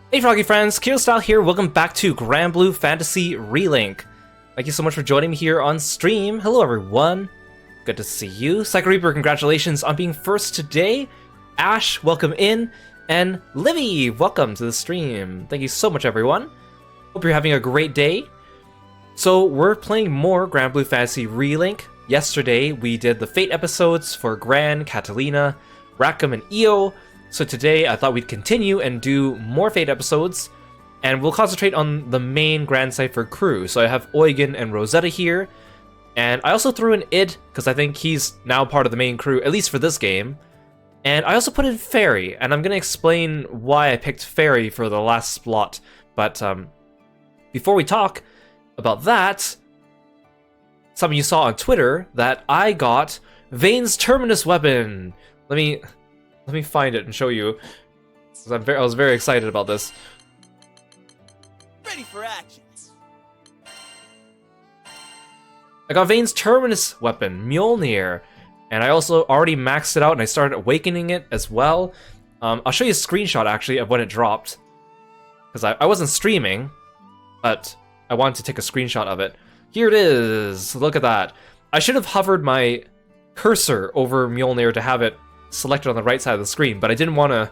Hey Froggy friends, Kirostyle here, welcome back to Granblue Fantasy Relink. Thank you so much for joining me here on stream. Hello everyone, good to see you. SkyLeap, congratulations on being first today. Ash, welcome in. And Livy, welcome to the stream. Thank you so much everyone. Hope you're having a great day. So we're playing more Granblue Fantasy Relink. Yesterday we did the Fate episodes for Gran, Catalina, Rackham, and Io. So today I thought we'd continue and do more Fate episodes, and we'll concentrate on the main Grand Cypher crew. So I have Eugen and Rosetta here, and I also threw in Id, because I think he's now part of the main crew, at least for this game. And I also put in Fairy, and I'm going to explain why I picked Fairy for the last slot. But before we talk about that, some of you saw on Twitter that I got Vayne's Terminus weapon. Let me find it and show you. I was very excited about this. Ready for action. I got Vayne's Terminus weapon, Mjolnir, and I also already maxed it out and I started awakening it as well. I'll show you a screenshot actually of when it dropped, because I wasn't streaming, but I wanted to take a screenshot of it. Here it is. Look at that. I should have hovered my cursor over Mjolnir to have it selected on the right side of the screen, but I didn't want to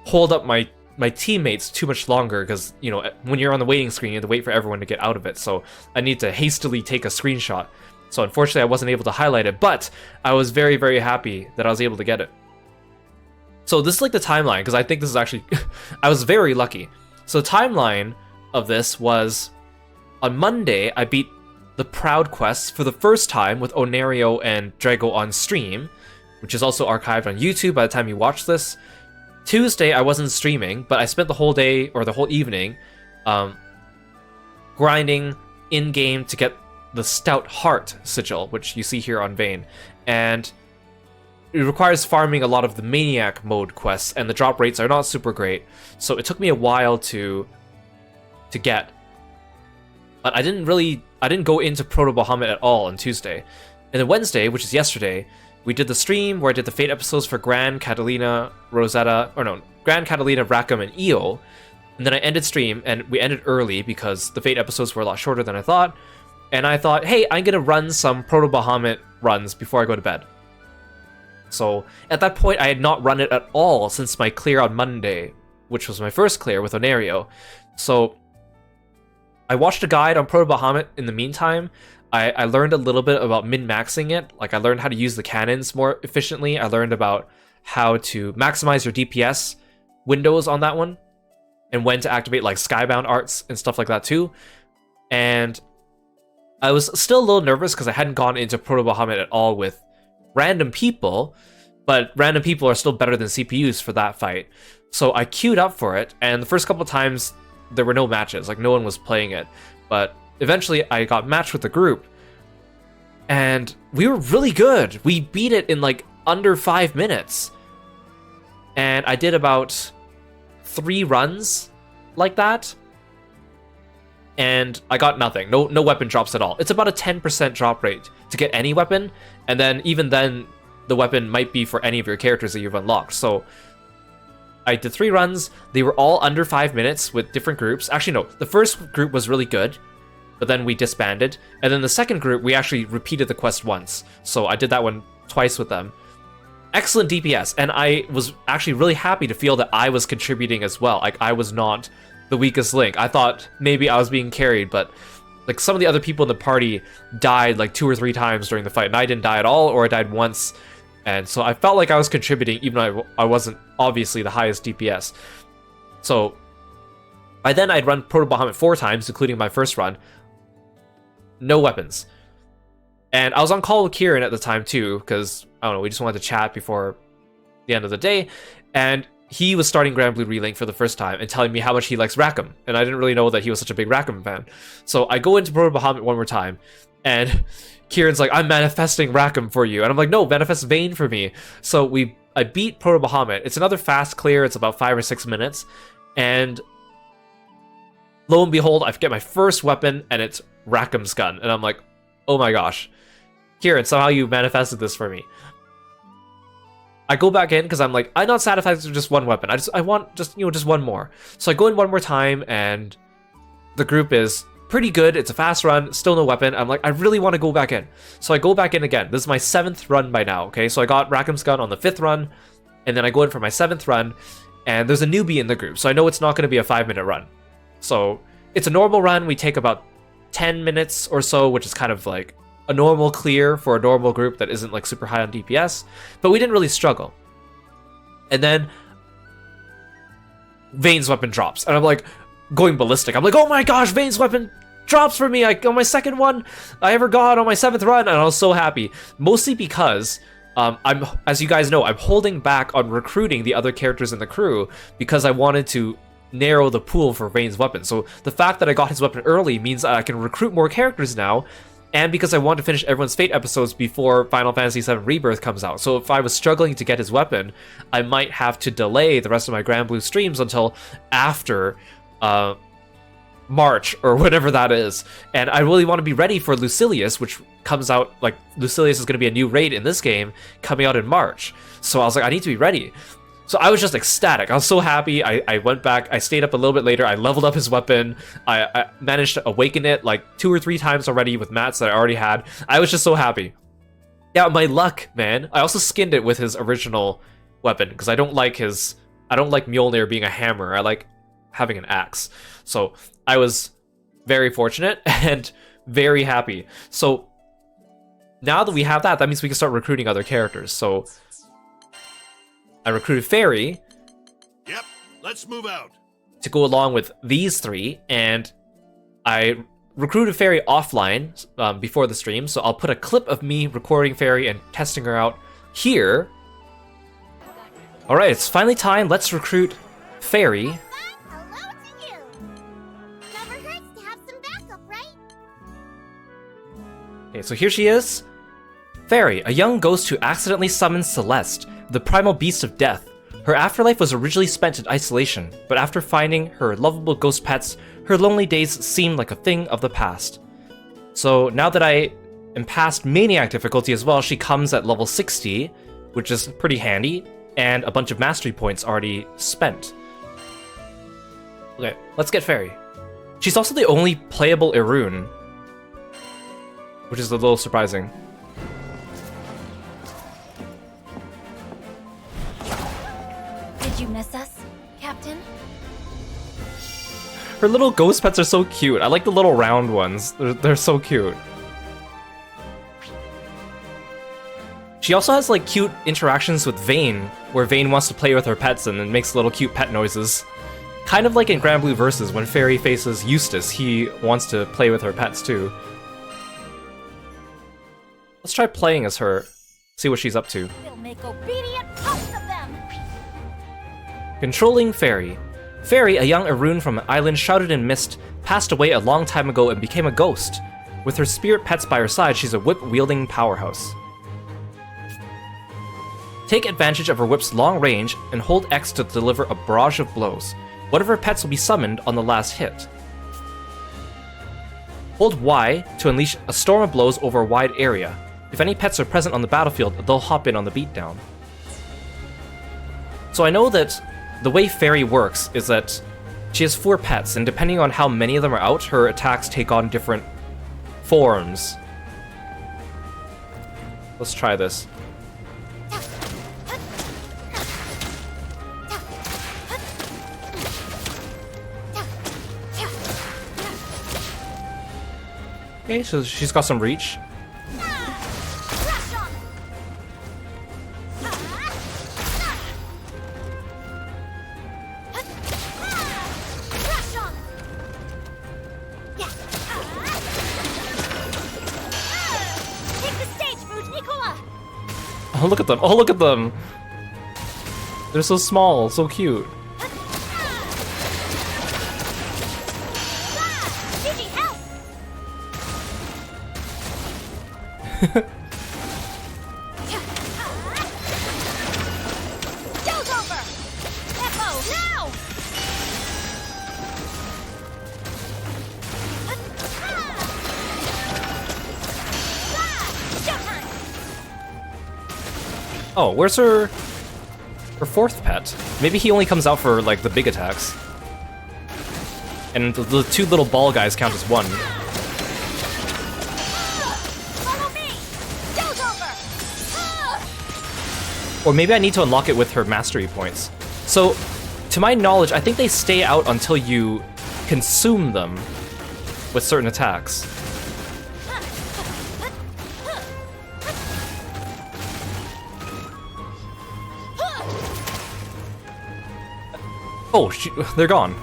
hold up my teammates too much longer, because, you know, when you're on the waiting screen, you have to wait for everyone to get out of it, so I need to hastily take a screenshot. So unfortunately, I wasn't able to highlight it, but I was very, very happy that I was able to get it. So this is like the timeline, because I think this is actually... I was very lucky. So the timeline of this was, on Monday, I beat the Proud Quest for the first time with Onerio and Drago on stream, which is also archived on YouTube by the time you watch this. Tuesday, I wasn't streaming, but I spent the whole day, or the whole evening, grinding in-game to get the Stout Heart sigil, which you see here on Vayne. And it requires farming a lot of the Maniac mode quests, and the drop rates are not super great, so it took me a while to get. But I didn't go into Proto Bahamut at all on Tuesday. And then Wednesday, which is yesterday, we did the stream where I did the Fate episodes for Gran, Catalina, Gran, Catalina, Rackham, and Io. And then I ended stream, and we ended early because the Fate episodes were a lot shorter than I thought. And I thought, hey, I'm gonna run some Proto Bahamut runs before I go to bed. So at that point, I had not run it at all since my clear on Monday, which was my first clear with Onerio. So I watched a guide on Proto Bahamut in the meantime. I learned a little bit about min-maxing it. Like, I learned how to use the cannons more efficiently. I learned about how to maximize your DPS windows on that one, and when to activate like Skybound arts and stuff like that too. And I was still a little nervous because I hadn't gone into Proto Bahamut at all with random people, but random people are still better than CPUs for that fight. So I queued up for it, and the first couple times there were no matches, like no one was playing it. But eventually I got matched with the group, and we were really good. We beat it in like under 5 minutes. And I did about 3 runs like that, and I got nothing. No weapon drops at all. It's about a 10% drop rate to get any weapon, and then even then the weapon might be for any of your characters that you've unlocked. So I did 3 runs. They were all under 5 minutes with different groups. Actually, no, the first group was really good, but then we disbanded. And then the second group, we actually repeated the quest once. So I did that one twice with them. Excellent DPS, and I was actually really happy to feel that I was contributing as well. Like, I was not the weakest link. I thought maybe I was being carried, but like some of the other people in the party died like 2 or 3 times during the fight, and I didn't die at all, or I died once. And so I felt like I was contributing, even though I wasn't obviously the highest DPS. So I'd run Proto Bahamut 4 times, including my first run. No weapons. And I was on call with Kieran at the time too, because, I don't know, we just wanted to chat before the end of the day. And he was starting Granblue Relink for the first time and telling me how much he likes Rackham. And I didn't really know that he was such a big Rackham fan. So I go into Proto Bahamut one more time, and Kieran's like, I'm manifesting Rackham for you. And I'm like, no, manifest Vayne for me. So I beat Proto Bahamut. It's another fast clear. It's about 5 or 6 minutes. And lo and behold, I get my first weapon, and it's Rackham's gun. And I'm like, oh my gosh. Kieran, somehow you manifested this for me. I go back in because I'm like, I'm not satisfied with just one weapon. I want just one more. So I go in one more time, and the group is pretty good. It's a fast run, still no weapon. I'm like, I really want to go back in. So I go back in again. This is my 7th run by now, okay? So I got Rackham's gun on the 5th run, and then I go in for my 7th run, and there's a newbie in the group, so I know it's not going to be a 5-minute run. So it's a normal run. We take about 10 minutes or so, which is kind of like a normal clear for a normal group that isn't like super high on DPS, but we didn't really struggle. And then Vayne's weapon drops, and I'm like going ballistic. I'm like, oh my gosh, Vayne's weapon drops for me. On my 2nd one I ever got on my 7th run, and I was so happy. Mostly because I'm, as you guys know, I'm holding back on recruiting the other characters in the crew because I wanted to narrow the pool for Vayne's weapon. So the fact that I got his weapon early means that I can recruit more characters now, and because I want to finish everyone's Fate episodes before Final Fantasy VII Rebirth comes out. So if I was struggling to get his weapon, I might have to delay the rest of my Granblue streams until after March or whatever that is. And I really want to be ready for Lucilius, which comes out, like, Lucilius is going to be a new raid in this game coming out in March. So I was like, I need to be ready. So I was just ecstatic. I was so happy. I went back. I stayed up a little bit later. I leveled up his weapon. I managed to awaken it like 2 or 3 times already with mats that I already had. I was just so happy. Yeah, my luck, man. I also skinned it with his original weapon because I don't like Mjolnir being a hammer. I like having an axe. So I was very fortunate and very happy. So now that we have that means we can start recruiting other characters. So I recruited Fairy. Yep, let's move out. To go along with these 3, and I recruited Fairy offline before the stream, so I'll put a clip of me recording Fairy and testing her out here. Alright, it's finally time. Let's recruit Fairy. Hello to you. Never hurts to have some backup, right? Okay, so here she is. Fairy, a young ghost who accidentally summons Celeste, the primal beast of death. Her afterlife was originally spent in isolation, but after finding her lovable ghost pets, her lonely days seemed like a thing of the past. So now that I am past Maniac difficulty as well, she comes at level 60, which is pretty handy, and a bunch of mastery points already spent. Okay, let's get Fairy. She's also the only playable Irune, which is a little surprising. Did you miss us, Captain? Her little ghost pets are so cute. I like the little round ones. They're so cute. She also has like cute interactions with Vayne, where Vayne wants to play with her pets and then makes little cute pet noises. Kind of like in Granblue Versus, when Fairy faces Eustace, he wants to play with her pets too. Let's try playing as her, see what she's up to. We'll make obedient pups of them. Controlling Fairy. Fairy, a young Irune from an island shrouded in mist, passed away a long time ago and became a ghost. With her spirit pets by her side, she's a whip-wielding powerhouse. Take advantage of her whip's long range and hold X to deliver a barrage of blows. One of her pets will be summoned on the last hit. Hold Y to unleash a storm of blows over a wide area. If any pets are present on the battlefield, they'll hop in on the beatdown. So I know that the way Fairy works is that she has 4 pets, and depending on how many of them are out, her attacks take on different forms. Let's try this. Okay, so she's got some reach. Oh, look at them. Oh, look at them. They're so small, so cute. Oh, where's her Her fourth pet. Maybe he only comes out for, like, the big attacks. And the two little ball guys count as one. Follow me! Joe's over! Or maybe I need to unlock it with her mastery points. So, to my knowledge, I think they stay out until you consume them with certain attacks. Oh, they're gone.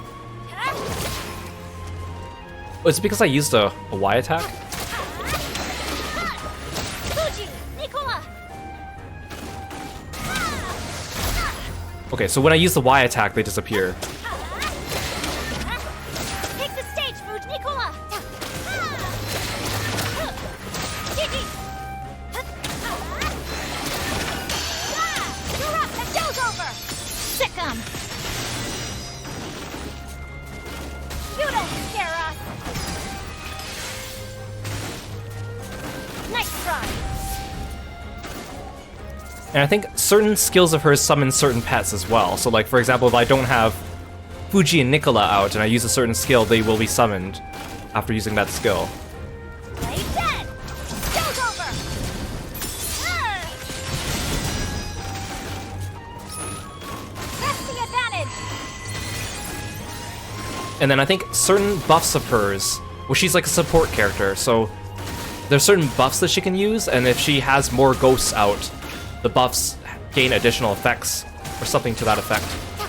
Oh, is it because I used a Y attack? Fuji! Nicola! Okay, so when I use the Y attack, they disappear. Take the stage, Fuji! Nicola! Gigi! You're up! The show's over! Sick 'em! You don't scare us! Nice try! And I think certain skills of hers summon certain pets as well. So like, for example, if I don't have Fuji and Nicola out and I use a certain skill, they will be summoned after using that skill. Play dead! Show's over! That's the advantage! And then I think certain buffs of hers, well, she's like a support character, so there's certain buffs that she can use, and if she has more ghosts out, the buffs gain additional effects, or something to that effect.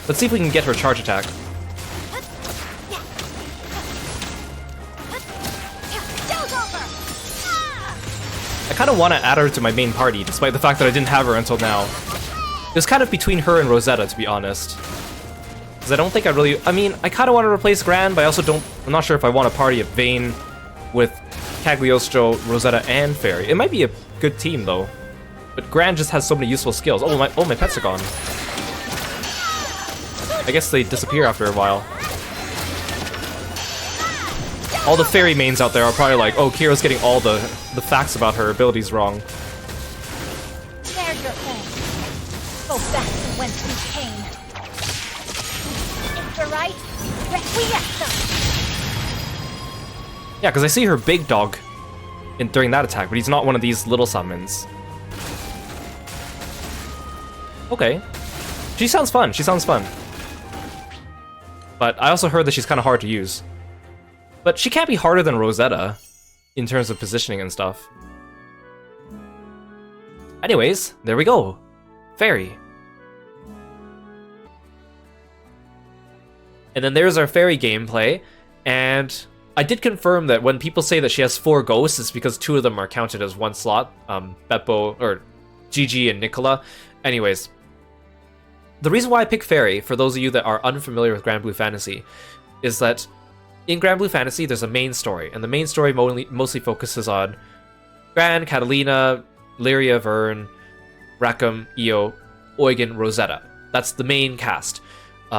Let's see if we can get her charge attack. Show's over! I kind of want to add her to my main party, despite the fact that I didn't have her until now. It was kind of between her and Rosetta, to be honest. Because I don't think I really... I mean, I kind of want to replace Gran, but I also don't... I'm not sure if I want a party of Vayne with Cagliostro, Rosetta, and Fairy. It might be a good team, though. But Gran just has so many useful skills. Oh, my pets are gone. I guess they disappear after a while. All the Fairy mains out there are probably like, oh, Kiro's getting all the facts about her abilities wrong. There's your thing. Go back to whence we came. It's the right Requiescat. Yeah, because I see her big dog during that attack, but he's not one of these little summons. Okay. She sounds fun. She sounds fun. But I also heard that she's kind of hard to use. But she can't be harder than Rosetta in terms of positioning and stuff. Anyways, there we go. Fairy. And then there's our Fairy gameplay. And I did confirm that when people say that she has 4 ghosts, it's because 2 of them are counted as 1 slot. Beppo, or Gigi and Nicola. Anyways. The reason why I pick Fairy, for those of you that are unfamiliar with Granblue Fantasy, is that in Granblue Fantasy, there's a main story, and the main story mostly focuses on Gran, Catalina, Lyria, Vern, Rackham, Io, Eugen, Rosetta. That's the main cast.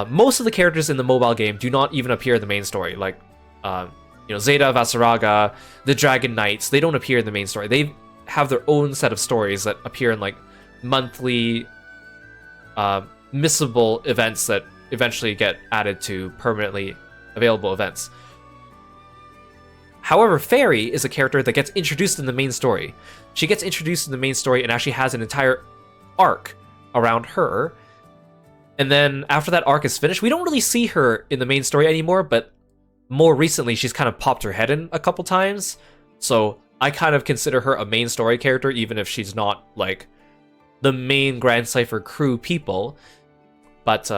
Most of the characters in the mobile game do not even appear in the main story, like Zeta, Vasaraga, the Dragon Knights. They don't appear in the main story. They have their own set of stories that appear in like monthly missable events that eventually get added to permanently available events. However, Fairy is a character that gets introduced in the main story. She gets introduced in the main story and actually has an entire arc around her. And then after that arc is finished, we don't really see her in the main story anymore, but more recently she's kind of popped her head in a couple times. So I kind of consider her a main story character, even if she's not like the main Grand Cypher crew people. But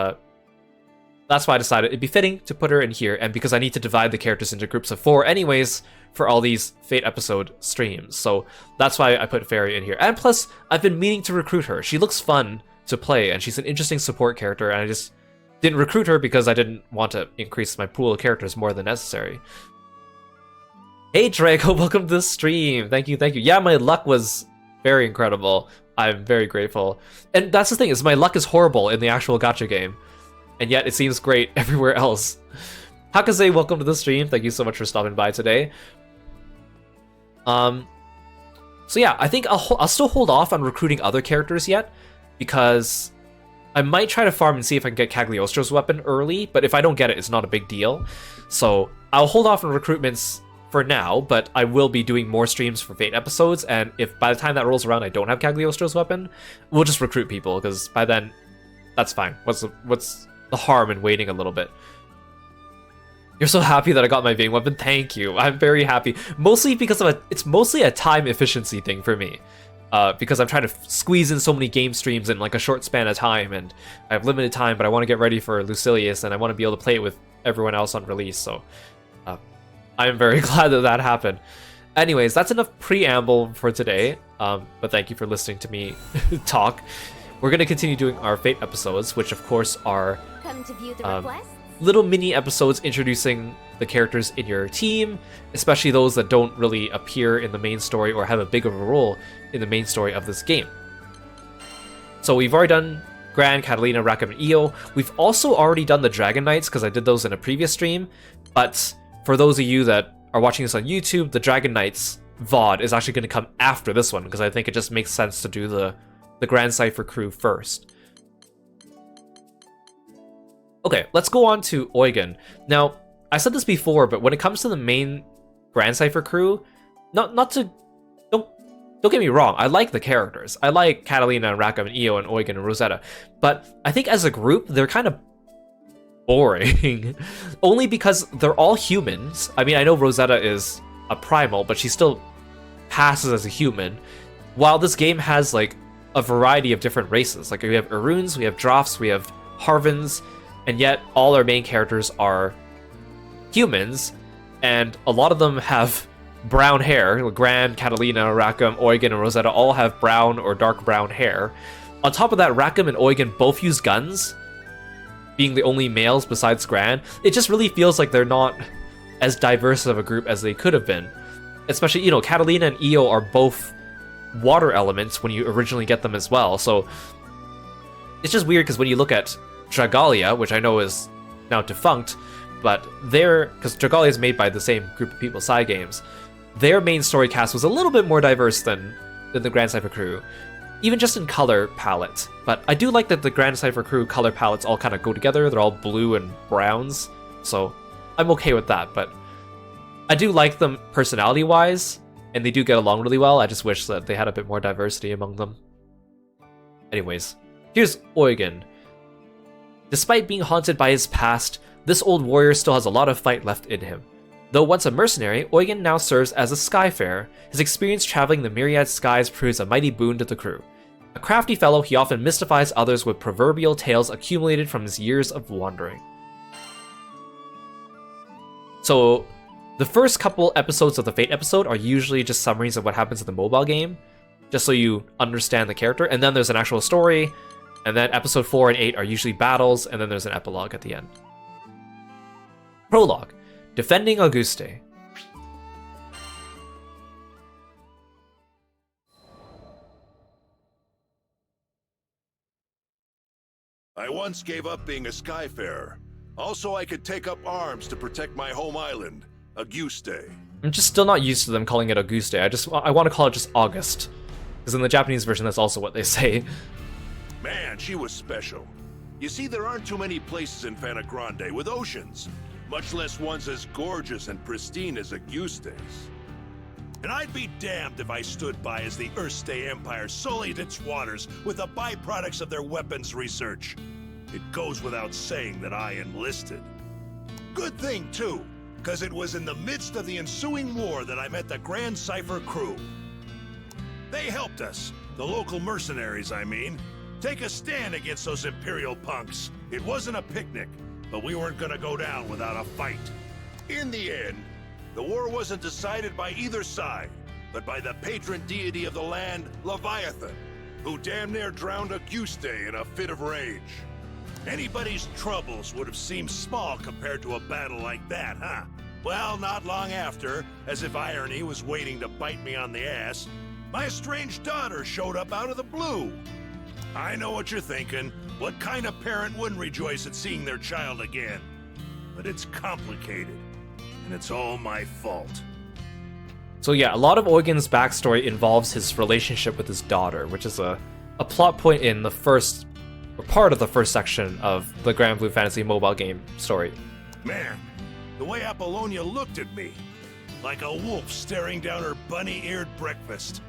that's why I decided it'd be fitting to put her in here, and because I need to divide the characters into groups of 4 anyways for all these Fate episode streams. So that's why I put Fairy in here. And plus, I've been meaning to recruit her. She looks fun to play, and she's an interesting support character, and I just didn't recruit her because I didn't want to increase my pool of characters more than necessary. Hey Draco, welcome to the stream. Thank you, thank you. Yeah, my luck was very incredible. I'm very grateful. And that's the thing, is my luck is horrible in the actual gacha game. And yet it seems great everywhere else. Hakaze, welcome to the stream. Thank you so much for stopping by today. So yeah, I think I'll still hold off on recruiting other characters yet, because I might try to farm and see if I can get Cagliostro's weapon early, but if I don't get it, it's not a big deal. So I'll hold off on recruitments for now, but I will be doing more streams for Fate episodes, and if by the time that rolls around I don't have Cagliostro's weapon, we'll just recruit people, because by then, that's fine. What's the harm in waiting a little bit? You're so happy that I got my Vayne weapon? Thank you. I'm very happy. Mostly because it's mostly a time efficiency thing for me. Because I'm trying to squeeze in so many game streams in like a short span of time, and I have limited time, but I want to get ready for Lucilius, and I want to be able to play it with everyone else on release, so I'm very glad that that happened. Anyways, that's enough preamble for today, but thank you for listening to me talk. We're going to continue doing our Fate episodes, which of course are Come to view the request? little mini episodes introducing the characters in your team, especially those that don't really appear in the main story or have a big of a role in the main story of this game. So we've already done Gran, Catalina, Rackham, and Io. We've also already done the Dragon Knights because I did those in a previous stream, but for those of you that are watching this on YouTube, the Dragon Knights VOD is actually going to come after this one because I think it just makes sense to do the Grand Cypher crew first. Okay, let's go on to Eugen. Now, I said this before, but when it comes to the main Grand Cypher crew, don't get me wrong, I like the characters. I like Catalina and Rackham and Io and Eugen and Rosetta, but I think as a group, they're kind of boring. Only because they're all humans. I mean, I know Rosetta is a primal, but she still passes as a human. While this game has like a variety of different races. Like we have Aruns, we have Drafts, we have Harvins, and yet all our main characters are humans, and a lot of them have brown hair. Gran, Catalina, Rackham, Eugen, and Rosetta all have brown or dark brown hair. On top of that, Rackham and Eugen both use guns, being the only males besides Gran. It just really feels like they're not as diverse of a group as they could have been. Especially, Catalina and Io are both water elements when you originally get them as well, so it's just weird because when you look at Dragalia, which I know is now defunct, but because Dragalia is made by the same group of people, Cygames, their main story cast was a little bit more diverse than the Grand Cypher crew, even just in color palette. But I do like that the Grand Cypher crew color palettes all kind of go together. They're all blue and browns, so I'm okay with that. But I do like them personality-wise, and they do get along really well. I just wish that they had a bit more diversity among them. Anyways, here's Eugen. Despite being haunted by his past, this old warrior still has a lot of fight left in him. Though once a mercenary, Eugen now serves as a skyfarer. His experience traveling the myriad skies proves a mighty boon to the crew. A crafty fellow, he often mystifies others with proverbial tales accumulated from his years of wandering. So, the first couple episodes of the Fate episode are usually just summaries of what happens in the mobile game, just so you understand the character, and then there's an actual story, and then episode 4 and 8 are usually battles, and then there's an epilogue at the end. Prologue. Defending Auguste. I once gave up being a skyfarer. Also, I could take up arms to protect my home island, Auguste. I'm just still not used to them calling it Auguste. I want to call it just August. Because in the Japanese version, that's also what they say. Man, she was special. You see, there aren't too many places in Fana Grande with oceans, much less ones as gorgeous and pristine as Auguste's. And I'd be damned if I stood by as the Erste Empire sullied its waters with the byproducts of their weapons research. It goes without saying that I enlisted. Good thing, too, because it was in the midst of the ensuing war that I met the Grand Cypher crew. They helped us, the local mercenaries, I mean, take a stand against those Imperial punks. It wasn't a picnic, but we weren't gonna go down without a fight. In the end, the war wasn't decided by either side, but by the patron deity of the land, Leviathan, who damn near drowned Auguste in a fit of rage. Anybody's troubles would have seemed small compared to a battle like that, huh? Well, not long after, as if irony was waiting to bite me on the ass, my estranged daughter showed up out of the blue. I know what you're thinking. What kind of parent wouldn't rejoice at seeing their child again? But it's complicated, and it's all my fault. So yeah, a lot of Eugen's backstory involves his relationship with his daughter, which is a plot point in the first or part of the first section of the Granblue Fantasy mobile game story. Man, the way Apollonia looked at me, like a wolf staring down her bunny-eared breakfast.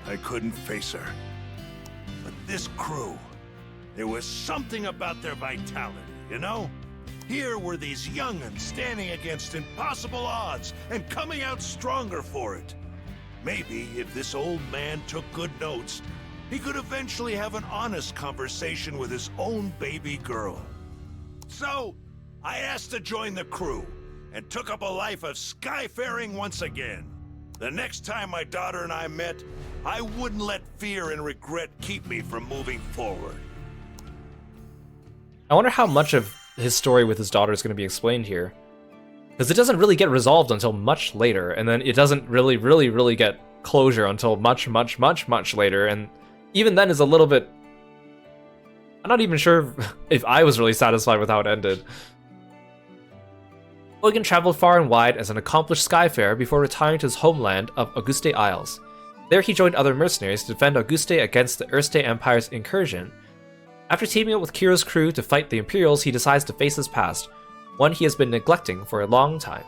I couldn't face her. But this crew, there was something about their vitality, you know? Here were these young'uns standing against impossible odds and coming out stronger for it. Maybe if this old man took good notes, he could eventually have an honest conversation with his own baby girl. So, I asked to join the crew, and took up a life of skyfaring once again. The next time my daughter and I met, I wouldn't let fear and regret keep me from moving forward. I wonder how much of his story with his daughter is going to be explained here. Because it doesn't really get resolved until much later, and then it doesn't really get closure until much later, and even then is a little bit... I'm not even sure if I was really satisfied with how it ended. Eugen traveled far and wide as an accomplished skyfarer before retiring to his homeland of Auguste Isles. There he joined other mercenaries to defend Auguste against the Erste Empire's incursion. After teaming up with Kiro's crew to fight the Imperials, he decides to face his past, one he has been neglecting for a long time.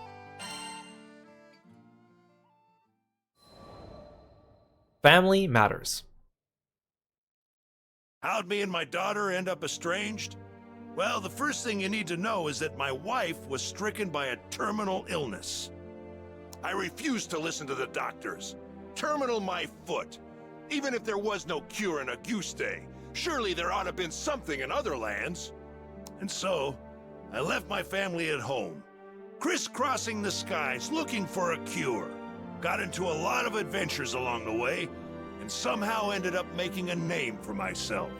Family matters. How'd me and my daughter end up estranged? Well, the first thing you need to know is that my wife was stricken by a terminal illness. I refused to listen to the doctors. Terminal my foot. Even if there was no cure in Auguste, surely there ought to have been something in other lands. And so, I left my family at home, crisscrossing the skies looking for a cure. Got into a lot of adventures along the way, and somehow ended up making a name for myself.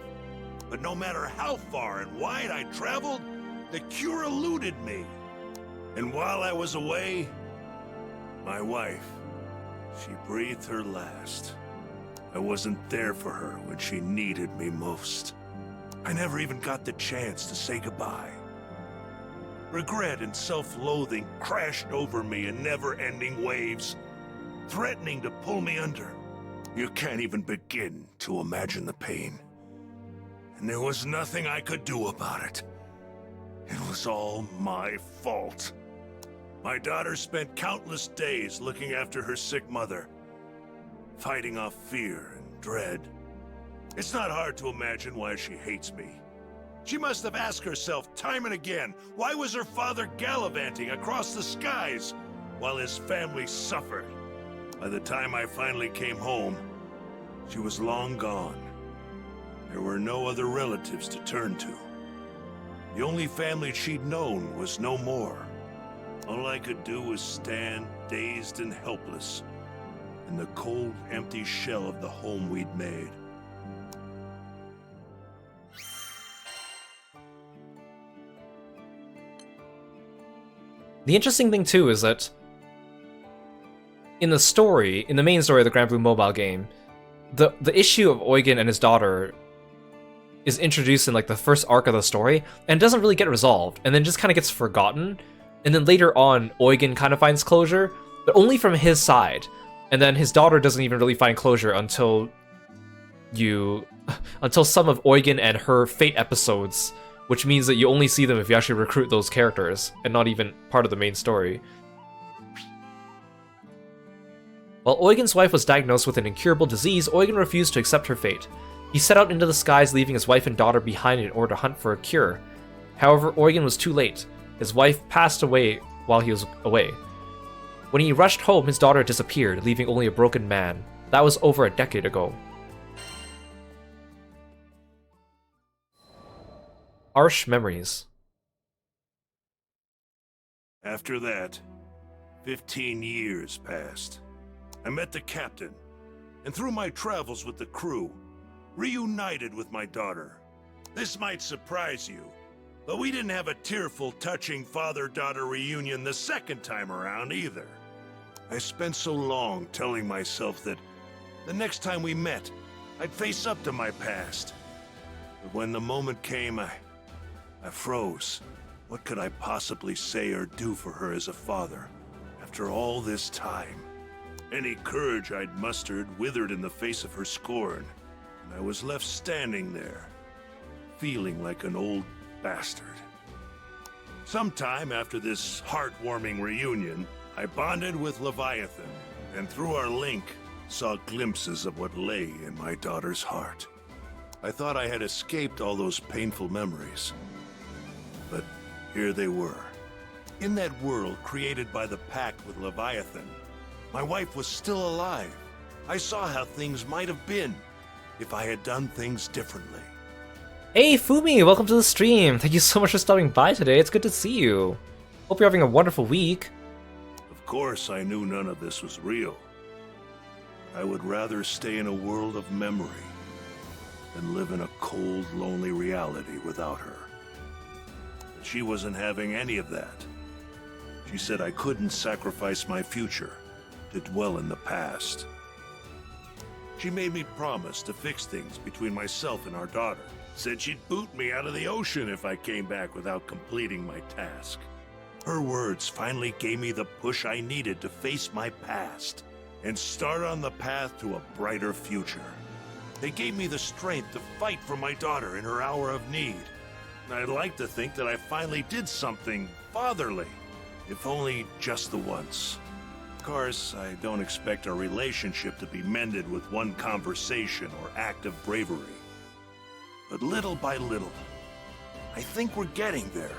But no matter how far and wide I traveled, the cure eluded me. And while I was away, my wife, she breathed her last. I wasn't there for her when she needed me most. I never even got the chance to say goodbye. Regret and self-loathing crashed over me in never-ending waves, threatening to pull me under. You can't even begin to imagine the pain. And there was nothing I could do about it. It was all my fault. My daughter spent countless days looking after her sick mother, fighting off fear and dread. It's not hard to imagine why she hates me. She must have asked herself time and again, why was her father gallivanting across the skies while his family suffered? By the time I finally came home, she was long gone. There were no other relatives to turn to. The only family she'd known was no more. All I could do was stand, dazed and helpless, in the cold, empty shell of the home we'd made. The interesting thing too is that in the story, in the main story of the Granblue mobile game, the issue of Eugen and his daughter is introduced in like the first arc of the story and doesn't really get resolved, and then just kind of gets forgotten. And then later on, Eugen kind of finds closure, but only from his side. And then his daughter doesn't even really find closure until some of Eugen and her fate episodes, which means that you only see them if you actually recruit those characters, and not even part of the main story. While Eugen's wife was diagnosed with an incurable disease, Eugen refused to accept her fate. He set out into the skies, leaving his wife and daughter behind in order to hunt for a cure. However, Eugen was too late. His wife passed away while he was away. When he rushed home, his daughter disappeared, leaving only a broken man. That was over a decade ago. Harsh memories. After that, 15 years passed. I met the captain, and through my travels with the crew, reunited with my daughter. This might surprise you, but we didn't have a tearful, touching father-daughter reunion the second time around either. I spent so long telling myself that the next time we met, I'd face up to my past. But when the moment came, I froze. What could I possibly say or do for her as a father, after all this time? Any courage I'd mustered withered in the face of her scorn, and I was left standing there, feeling like an old bastard. Sometime after this heartwarming reunion, I bonded with Leviathan, and through our link, saw glimpses of what lay in my daughter's heart. I thought I had escaped all those painful memories, but here they were. In that world created by the pact with Leviathan, my wife was still alive. I saw how things might have been if I had done things differently. Hey Fumi, welcome to the stream. Thank you so much for stopping by today. It's good to see you. Hope you're having a wonderful week. Of course, I knew none of this was real. I would rather stay in a world of memory than live in a cold, lonely reality without her. But she wasn't having any of that. She said I couldn't sacrifice my future to dwell in the past. She made me promise to fix things between myself and our daughter. Said she'd boot me out of the ocean if I came back without completing my task. Her words finally gave me the push I needed to face my past and start on the path to a brighter future. They gave me the strength to fight for my daughter in her hour of need. I'd like to think that I finally did something fatherly, if only just the once. Of course, I don't expect our relationship to be mended with one conversation or act of bravery. But little by little, I think we're getting there.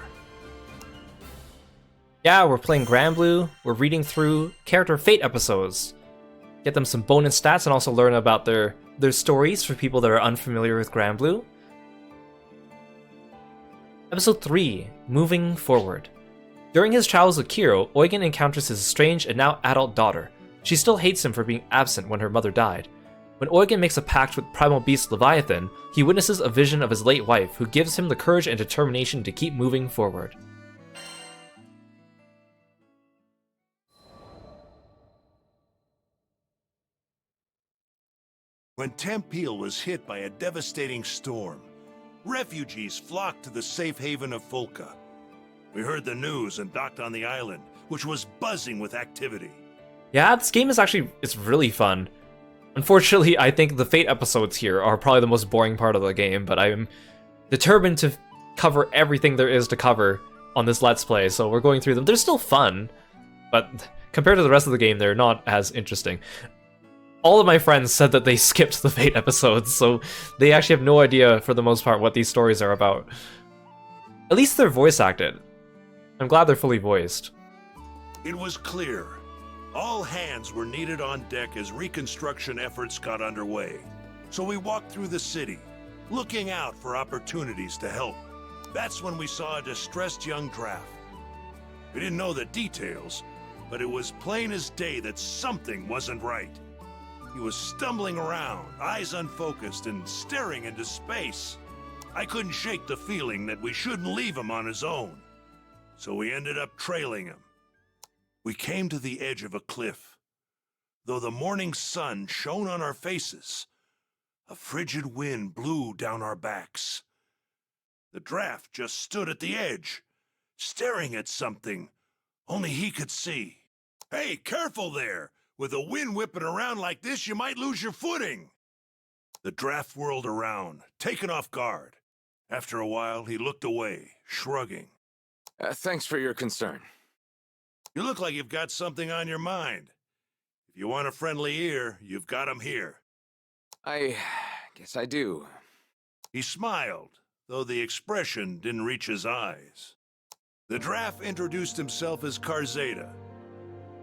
Yeah, we're playing Granblue. We're reading through character fate episodes. Get them some bonus stats and also learn about their stories for people that are unfamiliar with Granblue. Episode 3, Moving Forward. During his travels with Kiro, Eugen encounters his estranged and now adult daughter. She still hates him for being absent when her mother died. When Eugen makes a pact with primal beast Leviathan, he witnesses a vision of his late wife, who gives him the courage and determination to keep moving forward. When Tempeal was hit by a devastating storm, refugees flocked to the safe haven of Folka. We heard the news and docked on the island, which was buzzing with activity. Yeah, this game is it's really fun. Unfortunately, I think the Fate episodes here are probably the most boring part of the game, but I'm determined to cover everything there is to cover on this Let's Play, so we're going through them. They're still fun, but compared to the rest of the game, they're not as interesting. All of my friends said that they skipped the Fate episodes, so they actually have no idea, for the most part, what these stories are about. At least they're voice acted. I'm glad they're fully voiced. It was clear. All hands were needed on deck as reconstruction efforts got underway. So we walked through the city, looking out for opportunities to help. That's when we saw a distressed young draft. We didn't know the details, but it was plain as day that something wasn't right. He was stumbling around, eyes unfocused, and staring into space. I couldn't shake the feeling that we shouldn't leave him on his own. So we ended up trailing him. We came to the edge of a cliff. Though the morning sun shone on our faces, a frigid wind blew down our backs. The draft just stood at the edge, staring at something only he could see. Hey, careful there! With a wind whipping around like this, you might lose your footing! The draft whirled around, taken off guard. After a while, he looked away, shrugging. Thanks for your concern. You look like you've got something on your mind. If you want a friendly ear, you've got him here. I guess I do. He smiled, though the expression didn't reach his eyes. The draft introduced himself as Karzeda.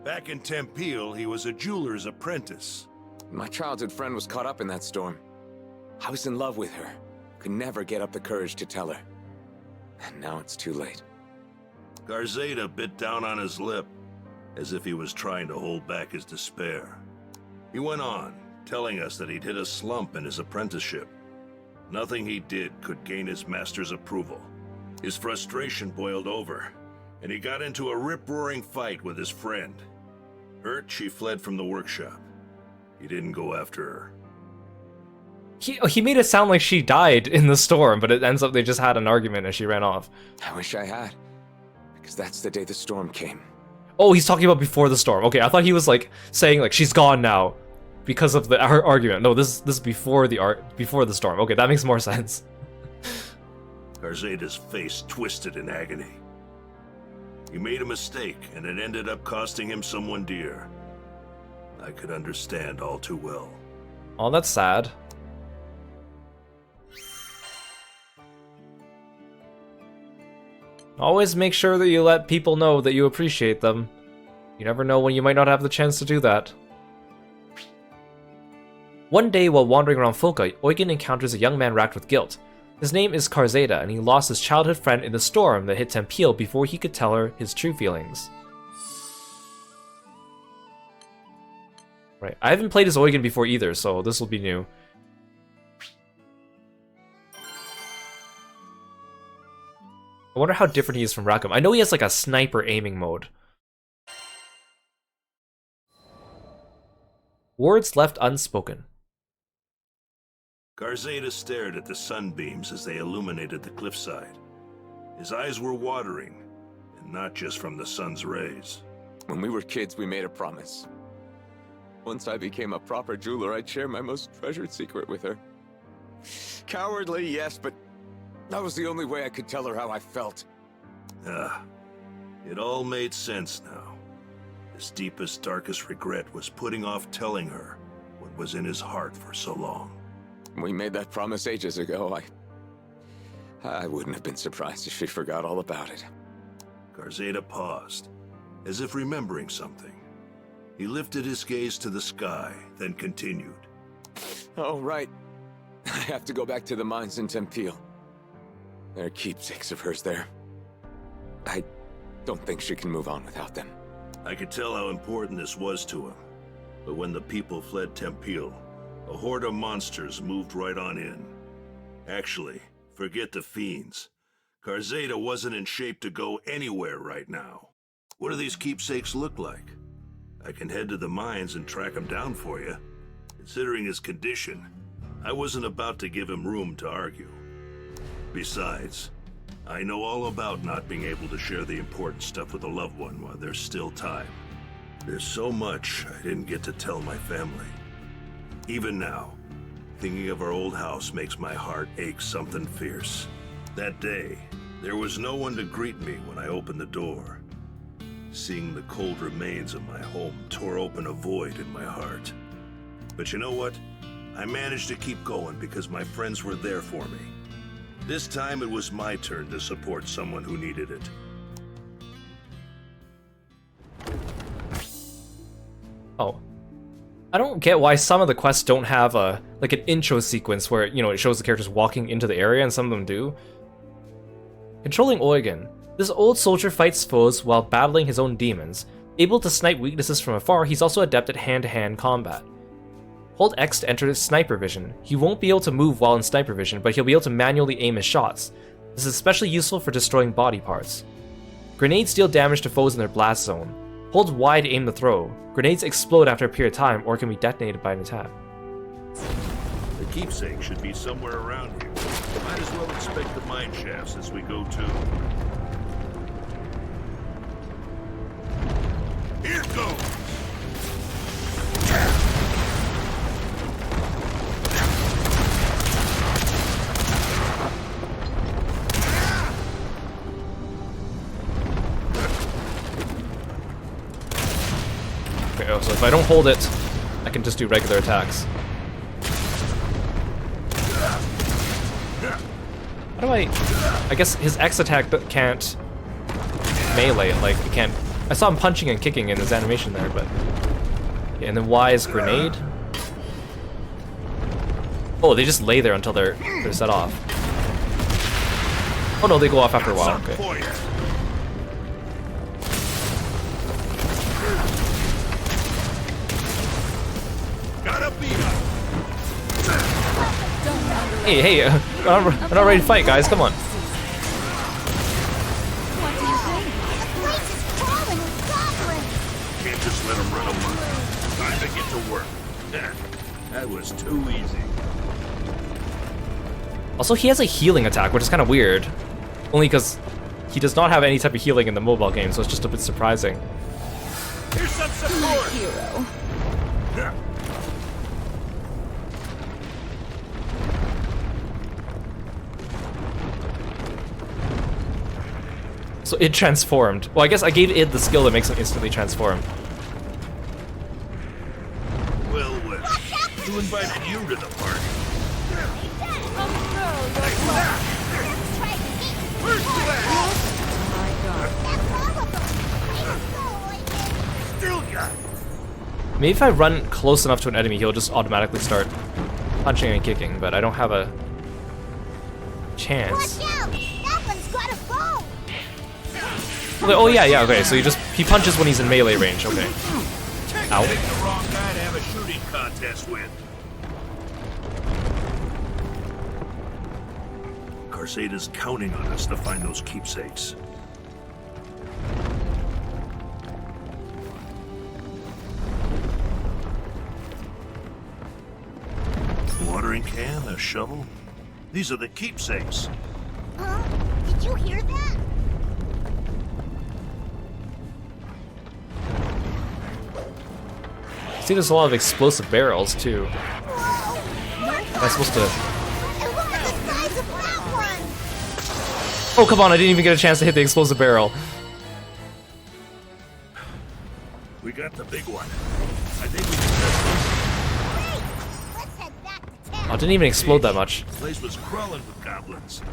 Back in Tempeal, he was a jeweler's apprentice. My childhood friend was caught up in that storm. I was in love with her. Could never get up the courage to tell her. And now it's too late. Karzeda bit down on his lip, as if he was trying to hold back his despair. He went on, telling us that he'd hit a slump in his apprenticeship. Nothing he did could gain his master's approval. His frustration boiled over, and he got into a rip-roaring fight with his friend. Hurt, she fled from the workshop. He didn't go after her. He made it sound like she died in the storm, but it ends up they just had an argument and she ran off. I wish I had. Because that's the day the storm came. Oh, he's talking about before the storm. Okay, I thought he was like saying like she's gone now because of the argument. No, this is before the storm. Okay, that makes more sense. Garzada's face twisted in agony. He made a mistake, and it ended up costing him someone dear. I could understand all too well. Oh, that's sad. Always make sure that you let people know that you appreciate them. You never know when you might not have the chance to do that. One day while wandering around Fulka, Eugen encounters a young man racked with guilt. His name is Garzada, and he lost his childhood friend in the storm that hit Tempeal before he could tell her his true feelings. Right, I haven't played as Eugen before either, so this will be new. I wonder how different he is from Rackham. I know he has like a sniper aiming mode. Words left unspoken. Garzada stared at the sunbeams as they illuminated the cliffside. His eyes were watering, and not just from the sun's rays. When we were kids, we made a promise. Once I became a proper jeweler, I'd share my most treasured secret with her. Cowardly, yes, but that was the only way I could tell her how I felt. It all made sense now. His deepest, darkest regret was putting off telling her what was in his heart for so long. We made that promise ages ago. I wouldn't have been surprised if she forgot all about it. Garzada paused, as if remembering something. He lifted his gaze to the sky, then continued. Oh, right. I have to go back to the mines in Tempeal. There are keepsakes of hers there. I don't think she can move on without them. I could tell how important this was to him. But when the people fled Tempeal, a horde of monsters moved right on in. Actually, forget the fiends. Garzada wasn't in shape to go anywhere right now. What do these keepsakes look like? I can head to the mines and track him down for you. Considering his condition, I wasn't about to give him room to argue. Besides, I know all about not being able to share the important stuff with a loved one while there's still time. There's so much I didn't get to tell my family. Even now, thinking of our old house makes my heart ache something fierce. That day, there was no one to greet me when I opened the door. Seeing the cold remains of my home tore open a void in my heart. But you know what? I managed to keep going because my friends were there for me. This time it was my turn to support someone who needed it. Oh. I don't get why some of the quests don't have a like an intro sequence where, you know, it shows the characters walking into the area, and some of them do. Controlling Eugen. This old soldier fights foes while battling his own demons. Able to snipe weaknesses from afar, he's also adept at hand-to-hand combat. Hold X to enter his sniper vision. He won't be able to move while in sniper vision, but he'll be able to manually aim his shots. This is especially useful for destroying body parts. Grenades deal damage to foes in their blast zone. Hold Y to aim the throw. Grenades explode after a period of time or can be detonated by an attack. The keepsake should be somewhere around here. Might as well inspect the mine shafts as we go too. Here goes! Okay, oh, so if I don't hold it, I can just do regular attacks. How do I guess his X attack can't melee it, like, it can't... I saw him punching and kicking in his animation there, but... Yeah, and then Y is grenade? Oh, they just lay there until they're set off. Oh no, they go off after a while, okay. Hey, I'm not ready to fight, guys. Come on. What do you think? The place is crawling with goblins! Can't just let him run amok. Time to get to work. That was too easy. Also, he has a healing attack, which is kind of weird. Only because he does not have any type of healing in the mobile game, so it's just a bit surprising. Here's some support! Hero. So it transformed. Well, I guess I gave it the skill that makes it instantly transform. Well, who invited you to the party? Still got it. Maybe if I run close enough to an enemy, he'll just automatically start punching and kicking, but I don't have a chance. Watch out! That one's got a phone! Oh yeah, okay, so he punches when he's in melee range, okay. Ow. Pick the wrong guy to have a shooting contest with. Carsada's counting on us to find those keepsakes. Watering can, a shovel. These are the keepsakes. Huh? Did you hear that? See, there's a lot of explosive barrels too. Am I supposed to? And look at the size of that one! Oh come on! I didn't even get a chance to hit the explosive barrel. We got the big one. I think we can test Wait! Let's head back to town. Oh, it didn't even explode that much. this. The place was crawling with goblins.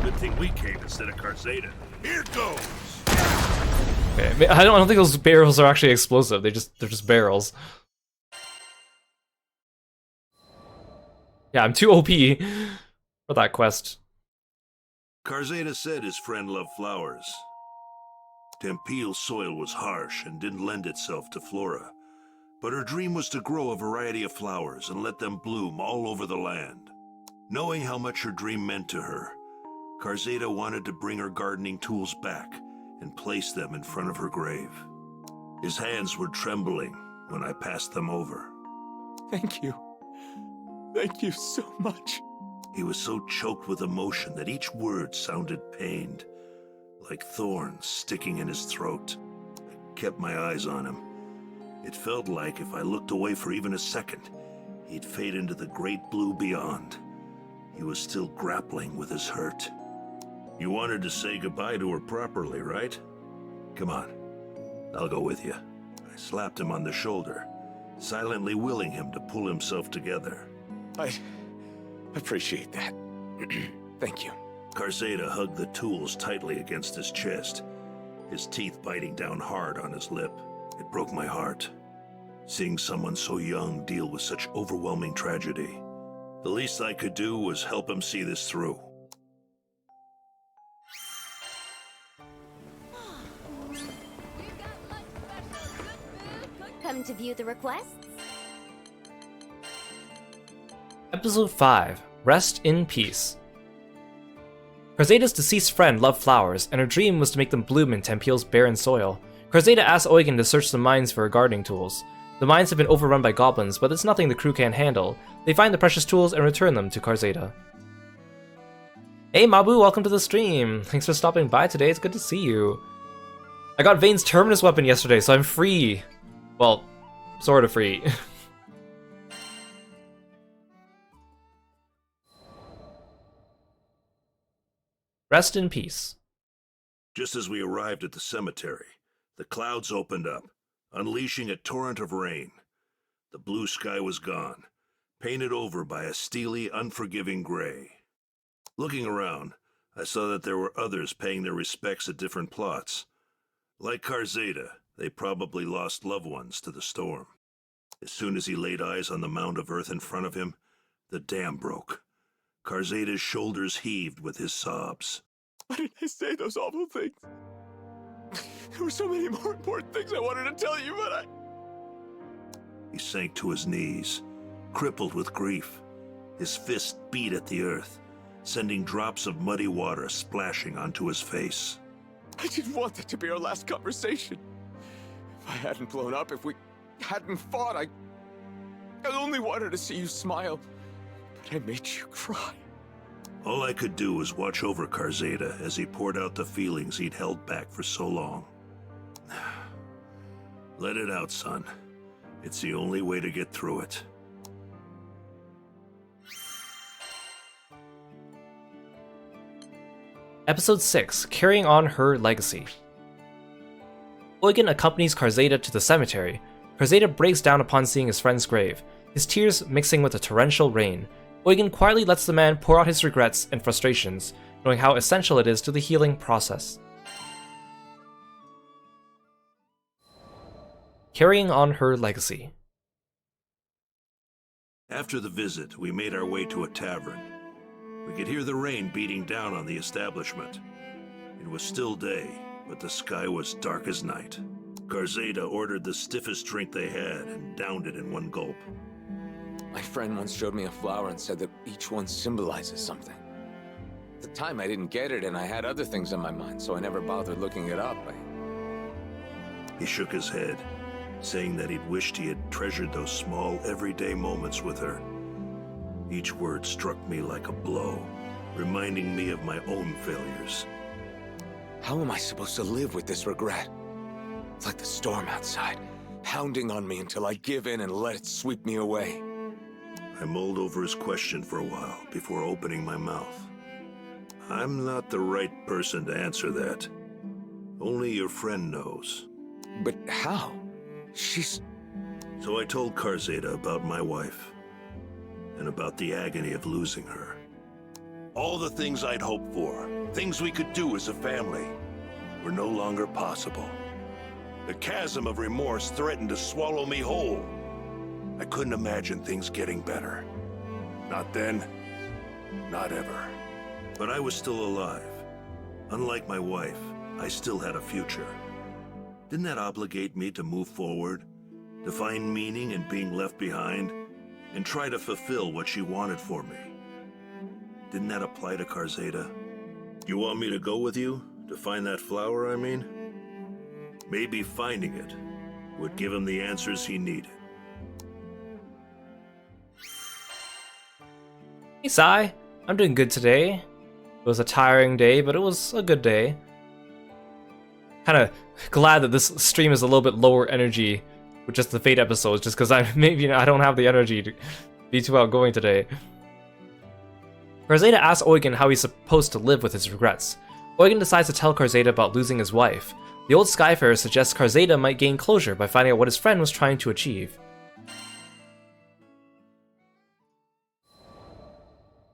Good thing we came instead of Carzada. Here goes! Okay, I don't think those barrels are actually explosive. They're just barrels. Yeah, I'm too OP for that quest. Carzada said his friend loved flowers. Tempeal's soil was harsh and didn't lend itself to flora, but her dream was to grow a variety of flowers and let them bloom all over the land. Knowing how much her dream meant to her, Carzada wanted to bring her gardening tools back and place them in front of her grave. His hands were trembling when I passed them over. Thank you. Thank you so much. He was so choked with emotion that each word sounded pained, like thorns sticking in his throat. I kept my eyes on him. It felt like if I looked away for even a second, he'd fade into the great blue beyond. He was still grappling with his hurt. You wanted to say goodbye to her properly, right? Come on, I'll go with you. I slapped him on the shoulder, silently willing him to pull himself together. I appreciate that. Thank you. Carzada hugged the tools tightly against his chest, his teeth biting down hard on his lip. It broke my heart, seeing someone so young deal with such overwhelming tragedy. The least I could do was help him see this through. Come to view the requests? Episode 5. Rest in Peace. Carzada's deceased friend loved flowers, and her dream was to make them bloom in Tempeal's barren soil. Carzada asked Eugen to search the mines for her gardening tools. The mines have been overrun by goblins, but it's nothing the crew can't handle. They find the precious tools and return them to Carzada. Hey Mabu, welcome to the stream! Thanks for stopping by today, it's good to see you. I got Vane's Terminus weapon yesterday, so I'm free. Well, sort of free. Rest in peace. Just as we arrived at the cemetery, the clouds opened up, unleashing a torrent of rain. The blue sky was gone, painted over by a steely, unforgiving gray. Looking around, I saw that there were others paying their respects at different plots. Like Carzada, they probably lost loved ones to the storm. As soon as he laid eyes on the mound of earth in front of him, the dam broke. Carzada's shoulders heaved with his sobs. Why did I say those awful things? There were so many more important things I wanted to tell you, but He sank to his knees, crippled with grief. His fist beat at the earth, sending drops of muddy water splashing onto his face. I didn't want that to be our last conversation. If I hadn't blown up, if we hadn't fought, I only wanted to see you smile, but I made you cry. All I could do was watch over Carzada as he poured out the feelings he'd held back for so long. Let it out, son. It's the only way to get through it. Episode 6, Carrying on Her Legacy. Eugen accompanies Karzeda to the cemetery. Karzeda breaks down upon seeing his friend's grave, his tears mixing with the torrential rain. Eugen quietly lets the man pour out his regrets and frustrations, knowing how essential it is to the healing process. Carrying on Her Legacy. After the visit, we made our way to a tavern. We could hear the rain beating down on the establishment. It was still day, but the sky was dark as night. Karzeda ordered the stiffest drink they had and downed it in one gulp. My friend once showed me a flower and said that each one symbolizes something. At the time I didn't get it and I had other things on my mind, so I never bothered looking it up. He shook his head, saying that he'd wished he had treasured those small, everyday moments with her. Each word struck me like a blow, reminding me of my own failures. How am I supposed to live with this regret? It's like the storm outside, pounding on me until I give in and let it sweep me away. I mulled over his question for a while before opening my mouth. I'm not the right person to answer that. Only your friend knows. But how? She's... So I told Karzeda about my wife, and about the agony of losing her. All the things I'd hoped for, things we could do as a family, were no longer possible. The chasm of remorse threatened to swallow me whole. I couldn't imagine things getting better. Not then, not ever. But I was still alive. Unlike my wife, I still had a future. Didn't that obligate me to move forward, to find meaning in being left behind, and try to fulfill what she wanted for me? Didn't that apply to Karzeda? You want me to go with you? To find that flower, I mean? Maybe finding it would give him the answers he needed. Hey Sai, I'm doing good today. It was a tiring day, but it was a good day. Kinda glad that this stream is a little bit lower energy with just the Fate episodes, just because I don't have the energy to be too outgoing today. Karzeda asks Eugen how he's supposed to live with his regrets. Eugen decides to tell Karzeda about losing his wife. The old Skyfarer suggests Karzeda might gain closure by finding out what his friend was trying to achieve.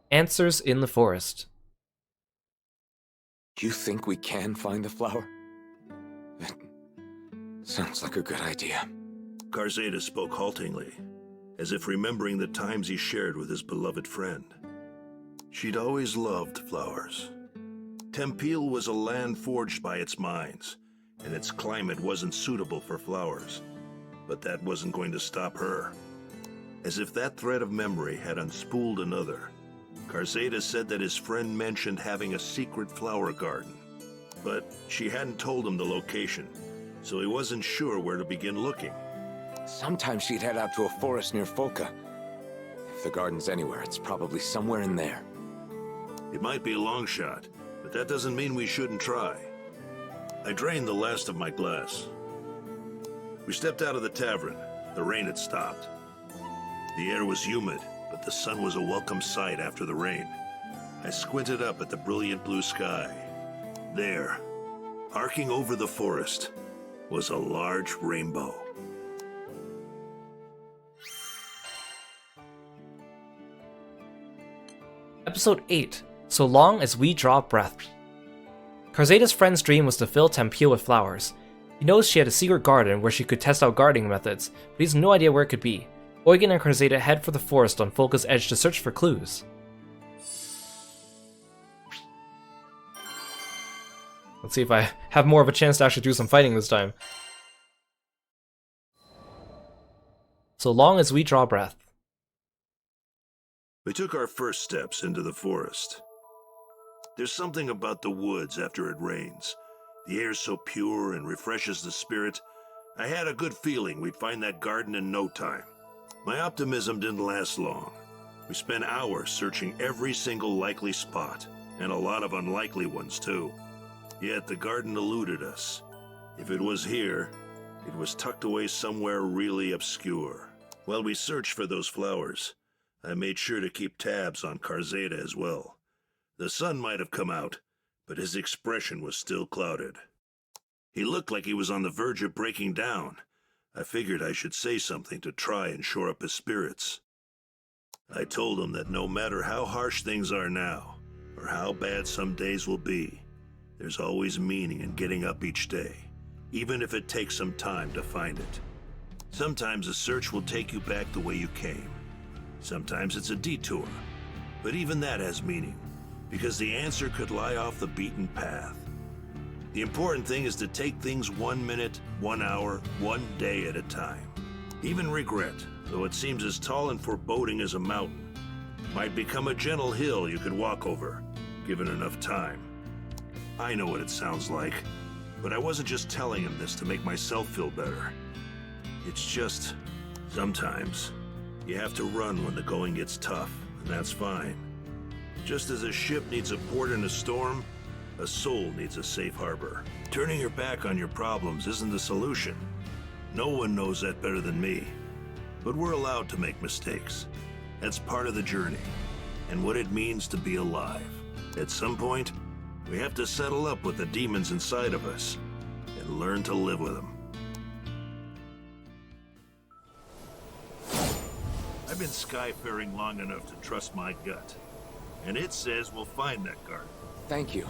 Answers in the Forest. You think we can find the flower? That sounds like a good idea. Karzeda spoke haltingly, as if remembering the times he shared with his beloved friend. She'd always loved flowers. Tempeal was a land forged by its mines, and its climate wasn't suitable for flowers. But that wasn't going to stop her. As if that thread of memory had unspooled another, Karzeda said that his friend mentioned having a secret flower garden. But she hadn't told him the location, so he wasn't sure where to begin looking. Sometimes she'd head out to a forest near Folka. If the garden's anywhere, it's probably somewhere in there. It might be a long shot, but that doesn't mean we shouldn't try. I drained the last of my glass. We stepped out of the tavern. The rain had stopped. The air was humid, but the sun was a welcome sight after the rain. I squinted up at the brilliant blue sky. There, arcing over the forest, was a large rainbow. Episode 8, So Long as We Draw Breath. Karzeda's friend's dream was to fill Tempeal with flowers. He knows she had a secret garden where she could test out gardening methods, but he has no idea where it could be. Eugen and Karzeda head for the forest on Folka's edge to search for clues. Let's see if I have more of a chance to actually do some fighting this time. So long as we draw breath. We took our first steps into the forest. There's something about the woods after it rains. The air's so pure and refreshes the spirit. I had a good feeling we'd find that garden in no time. My optimism didn't last long. We spent hours searching every single likely spot, and a lot of unlikely ones too. Yet the garden eluded us. If it was here, it was tucked away somewhere really obscure. While we searched for those flowers, I made sure to keep tabs on Karzeda as well. The sun might have come out, but his expression was still clouded. He looked like he was on the verge of breaking down. I figured I should say something to try and shore up his spirits. I told him that no matter how harsh things are now, or how bad some days will be, there's always meaning in getting up each day, even if it takes some time to find it. Sometimes a search will take you back the way you came. Sometimes it's a detour, but even that has meaning, because the answer could lie off the beaten path. The important thing is to take things 1 minute, 1 hour, 1 day at a time. Even regret, though it seems as tall and foreboding as a mountain, might become a gentle hill you could walk over, given enough time. I know what it sounds like, but I wasn't just telling him this to make myself feel better. It's just, sometimes, you have to run when the going gets tough, and that's fine. Just as a ship needs a port in a storm, a soul needs a safe harbor. Turning your back on your problems isn't the solution. No one knows that better than me. But we're allowed to make mistakes. That's part of the journey, and what it means to be alive. At some point, we have to settle up with the demons inside of us, and learn to live with them. I've been skyfaring long enough to trust my gut, and it says we'll find that garden. Thank you.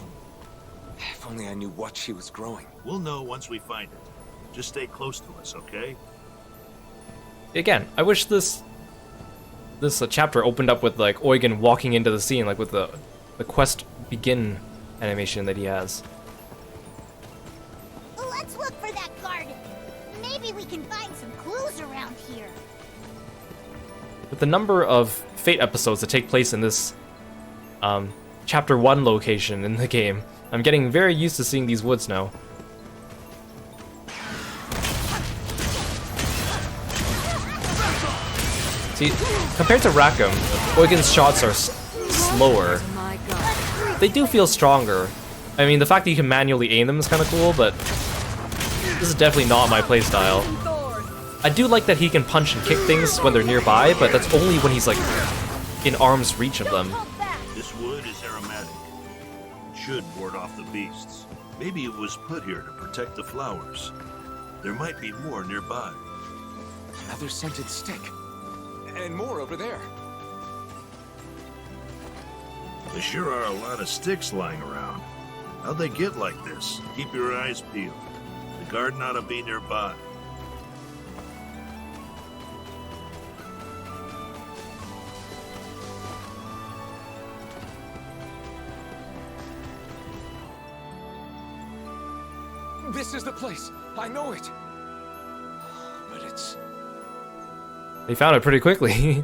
If only I knew what she was growing. We'll know once we find it. Just stay close to us, okay? Again, I wish this chapter opened up with like Eugen walking into the scene, like with the quest begin animation that he has. Let's look for that garden. Maybe we can find some clues around here. With the number of Fate episodes that take place in this chapter 1 location in the game, I'm getting very used to seeing these woods now. See, compared to Rackham, Eugen's shots are slower. They do feel stronger. I mean, the fact that you can manually aim them is kind of cool, but this is definitely not my playstyle. I do like that he can punch and kick things when they're nearby, but that's only when he's like in arm's reach of them. This wood is aromatic. It should ward off the beasts. Maybe it was put here to protect the flowers. There might be more nearby. Another scented stick. And more over there. There sure are a lot of sticks lying around. How'd they get like this? Keep your eyes peeled. The garden ought to be nearby. This is the place. I know it. But it's... They found it pretty quickly.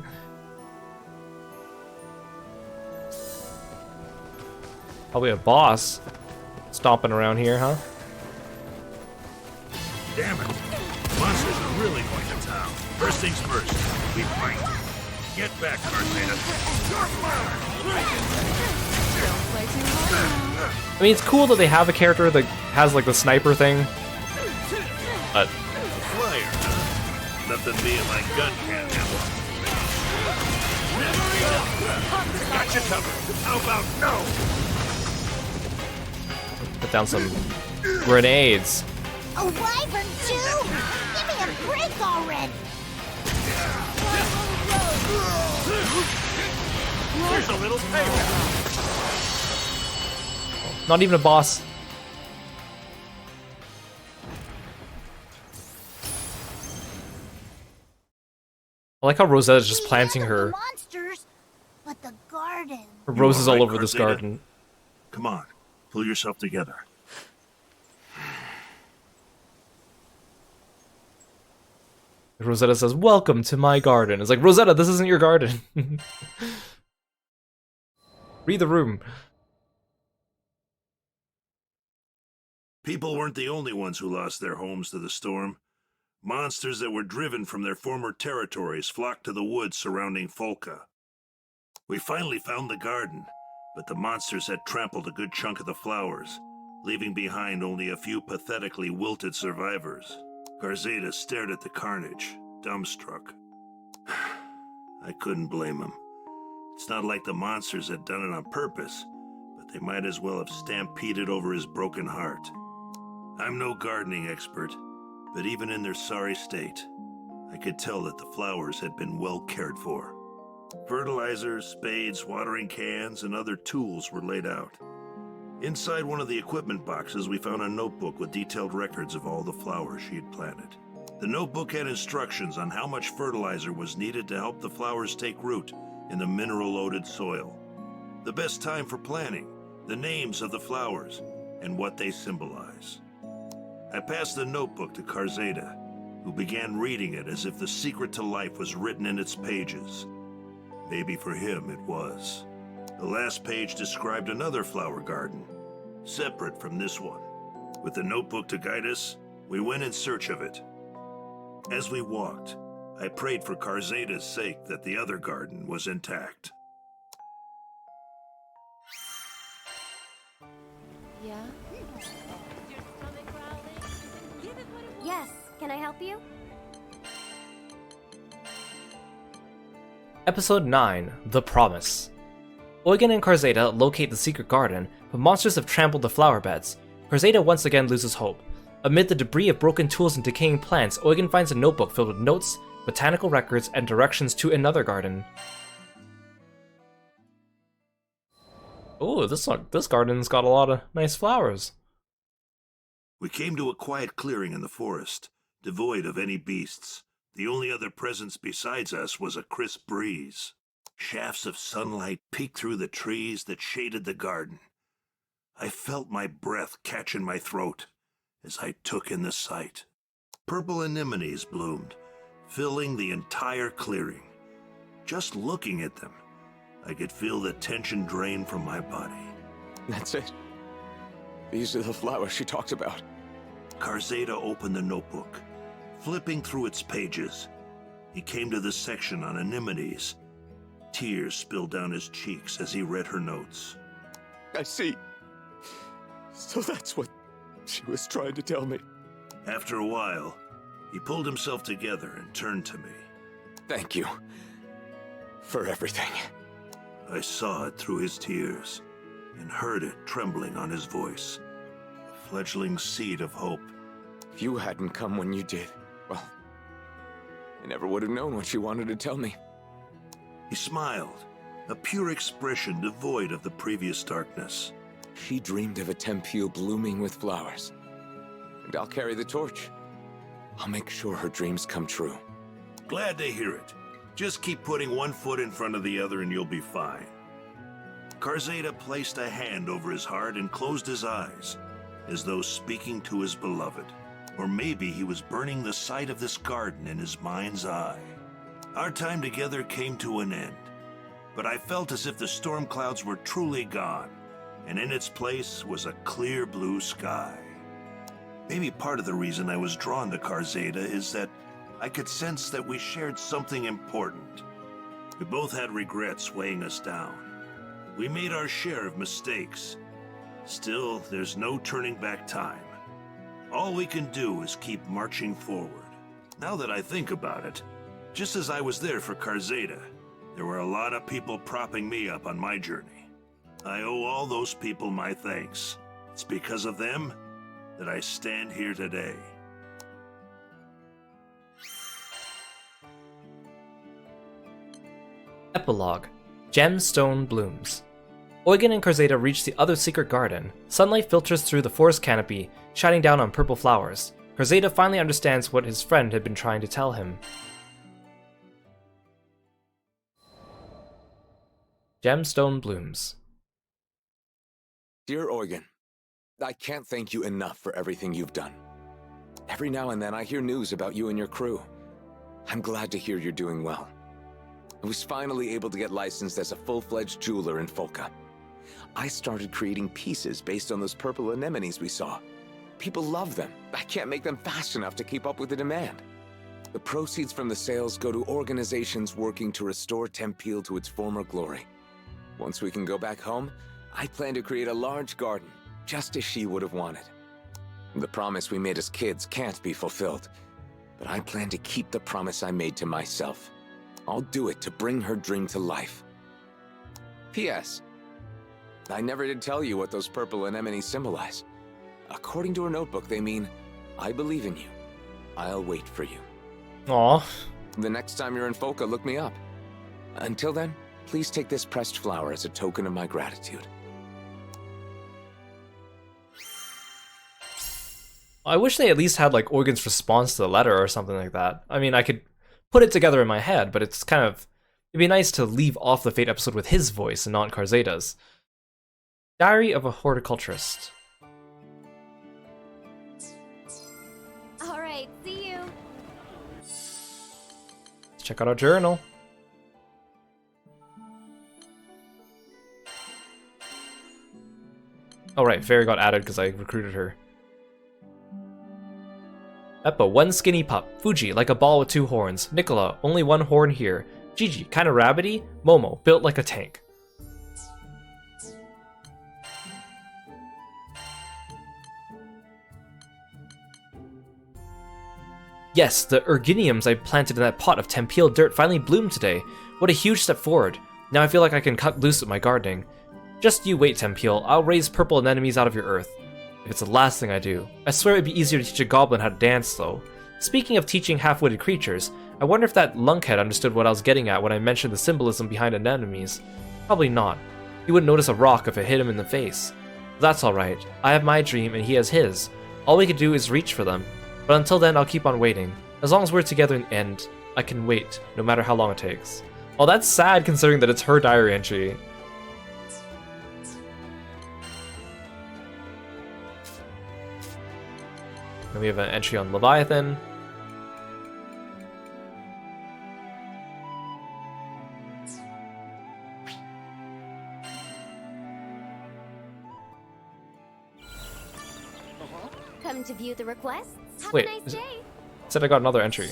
Probably a boss stomping around here, huh? Damn it. Monsters are really going to town. First things first, we fight. Get back, Cartana. I mean, it's cool that they have a character that has like the sniper thing, but Flyer, huh? Nothing being my gun can't handle. Gotcha covered. How about no? put down some grenades. A wyvern too? Give me a break already! There's a little payback. Not even a boss. I like how Rosetta's just planting her monsters, but the garden. roses all all right, over this Cartana? garden. Come on, pull yourself together. Rosetta says, "Welcome to my garden." It's like, Rosetta, this isn't your garden. Read the room. People weren't the only ones who lost their homes to the storm. Monsters that were driven from their former territories flocked to the woods surrounding Folka. We finally found the garden, but the monsters had trampled a good chunk of the flowers, leaving behind only a few pathetically wilted survivors. Garzeda stared at the carnage, dumbstruck. I couldn't blame him. It's not like the monsters had done it on purpose, but they might as well have stampeded over his broken heart. I'm no gardening expert, but even in their sorry state, I could tell that the flowers had been well cared for. Fertilizer, spades, watering cans, and other tools were laid out. Inside one of the equipment boxes, we found a notebook with detailed records of all the flowers she had planted. The notebook had instructions on how much fertilizer was needed to help the flowers take root in the mineral-loaded soil, the best time for planting, the names of the flowers, and what they symbolize. I passed the notebook to Karzeda, who began reading it as if the secret to life was written in its pages. Maybe for him it was. The last page described another flower garden, separate from this one. With the notebook to guide us, we went in search of it. As we walked, I prayed for Karzeda's sake that the other garden was intact. Yeah? Yes, can I help you? Episode 9, The Promise. Eugen and Karzeda locate the secret garden, but monsters have trampled the flower beds. Karzeda once again loses hope. Amid the debris of broken tools and decaying plants, Eugen finds a notebook filled with notes, botanical records, and directions to another garden. Oh, this garden's got a lot of nice flowers. We came to a quiet clearing in the forest, devoid of any beasts. The only other presence besides us was a crisp breeze. Shafts of sunlight peeked through the trees that shaded the garden. I felt my breath catch in my throat as I took in the sight. Purple anemones bloomed, filling the entire clearing. Just looking at them, I could feel the tension drain from my body. That's it. These are the flowers she talked about. Karzeda opened the notebook. Flipping through its pages, he came to the section on anemones. Tears spilled down his cheeks as he read her notes. I see. So that's what she was trying to tell me. After a while, he pulled himself together and turned to me. Thank you for everything. I saw it through his tears and heard it trembling on his voice, a fledgling seed of hope. If you hadn't come when you did, well, I never would have known what she wanted to tell me. He smiled, a pure expression devoid of the previous darkness. She dreamed of a Tempule blooming with flowers, and I'll carry the torch. I'll make sure her dreams come true. Glad to hear it. Just keep putting one foot in front of the other and you'll be fine. Karzeda placed a hand over his heart and closed his eyes, as though speaking to his beloved. Or maybe he was burning the sight of this garden in his mind's eye. Our time together came to an end, but I felt as if the storm clouds were truly gone, and in its place was a clear blue sky. Maybe part of the reason I was drawn to Karzeda is that I could sense that we shared something important. We both had regrets weighing us down. We made our share of mistakes. Still, there's no turning back time. All we can do is keep marching forward. Now that I think about it, just as I was there for Karzeda, there were a lot of people propping me up on my journey. I owe all those people my thanks. It's because of them that I stand here today. Epilogue. Gemstone blooms. Eugen and Karzeda reach the other secret garden. Sunlight filters through the forest canopy, shining down on purple flowers. Karzeda finally understands what his friend had been trying to tell him. Gemstone blooms. Dear Eugen, I can't thank you enough for everything you've done. Every now and then I hear news about you and your crew. I'm glad to hear you're doing well. I was finally able to get licensed as a full-fledged jeweler in Folka. I started creating pieces based on those purple anemones we saw. People love them. I can't make them fast enough to keep up with the demand. The proceeds from the sales go to organizations working to restore Tempule to its former glory. Once we can go back home, I plan to create a large garden, just as she would have wanted. The promise we made as kids can't be fulfilled, but I plan to keep the promise I made to myself. I'll do it to bring her dream to life. P.S. I never did tell you what those purple anemones symbolize. According to her notebook, they mean, I believe in you. I'll wait for you. Aw. The next time you're in Folka, look me up. Until then, please take this pressed flower as a token of my gratitude. I wish they at least had like Eugen's response to the letter or something like that. I mean, I could put it together in my head, but it's kind of... It'd be nice to leave off the Fate episode with his voice and not Karzeda's. Diary of a Horticulturist. Alright, see you. Let's check out our journal. Oh right, Fairy got added because I recruited her. Eppa, one skinny pup. Fuji, like a ball with two horns. Nicola, only one horn here. Gigi, kinda rabbity. Momo, built like a tank. Yes, the erginiums I planted in that pot of Tempeal dirt finally bloomed today. What a huge step forward. Now I feel like I can cut loose with my gardening. Just you wait, Tempeal. I'll raise purple anemones out of your earth. If it's the last thing I do. I swear it'd be easier to teach a goblin how to dance, though. Speaking of teaching half-witted creatures, I wonder if that lunkhead understood what I was getting at when I mentioned the symbolism behind anemones. Probably not. He wouldn't notice a rock if it hit him in the face. That's alright. I have my dream and he has his. All we can do is reach for them. But until then, I'll keep on waiting. As long as we're together in the end, I can wait, no matter how long it takes. Oh, that's sad considering that it's her diary entry. Then we have an entry on Leviathan. Come to view the requests? Have Wait, a nice day. Said I got another entry.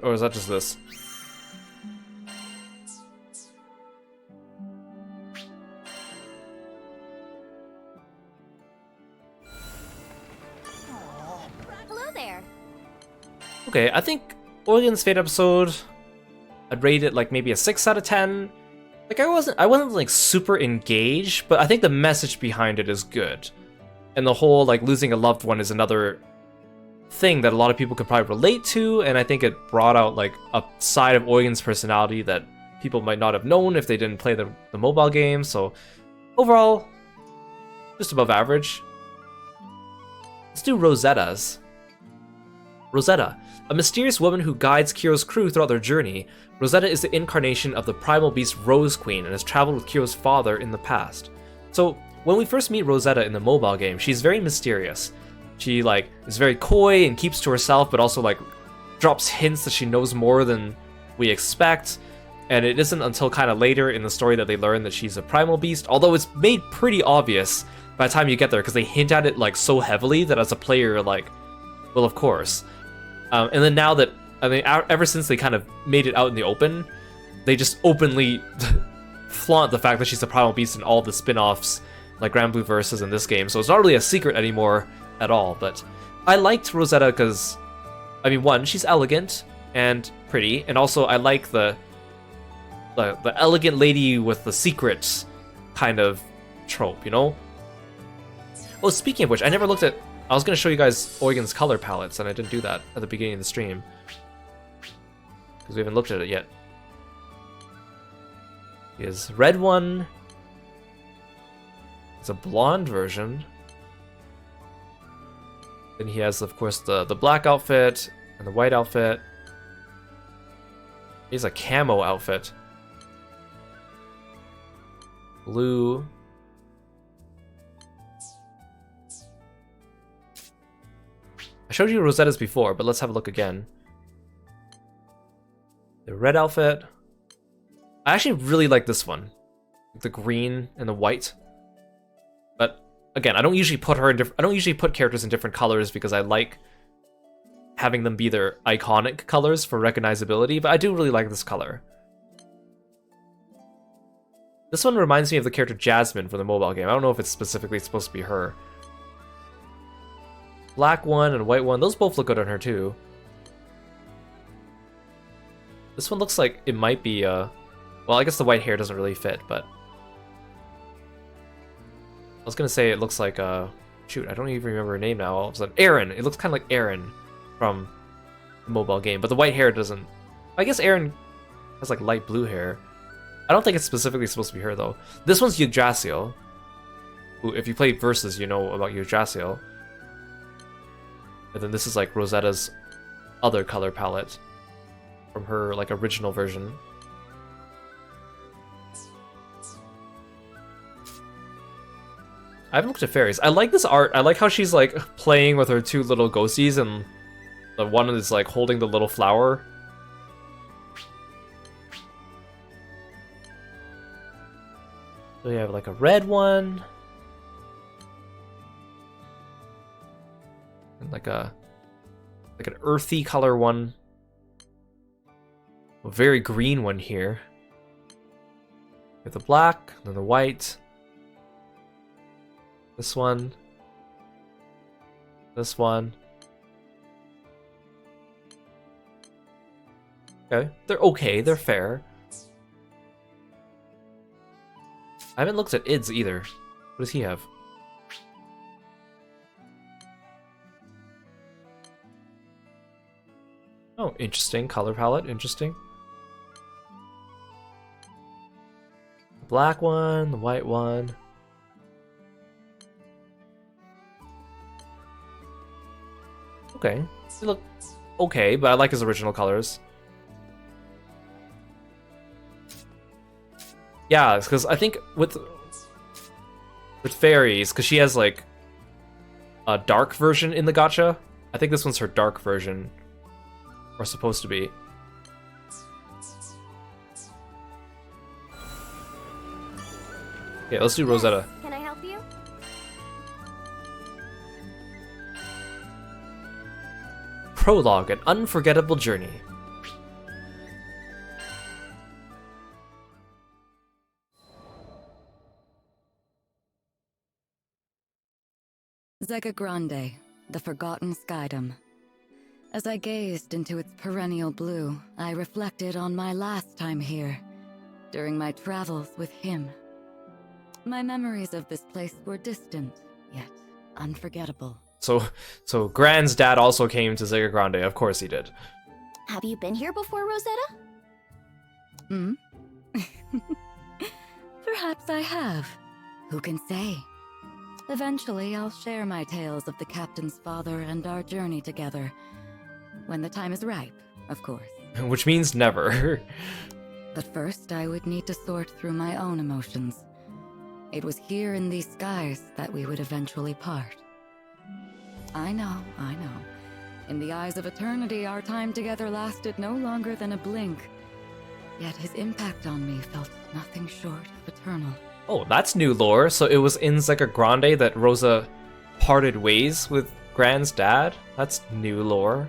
Or is that just this? Hello there. Okay, I think Eugen's Fate episode, I'd rate it like maybe a 6 out of 10. Like I wasn't like super engaged, but I think the message behind it is good. And the whole like losing a loved one is another thing that a lot of people could probably relate to, and I think it brought out like a side of Eugen's personality that people might not have known if they didn't play the mobile game. So overall, just above average. Let's do Rosetta's. Rosetta, a mysterious woman who guides Kiro's crew throughout their journey. Rosetta is the incarnation of the primal beast Rose Queen and has traveled with Kiro's father in the past. So when we first meet Rosetta in the mobile game, she's very mysterious. She like is very coy and keeps to herself, but also like drops hints that she knows more than we expect. And it isn't until kind of later in the story that they learn that she's a primal beast, although it's made pretty obvious by the time you get there because they hint at it like so heavily that as a player you're like, well, of course. And then now that, I mean, ever since they kind of made it out in the open, they just openly flaunt the fact that she's a primal beast in all the spin-offs, like Granblue Versus in this game, so it's not really a secret anymore at all. But I liked Rosetta because, I mean, one, she's elegant and pretty, and also I like the elegant lady with the secrets kind of trope, you know? Oh, speaking of which, I never looked at... I was going to show you guys Eugen's color palettes, and I didn't do that at the beginning of the stream. Because we haven't looked at it yet. He has red one. It's a blonde version. Then he has, of course, the black outfit and the white outfit. He has a camo outfit. Blue. I showed you Rosetta's before, but let's have a look again. The red outfit. I actually really like this one. The green and the white. But again, I don't usually put characters in different colors because I like having them be their iconic colors for recognizability, but I do really like this color. This one reminds me of the character Jasmine from the mobile game. I don't know if it's specifically supposed to be her. Black one and white one, those both look good on her too. This one looks like it might be, well, I guess the white hair doesn't really fit, but... I was gonna say it looks like, shoot, I don't even remember her name now all of a sudden. Aaron! It looks kind of like Aaron from the mobile game, but the white hair doesn't... I guess Aaron has like light blue hair. I don't think it's specifically supposed to be her though. This one's Yggdrasil, who, if you play Versus, you know about Yggdrasil. And then this is like Rosetta's other color palette from her like original version. I haven't looked at fairies. I like this art. I like how she's like playing with her two little ghosties, and the one is like holding the little flower. So we have like a red one. And like an earthy color one. A very green one here. With the black, and then the white. This one. This one. Okay. They're okay, they're fair. I haven't looked at Id's either. What does he have? Oh, interesting. Color palette, interesting. The black one, the white one. Okay. They look okay, but I like his original colors. Yeah, because I think with fairies, because she has like a dark version in the gacha. I think this one's her dark version, or supposed to be. Okay, let's do Rosetta. Can I help you? Prologue, an unforgettable journey. Zega Grande, the forgotten skydom. As I gazed into its perennial blue, I reflected on my last time here, during my travels with him. My memories of this place were distant, yet unforgettable. So Gran's dad also came to Zega Grande. Of course he did. Have you been here before, Rosetta? Hmm? Perhaps I have. Who can say? Eventually, I'll share my tales of the captain's father and our journey together. When the time is ripe, of course. Which means never. But first, I would need to sort through my own emotions. It was here in these skies that we would eventually part. I know. In the eyes of eternity, our time together lasted no longer than a blink. Yet his impact on me felt nothing short of eternal. Oh, that's new lore. So it was in Zega Grande that Rosa parted ways with Gran's dad? That's new lore.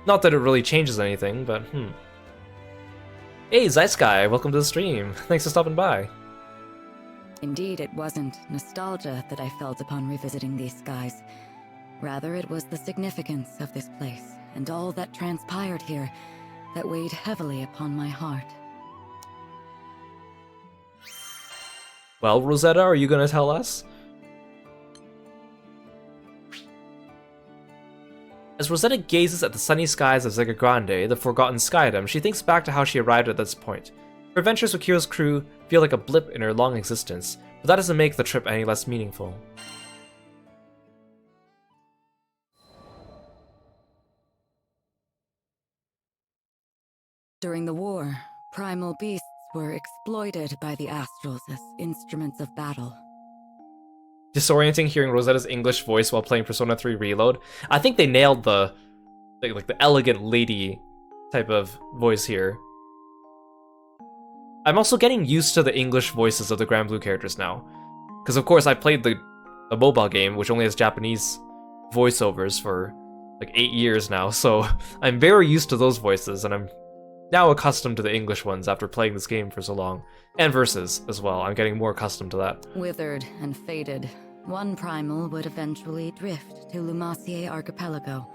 Not that it really changes anything, but Hey, Zeitsky, welcome to the stream. Thanks for stopping by. Indeed, it wasn't nostalgia that I felt upon revisiting these skies. Rather, it was the significance of this place and all that transpired here that weighed heavily upon my heart. Well, Rosetta, are you gonna tell us? As Rosetta gazes at the sunny skies of Zega Grande, the forgotten skydom, she thinks back to how she arrived at this point. Her adventures with Kiro's crew feel like a blip in her long existence, but that doesn't make the trip any less meaningful. During the war, primal beasts were exploited by the Astrals as instruments of battle. Disorienting hearing Rosetta's English voice while playing Persona 3 Reload. I think they nailed the elegant lady type of voice here. I'm also getting used to the English voices of the Granblue characters now. Because of course I played the mobile game, which only has Japanese voiceovers for like 8 years now, so I'm very used to those voices, and I'm now accustomed to the English ones after playing this game for so long. And Versus as well, I'm getting more accustomed to that. Withered and faded, one primal would eventually drift to Lumacier Archipelago,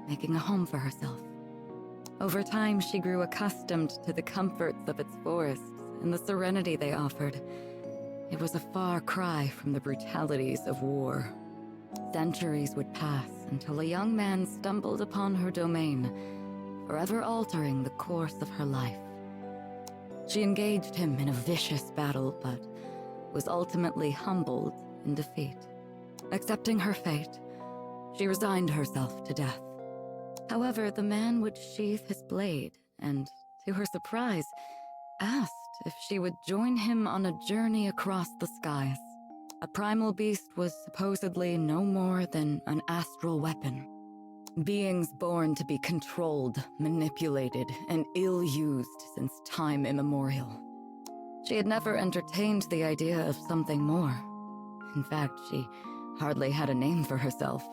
making a home for herself. Over time, she grew accustomed to the comforts of its forests and the serenity they offered. It was a far cry from the brutalities of war. Centuries would pass until a young man stumbled upon her domain, forever altering the course of her life. She engaged him in a vicious battle, but was ultimately humbled in defeat. Accepting her fate, she resigned herself to death. However, the man would sheath his blade and, to her surprise, asked if she would join him on a journey across the skies. A primal beast was supposedly no more than an astral weapon. Beings born to be controlled, manipulated, and ill-used since time immemorial. She had never entertained the idea of something more. In fact, she hardly had a name for herself.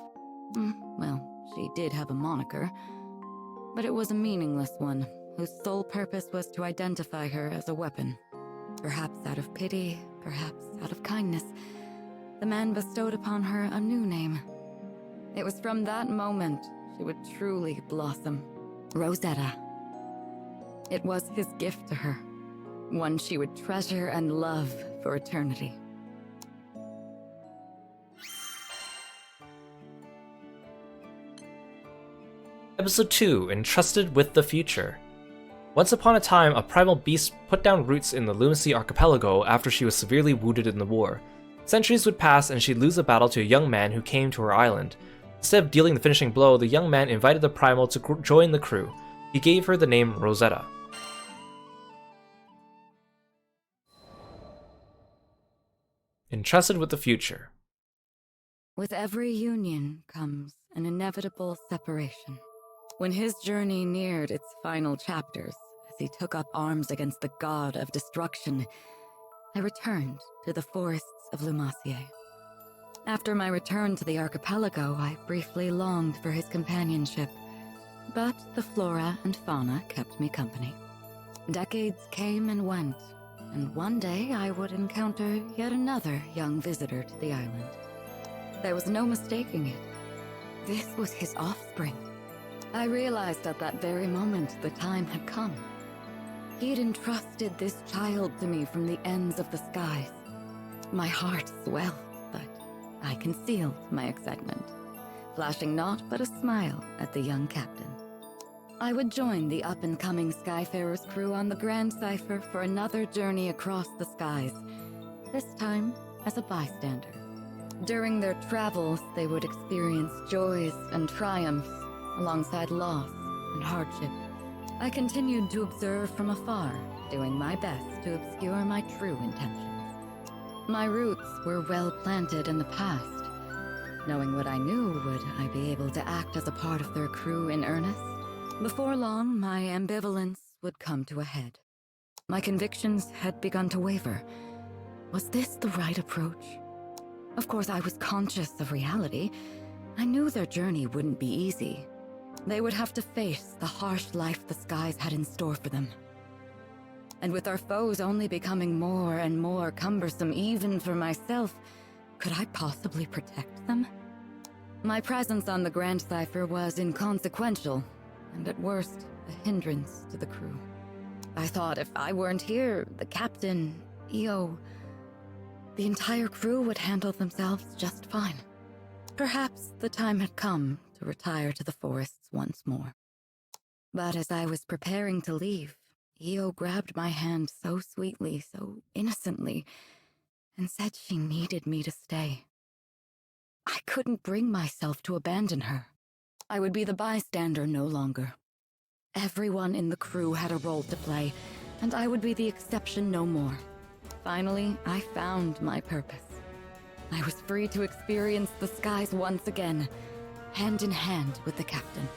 Well, she did have a moniker, but it was a meaningless one, whose sole purpose was to identify her as a weapon. Perhaps out of pity, perhaps out of kindness, the man bestowed upon her a new name. It was from that moment she would truly blossom. Rosetta. It was his gift to her, one she would treasure and love for eternity. Episode 2, Entrusted with the Future. Once upon a time, a primal beast put down roots in the Lunacy archipelago after she was severely wounded in the war. Centuries would pass and she'd lose a battle to a young man who came to her island. Instead of dealing the finishing blow, the young man invited the primal to join the crew. He gave her the name Rosetta. Entrusted with the Future. With every union comes an inevitable separation. When his journey neared its final chapters, as he took up arms against the god of destruction, I returned to the forests of Lumacier. After my return to the archipelago, I briefly longed for his companionship, but the flora and fauna kept me company. Decades came and went, and one day I would encounter yet another young visitor to the island. There was no mistaking it. This was his offspring. I realized at that very moment the time had come. He had entrusted this child to me from the ends of the skies. My heart swelled, but I concealed my excitement, flashing naught but a smile at the young captain. I would join the up-and-coming Skyfarers crew on the Grand Cipher for another journey across the skies, this time as a bystander. During their travels, they would experience joys and triumphs, alongside loss and hardship. I continued to observe from afar, doing my best to obscure my true intentions. My roots were well planted in the past. Knowing what I knew, would I be able to act as a part of their crew in earnest? Before long, my ambivalence would come to a head. My convictions had begun to waver. Was this the right approach? Of course, I was conscious of reality. I knew their journey wouldn't be easy. They would have to face the harsh life the skies had in store for them. And with our foes only becoming more and more cumbersome even for myself, could I possibly protect them? My presence on the Grand Cipher was inconsequential, and at worst, a hindrance to the crew. I thought if I weren't here, the captain, Io, the entire crew would handle themselves just fine. Perhaps the time had come to retire to the forests once more. But as I was preparing to leave, Io grabbed my hand so sweetly, so innocently, and said she needed me to stay. I couldn't bring myself to abandon her. I would be the bystander no longer. Everyone in the crew had a role to play, and I would be the exception no more. Finally, I found my purpose. I was free to experience the skies once again, hand in hand with the captain.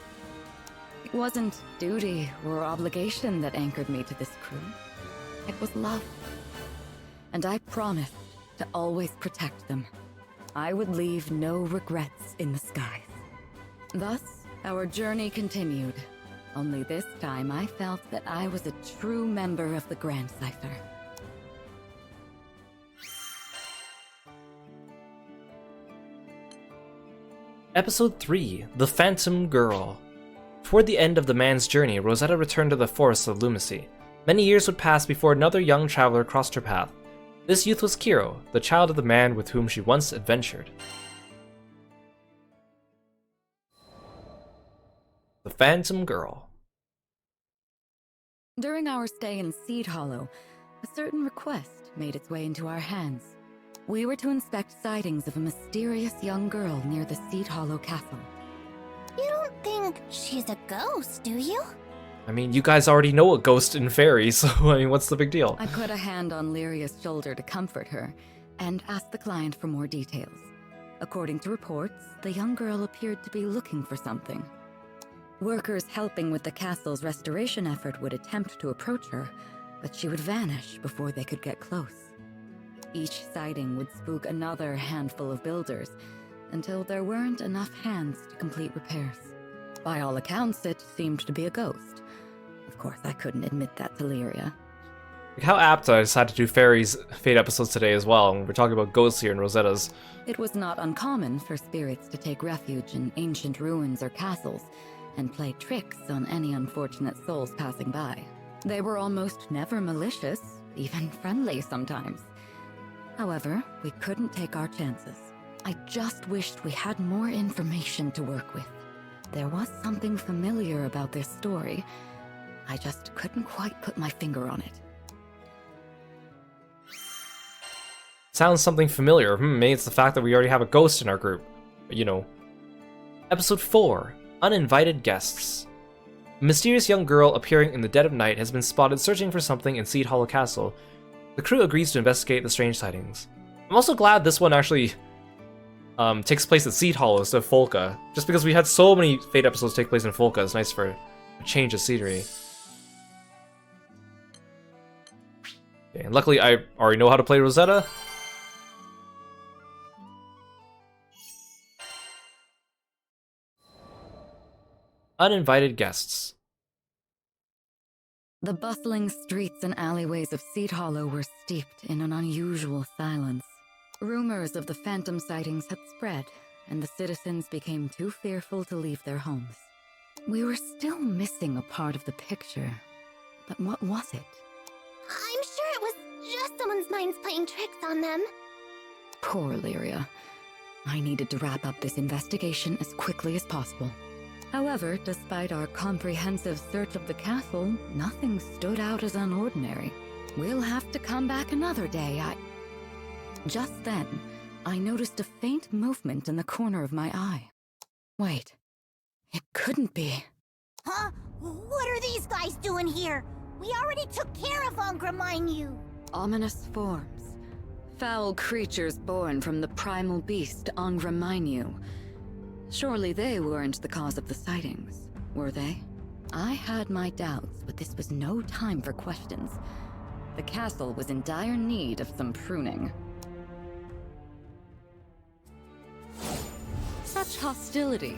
It wasn't duty or obligation that anchored me to this crew. It was love. And I promised to always protect them. I would leave no regrets in the skies. Thus, our journey continued. Only this time I felt that I was a true member of the Grand Cipher. Episode 3, The Phantom Girl. Toward the end of the man's journey, Rosetta returned to the forests of Lumacy. Many years would pass before another young traveler crossed her path. This youth was Kiro, the child of the man with whom she once adventured. The Phantom Girl. During our stay in Seed Hollow, a certain request made its way into our hands. We were to inspect sightings of a mysterious young girl near the Seed Hollow castle. You don't think she's a ghost, do you? I mean, you guys already know a ghost and fairy, so I mean, what's the big deal? I put a hand on Lyria's shoulder to comfort her, and asked the client for more details. According to reports, the young girl appeared to be looking for something. Workers helping with the castle's restoration effort would attempt to approach her, but she would vanish before they could get close. Each sighting would spook another handful of builders, until there weren't enough hands to complete repairs. By all accounts, it seemed to be a ghost. Of course, I couldn't admit that to Lyria. Like how apt I decided to do Fairy's Fate episodes today as well, and we're talking about ghosts here in Rosetta's. It was not uncommon for spirits to take refuge in ancient ruins or castles, and play tricks on any unfortunate souls passing by. They were almost never malicious, even friendly sometimes. However, we couldn't take our chances. I just wished we had more information to work with. There was something familiar about this story. I just couldn't quite put my finger on it. Sounds something familiar. Maybe it's the fact that we already have a ghost in our group. But, you know. Episode 4. Uninvited Guests. A mysterious young girl appearing in the dead of night has been spotted searching for something in Seed Hollow Castle. The crew agrees to investigate the strange sightings. I'm also glad this one actually takes place at Seed Hollow instead of Folka. Just because we had so many Fate episodes take place in Folka, it's nice for a change of scenery. Okay, and luckily I already know how to play Rosetta. Uninvited Guests. The bustling streets and alleyways of Seed Hollow were steeped in an unusual silence. Rumors of the phantom sightings had spread, and the citizens became too fearful to leave their homes. We were still missing a part of the picture, but what was it? I'm sure it was just someone's minds playing tricks on them. Poor Lyria. I needed to wrap up this investigation as quickly as possible. However, despite our comprehensive search of the castle, nothing stood out as unordinary. We'll have to come back another day. Just then, I noticed a faint movement in the corner of my eye. Wait, it couldn't be. Huh? What are these guys doing here? We already took care of Angraminyu. Ominous forms. Foul creatures born from the primal beast Angraminyu. Surely they weren't the cause of the sightings, were they? I had my doubts, but this was no time for questions. The castle was in dire need of some pruning. Such hostility.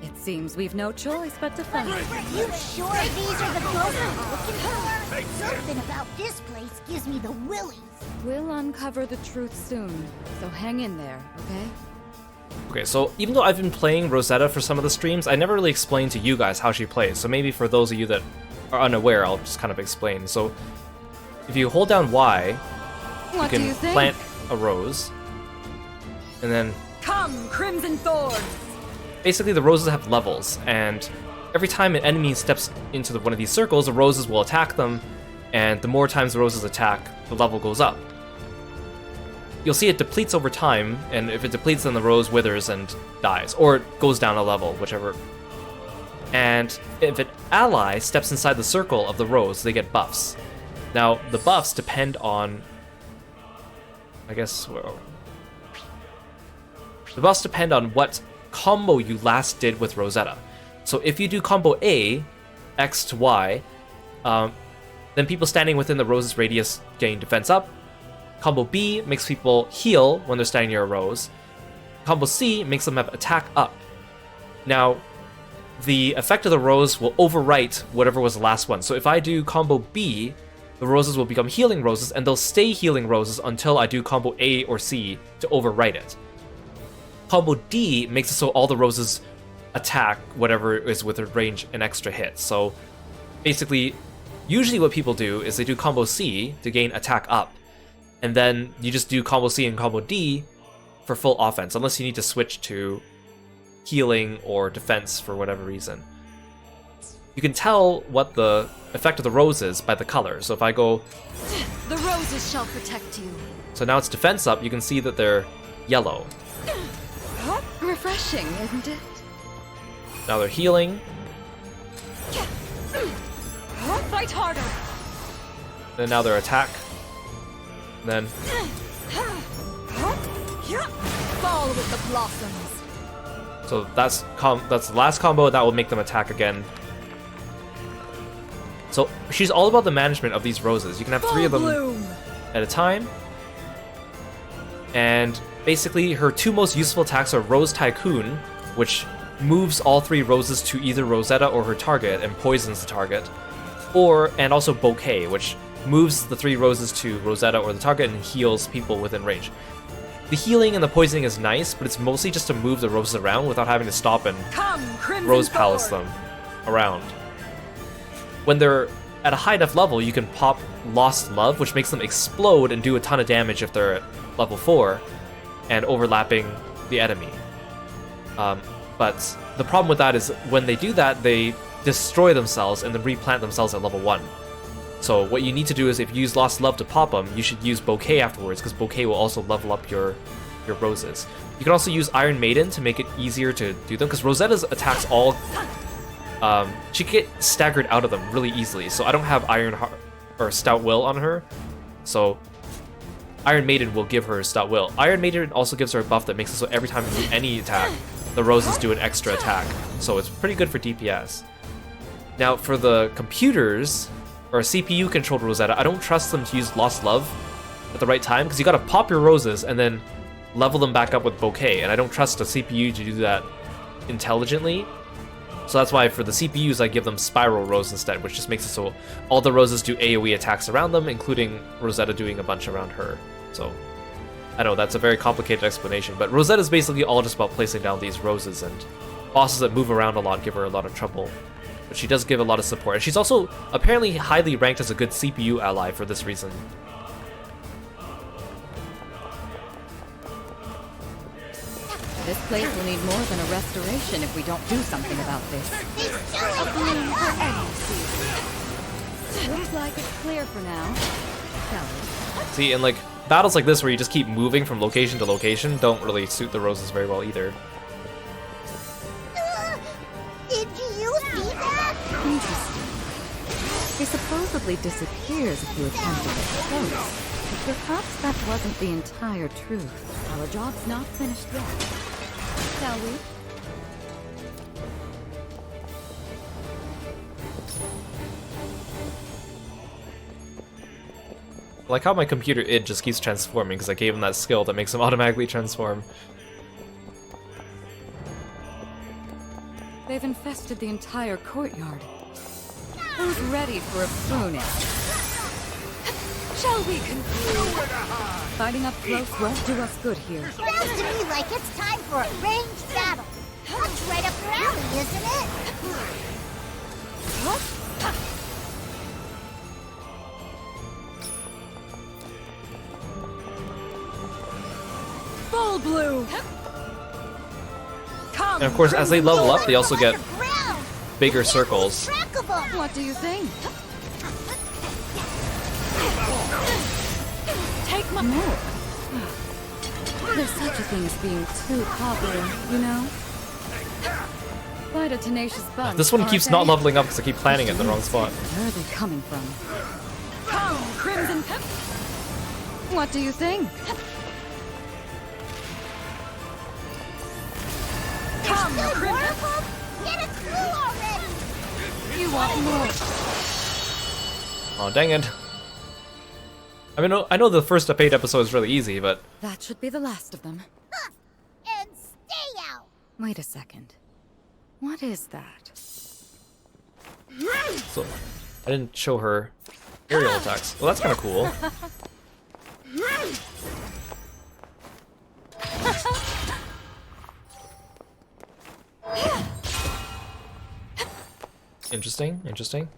It seems we've no choice but to fight. You sure these are the ghosts we're looking for? Something about this place gives me the willies. We'll uncover the truth soon, so hang in there, okay? Okay, so even though I've been playing Rosetta for some of the streams, I never really explained to you guys how she plays. So maybe for those of you that are unaware, I'll just kind of explain. So if you hold down Y, you can plant a rose, and then Come, Crimson Thorns! basically the roses have levels, and every time an enemy steps into one of these circles, the roses will attack them, and the more times the roses attack, the level goes up. You'll see it depletes over time, and if it depletes, then the rose withers and dies, or it goes down a level, whichever. And if an ally steps inside the circle of the rose, they get buffs. Now, the buffs depend on, I guess, the buffs depend on what combo you last did with Rosetta. So if you do combo A, X to Y, then people standing within the rose's radius gain defense up. Combo B makes people heal when they're standing near a rose. Combo C makes them have attack up. Now, the effect of the rose will overwrite whatever was the last one. So if I do combo B, the roses will become healing roses, and they'll stay healing roses until I do combo A or C to overwrite it. Combo D makes it so all the roses attack whatever is within range an extra hit. So basically, usually what people do is they do combo C to gain attack up, and then you just do combo C and combo D for full offense, unless you need to switch to healing or defense for whatever reason. You can tell what the effect of the rose is by the color. So if I go... The roses shall protect you. So now it's defense up, you can see that they're yellow. Refreshing, isn't it? Now they're healing. Fight harder. Then now they're attack. Then... Fall with the blossoms. So that's the last combo, that will make them attack again. So she's all about the management of these roses. You can have 3 of them at a time. And basically her 2 most useful attacks are Rose Tycoon, which moves all 3 roses to either Rosetta or her target and poisons the target. And also Bouquet, which moves the 3 roses to Rosetta or the target and heals people within range. The healing and the poisoning is nice, but it's mostly just to move the roses around without having to stop and Rose Palace them around. When they're at a high enough level, you can pop Lost Love, which makes them explode and do a ton of damage if they're at level 4 and overlapping the enemy. But the problem with that is when they do that, they destroy themselves and then replant themselves at level 1. So what you need to do is, if you use Lost Love to pop them, you should use Bouquet afterwards, because Bouquet will also level up your roses. You can also use Iron Maiden to make it easier to do them, because Rosetta's attacks all... she can get staggered out of them really easily, so I don't have Stout Will on her, so Iron Maiden will give her Stout Will. Iron Maiden also gives her a buff that makes it so every time you do any attack, the roses do an extra attack, so it's pretty good for DPS. Now for the computers, or CPU-controlled Rosetta, I don't trust them to use Lost Love at the right time, because you gotta pop your roses and then level them back up with Bouquet, and I don't trust a CPU to do that intelligently. So that's why for the CPUs I give them Spiral Rose instead, which just makes it so all the roses do AoE attacks around them, including Rosetta doing a bunch around her. So, I know that's a very complicated explanation, but Rosetta's basically all just about placing down these roses, and bosses that move around a lot give her a lot of trouble. But she does give a lot of support, and she's also apparently highly ranked as a good CPU ally for this reason. This place will need more than a restoration if we don't do something about this. A bloom for any season. Looks like it's clear for now. See, and like battles like this where you just keep moving from location to location don't really suit the roses very well either. Did you see that? Interesting. He supposedly disappears if you attempt to get close. But perhaps that wasn't the entire truth. Our job's not finished yet. Shall we? I like how my computer id just keeps transforming because I gave him that skill that makes him automatically transform. They've infested the entire courtyard. Who's ready for a pruning? Shall we conclude? Fighting up close won't do us good here. Sounds to me like it's time for a ranged battle. That's right up your alley, isn't it? Full blue! And of course, as they level up, they also get bigger circles. What do you think? Take my more. There's such a thing as being too popular, you know? Quite a tenacious bunch. This one keeps aren't not they? leveling up because I keep planting it in the wrong spot. Where are they coming from? Come, Crimson. What do you think? Come, Crimson. Get a clue already! You want more? Oh, dang it. I mean, I know the first paid episode is really easy, but... That should be the last of them. And stay out! Wait a second. What is that? So, I didn't show her aerial attacks. Well, that's kind of cool. Interesting, interesting.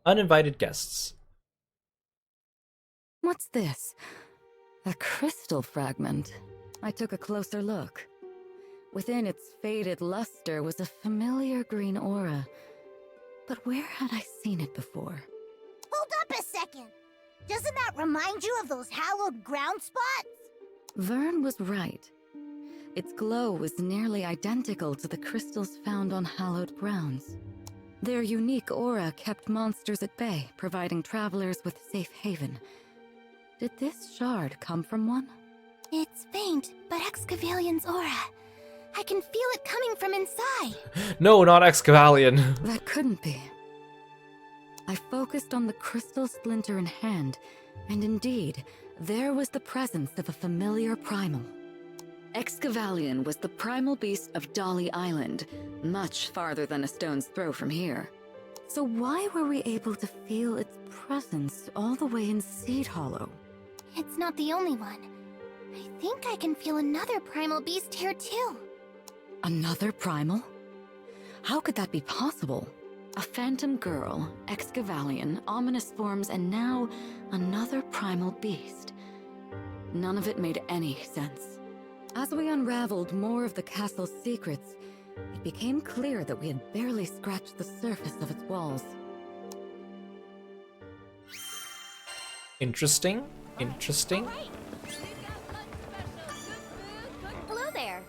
Uninvited guests. What's this? A crystal fragment. I took a closer look. Within its faded luster was a familiar green aura. But where had I seen it before? Hold up a second. Doesn't that remind you of those hallowed ground spots? Vern was right. Its glow was nearly identical to the crystals found on hallowed grounds. Their unique aura kept monsters at bay, providing travelers with safe haven. Did this shard come from one? It's faint, but Excavalian's aura. I can feel it coming from inside. No, not Excavalian. That couldn't be. I focused on the crystal splinter in hand, and indeed, there was the presence of a familiar primal. Excavalian was the primal beast of Dolly Island, much farther than a stone's throw from here. So why were we able to feel its presence all the way in Seed Hollow? It's not the only one. I think I can feel another primal beast here too. Another primal? How could that be possible? A phantom girl, Excavalian, ominous forms, and now another primal beast. None of it made any sense. As we unraveled more of the castle's secrets, it became clear that we had barely scratched the surface of its walls. Interesting, interesting. Hello there.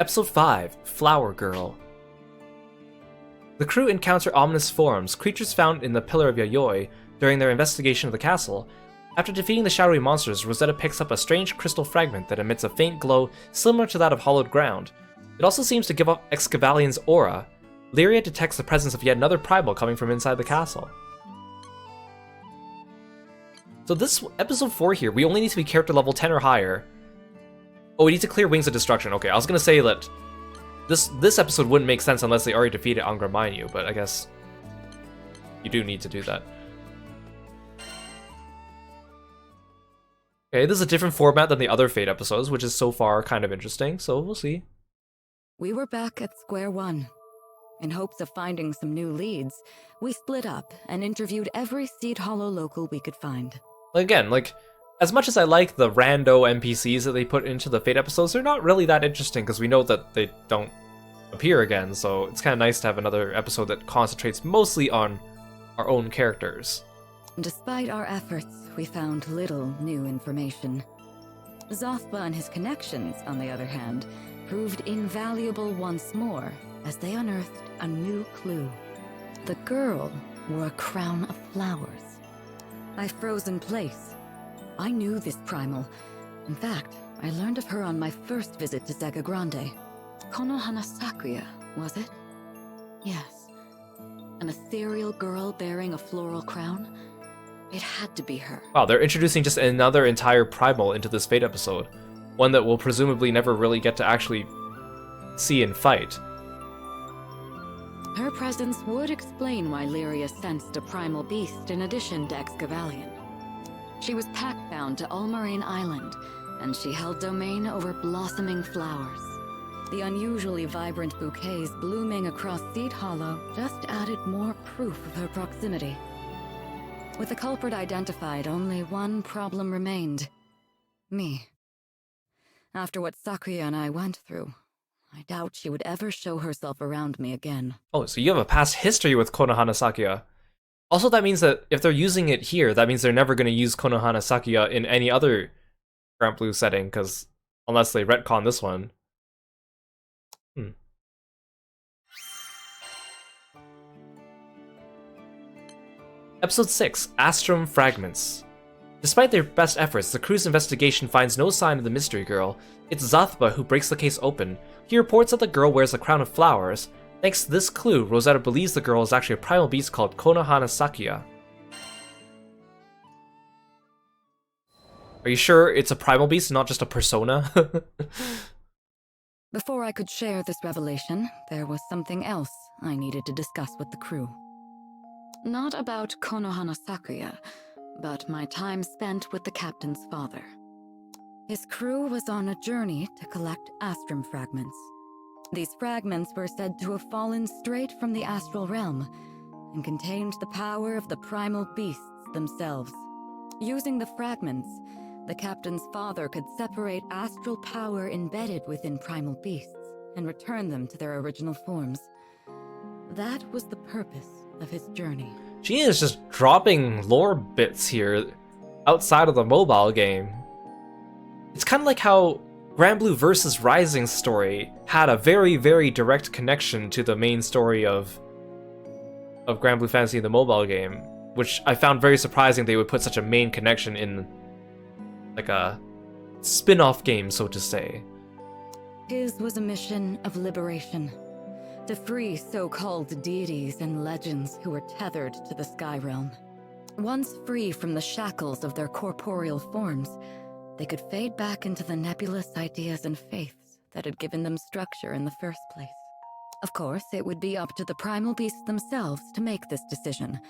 Episode 5, Flower Girl. The crew encounter ominous forms, creatures found in the Pillar of Yayoi, during their investigation of the castle. After defeating the shadowy monsters, Rosetta picks up a strange crystal fragment that emits a faint glow similar to that of hollowed ground. It also seems to give off Excavalian's aura. Lyria detects the presence of yet another primal coming from inside the castle. So this episode 4 here, we only need to be character level 10 or higher. Oh, we need to clear Wings of Destruction. Okay, I was gonna say that this episode wouldn't make sense unless they already defeated Angra Mainyu, but I guess you do need to do that. Okay, this is a different format than the other Fate episodes, which is so far kind of interesting, so we'll see. We were back at square one. In hopes of finding some new leads, we split up and interviewed every Seed Hollow local we could find. Again, like, as much as I like the rando NPCs that they put into the Fate episodes, they're not really that interesting because we know that they don't appear again, so it's kind of nice to have another episode that concentrates mostly on our own characters. Despite our efforts, we found little new information. Zothba and his connections, on the other hand, proved invaluable once more as they unearthed a new clue. The girl wore a crown of flowers. I froze in place. I knew this primal. In fact, I learned of her on my first visit to Zega Grande. Konohana Sakuya, was it? Yes. An ethereal girl bearing a floral crown? It had to be her. Wow, they're introducing just another entire primal into this Fate episode. One that we'll presumably never really get to actually see and fight. Her presence would explain why Lyria sensed a primal beast in addition to Excavalian. She was pack-bound to Ulmarine Island, and she held domain over blossoming flowers. The unusually vibrant bouquets blooming across Seed Hollow just added more proof of her proximity. With the culprit identified, only one problem remained. Me. After what Sakuya and I went through, I doubt she would ever show herself around me again. Oh, so you have a past history with Konohana Sakuya. Also, that means that if they're using it here, that means they're never going to use Konohana Sakuya in any other Granblue setting, because unless they retcon this one. Episode 6, Astrum Fragments. Despite their best efforts, the crew's investigation finds no sign of the mystery girl. It's Zothba who breaks the case open. He reports that the girl wears a crown of flowers. Thanks to this clue, Rosetta believes the girl is actually a primal beast called Konohana Sakuya. Are you sure it's a primal beast, not just a persona? Before I could share this revelation, there was something else I needed to discuss with the crew. Not about Konohana Sakuya, but my time spent with the captain's father. His crew was on a journey to collect astrum fragments. These fragments were said to have fallen straight from the astral realm and contained the power of the primal beasts themselves. Using the fragments, the captain's father could separate astral power embedded within primal beasts and return them to their original forms. That was the purpose of his journey. She is just dropping lore bits here outside of the mobile game. It's kind of like how Granblue vs. Rising's story had a very, very direct connection to the main story of Granblue Fantasy, the mobile game, which I found very surprising they would put such a main connection in like a spin-off game, so to say. His was a mission of liberation, to free so-called deities and legends who were tethered to the sky realm. Once free from the shackles of their corporeal forms, they could fade back into the nebulous ideas and faiths that had given them structure in the first place. Of course, it would be up to the primal beasts themselves to make this decision.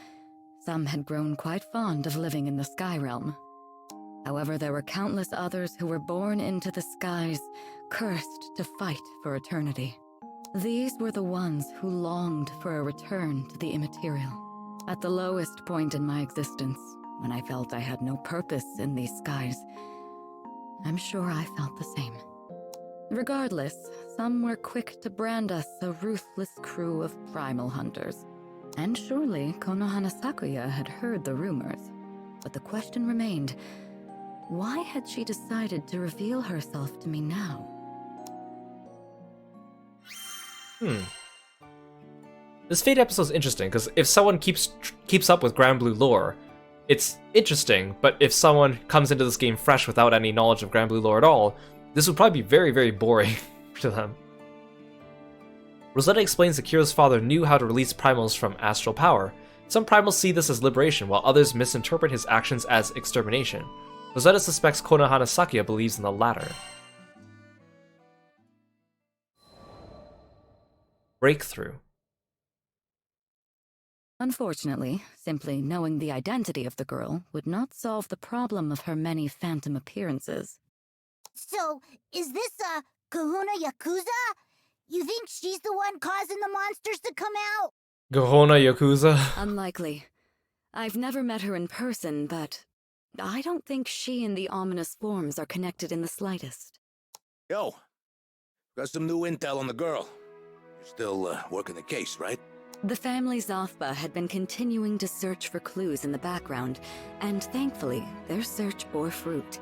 Some had grown quite fond of living in the sky realm. However, there were countless others who were born into the skies, cursed to fight for eternity. These were the ones who longed for a return to the immaterial. At the lowest point in my existence, when I felt I had no purpose in these skies, I'm sure I felt the same. Regardless, some were quick to brand us a ruthless crew of primal hunters. And surely Konohana Sakuya had heard the rumors. But the question remained, why had she decided to reveal herself to me now? This Fate episode is interesting, because if someone keeps up with Granblue lore, it's interesting, but if someone comes into this game fresh without any knowledge of Granblue lore at all, this would probably be very, very boring to them. Rosetta explains that Kiro's father knew how to release primals from astral power. Some primals see this as liberation, while others misinterpret his actions as extermination. Rosetta suspects Konohana Sakuya believes in the latter. Breakthrough. Unfortunately, simply knowing the identity of the girl would not solve the problem of her many phantom appearances. So, is this, Kahuna Yakuza? You think she's the one causing the monsters to come out? Gohona Yakuza? Unlikely. I've never met her in person, but I don't think she and the ominous forms are connected in the slightest. Yo, got some new intel on the girl. You're still working the case, right? The family Zathba had been continuing to search for clues in the background, and thankfully, their search bore fruit.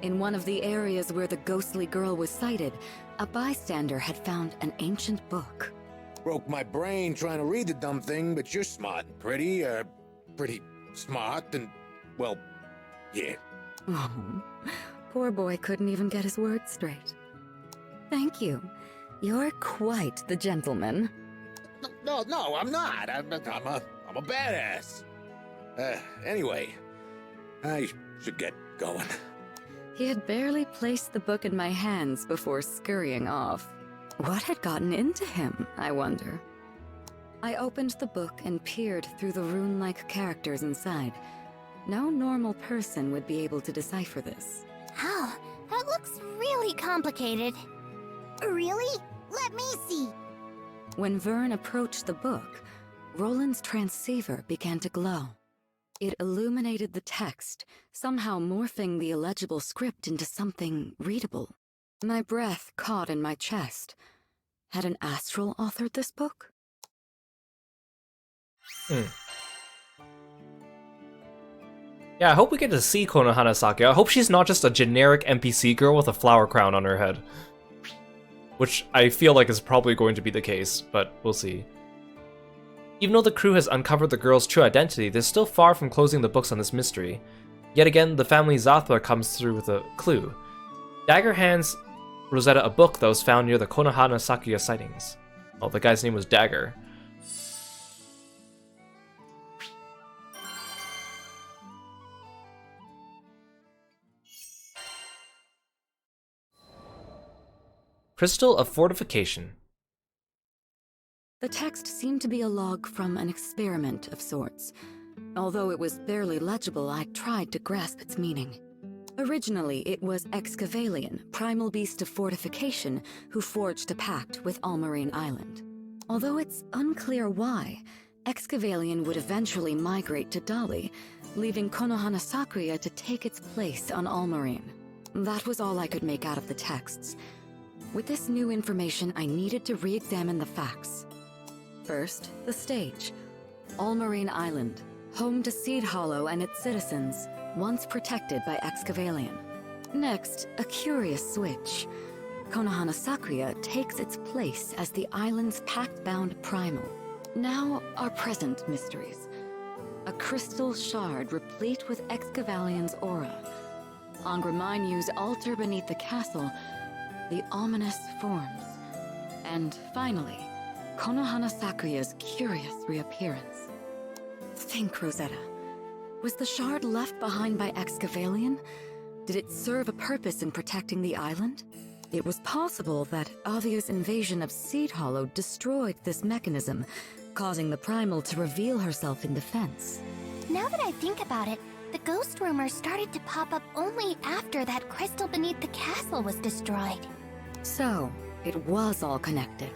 In one of the areas where the ghostly girl was sighted, a bystander had found an ancient book. Broke my brain trying to read the dumb thing, but you're smart and pretty smart and, well, yeah. Oh, poor boy couldn't even get his words straight. Thank you. You're quite the gentleman. No, I'm not. I'm a badass. Anyway, I should get going. He had barely placed the book in my hands before scurrying off. What had gotten into him, I wonder? I opened the book and peered through the rune-like characters inside. No normal person would be able to decipher this. Oh, that looks really complicated. Really? Let me see. When Vern approached the book, Roland's transceiver began to glow. It illuminated the text, somehow morphing the illegible script into something readable. My breath caught in my chest. Had an astral authored this book? Yeah, I hope we get to see Konohana Sakuya. I hope she's not just a generic NPC girl with a flower crown on her head. Which I feel like is probably going to be the case, but we'll see. Even though the crew has uncovered the girl's true identity, they're still far from closing the books on this mystery. Yet again, the family Zathba comes through with a clue. Dagger hands Rosetta a book that was found near the Konohana Sakuya sightings. Oh, the guy's name was Dagger. Crystal of Fortification. The text seemed to be a log from an experiment of sorts. Although it was barely legible, I tried to grasp its meaning. Originally, it was Excavalion, primal beast of fortification, who forged a pact with Almarine Island. Although it's unclear why, Excavalion would eventually migrate to Dali, leaving Konohana Sakuya to take its place on Almarine. That was all I could make out of the texts. With this new information, I needed to re-examine the facts. First, the stage. Almarine Island, home to Seed Hollow and its citizens, once protected by Excavalion. Next, a curious switch. Konohana Sakuya takes its place as the island's pact-bound primal. Now, our present mysteries. A crystal shard replete with Excavalian's aura. Angra Mainyu's altar beneath the castle, the ominous forms. And finally, Konohana Sakuya's curious reappearance. Think, Rosetta. Was the shard left behind by Excavalion? Did it serve a purpose in protecting the island? It was possible that Avia's invasion of Seed Hollow destroyed this mechanism, causing the primal to reveal herself in defense. Now that I think about it, the ghost rumors started to pop up only after that crystal beneath the castle was destroyed. So, it was all connected.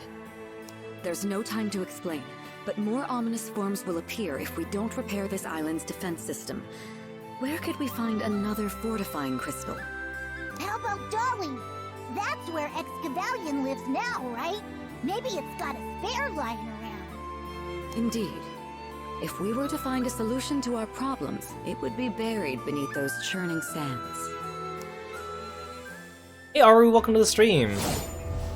There's no time to explain, but more ominous forms will appear if we don't repair this island's defense system. Where could we find another fortifying crystal? How about Dolly? That's where Excavalion lives now, right? Maybe it's got a spare lying around. Indeed. If we were to find a solution to our problems, it would be buried beneath those churning sands. Hey Aru, welcome to the stream.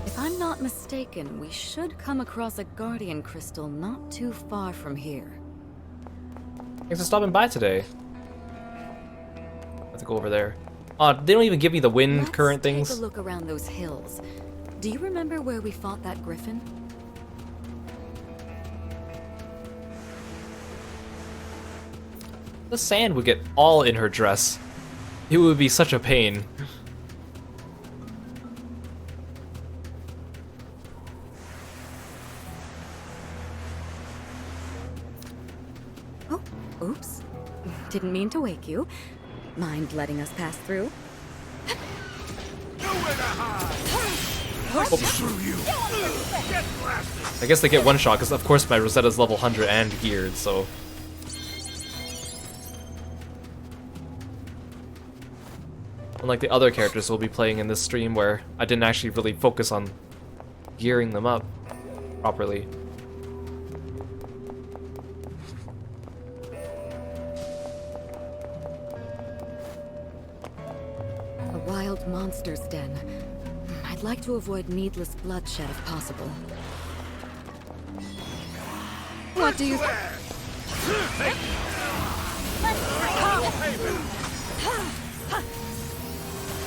If I'm not mistaken, we should come across a guardian crystal not too far from here. Thanks for stopping by today. I have to go over there. They don't even give me the wind current things. Let's take a look around those hills. Do you remember where we fought that griffin? The sand would get all in her dress. It would be such a pain. Oh, oops. Didn't mean to wake you. Mind letting us pass through? I guess they get one shot, because of course my Rosetta's level 100 and geared, so... Unlike the other characters we'll be playing in this stream, where I didn't actually really focus on gearing them up properly. A wild monster's den. I'd like to avoid needless bloodshed if possible. What do you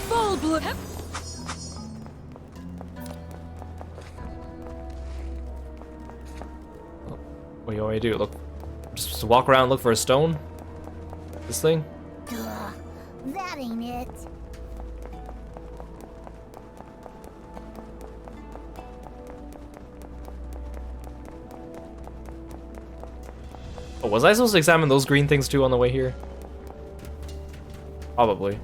Full blood. What do you want me to do? Look, just walk around, look for a stone? This thing? Ugh, that ain't it. Oh, was I supposed to examine those green things too on the way here? Probably.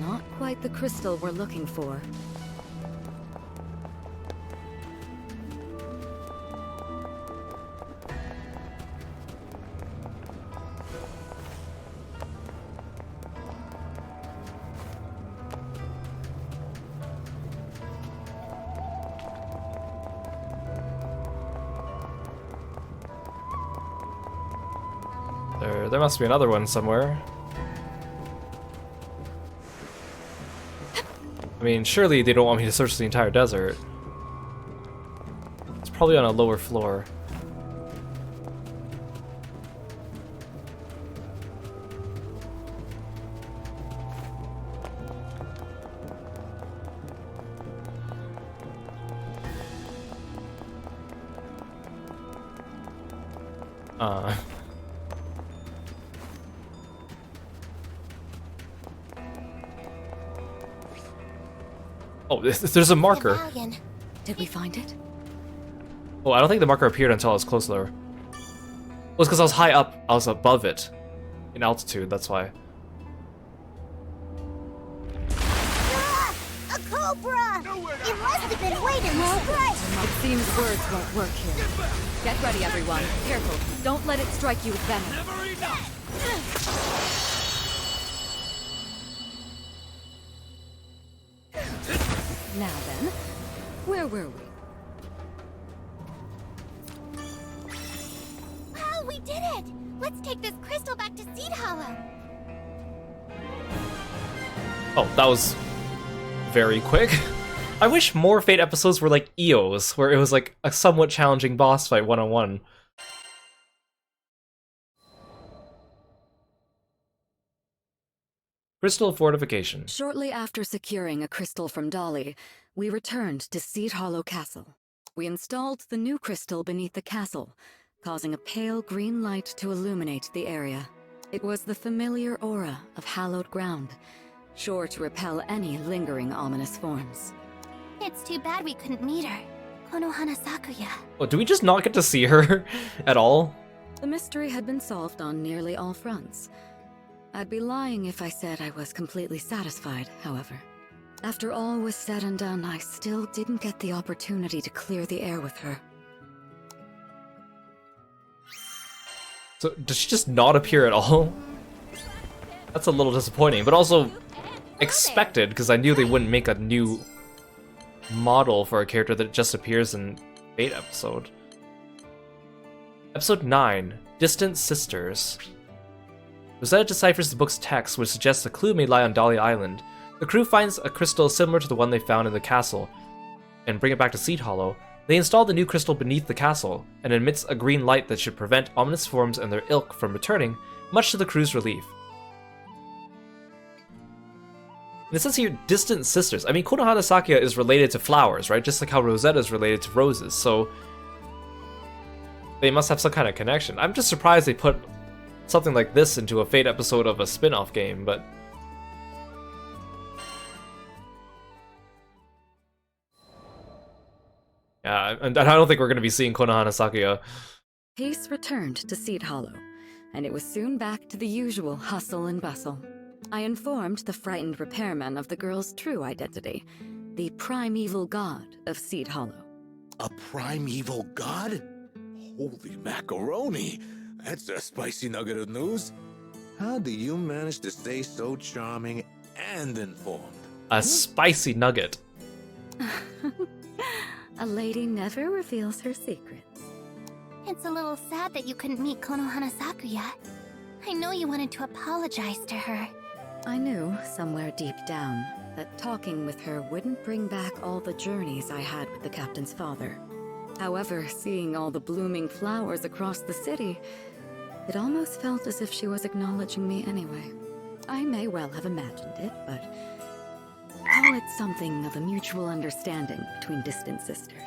Not quite the crystal we're looking for. There must be another one somewhere. I mean, surely they don't want me to search the entire desert. It's probably on a lower floor. Oh, there's a marker. Medallion. Did we find it? Oh, I don't think the marker appeared until I was close to her. Well, it's because I was high up. I was above it. In altitude, that's why. Ah, a cobra! It must have been waiting to strike! It seems words won't work here. Get ready, everyone. Careful. Don't let it strike you with venom. Now then, where were we? Wow, we did it! Let's take this crystal back to Seed Hollow. Oh, that was very quick. I wish more Fate episodes were like EOS, where it was like a somewhat challenging boss fight one-on-one. Crystal Fortification. Shortly after securing a crystal from Dolly, we returned to Seed Hollow Castle. We installed the new crystal beneath the castle, causing a pale green light to illuminate the area. It was the familiar aura of hallowed ground, sure to repel any lingering ominous forms. It's too bad we couldn't meet her. Konohana Sakuya. Oh, do we just not get to see her at all? The mystery had been solved on nearly all fronts. I'd be lying if I said I was completely satisfied, however. After all was said and done, I still didn't get the opportunity to clear the air with her. So, does she just not appear at all? That's a little disappointing, but also expected, because I knew they wouldn't make a new model for a character that just appears in Fate episode. Episode 9, Distant Sisters. Rosetta deciphers the book's text, which suggests a clue may lie on Dolly Island. The crew finds a crystal similar to the one they found in the castle, and bring it back to Seed Hollow. They install the new crystal beneath the castle, and emits a green light that should prevent ominous forms and their ilk from returning, much to the crew's relief. And it says here, Distant Sisters. I mean, Konohana Sakuya is related to flowers, right? Just like how Rosetta is related to roses, so they must have some kind of connection. I'm just surprised they put something like this into a Fate episode of a spin-off game, but... yeah, and I don't think we're going to be seeing Konohana Sakuya. Peace returned to Seed Hollow, and it was soon back to the usual hustle and bustle. I informed the frightened repairman of the girl's true identity, the primeval god of Seed Hollow. A primeval god? Holy macaroni! That's a spicy nugget of news. How do you manage to stay so charming and informed? A spicy nugget. A lady never reveals her secrets. It's a little sad that you couldn't meet Konohana Sakuya. I know you wanted to apologize to her. I knew, somewhere deep down, that talking with her wouldn't bring back all the journeys I had with the captain's father. However, seeing all the blooming flowers across the city, it almost felt as if she was acknowledging me anyway. I may well have imagined it, but call it something of a mutual understanding between distant sisters.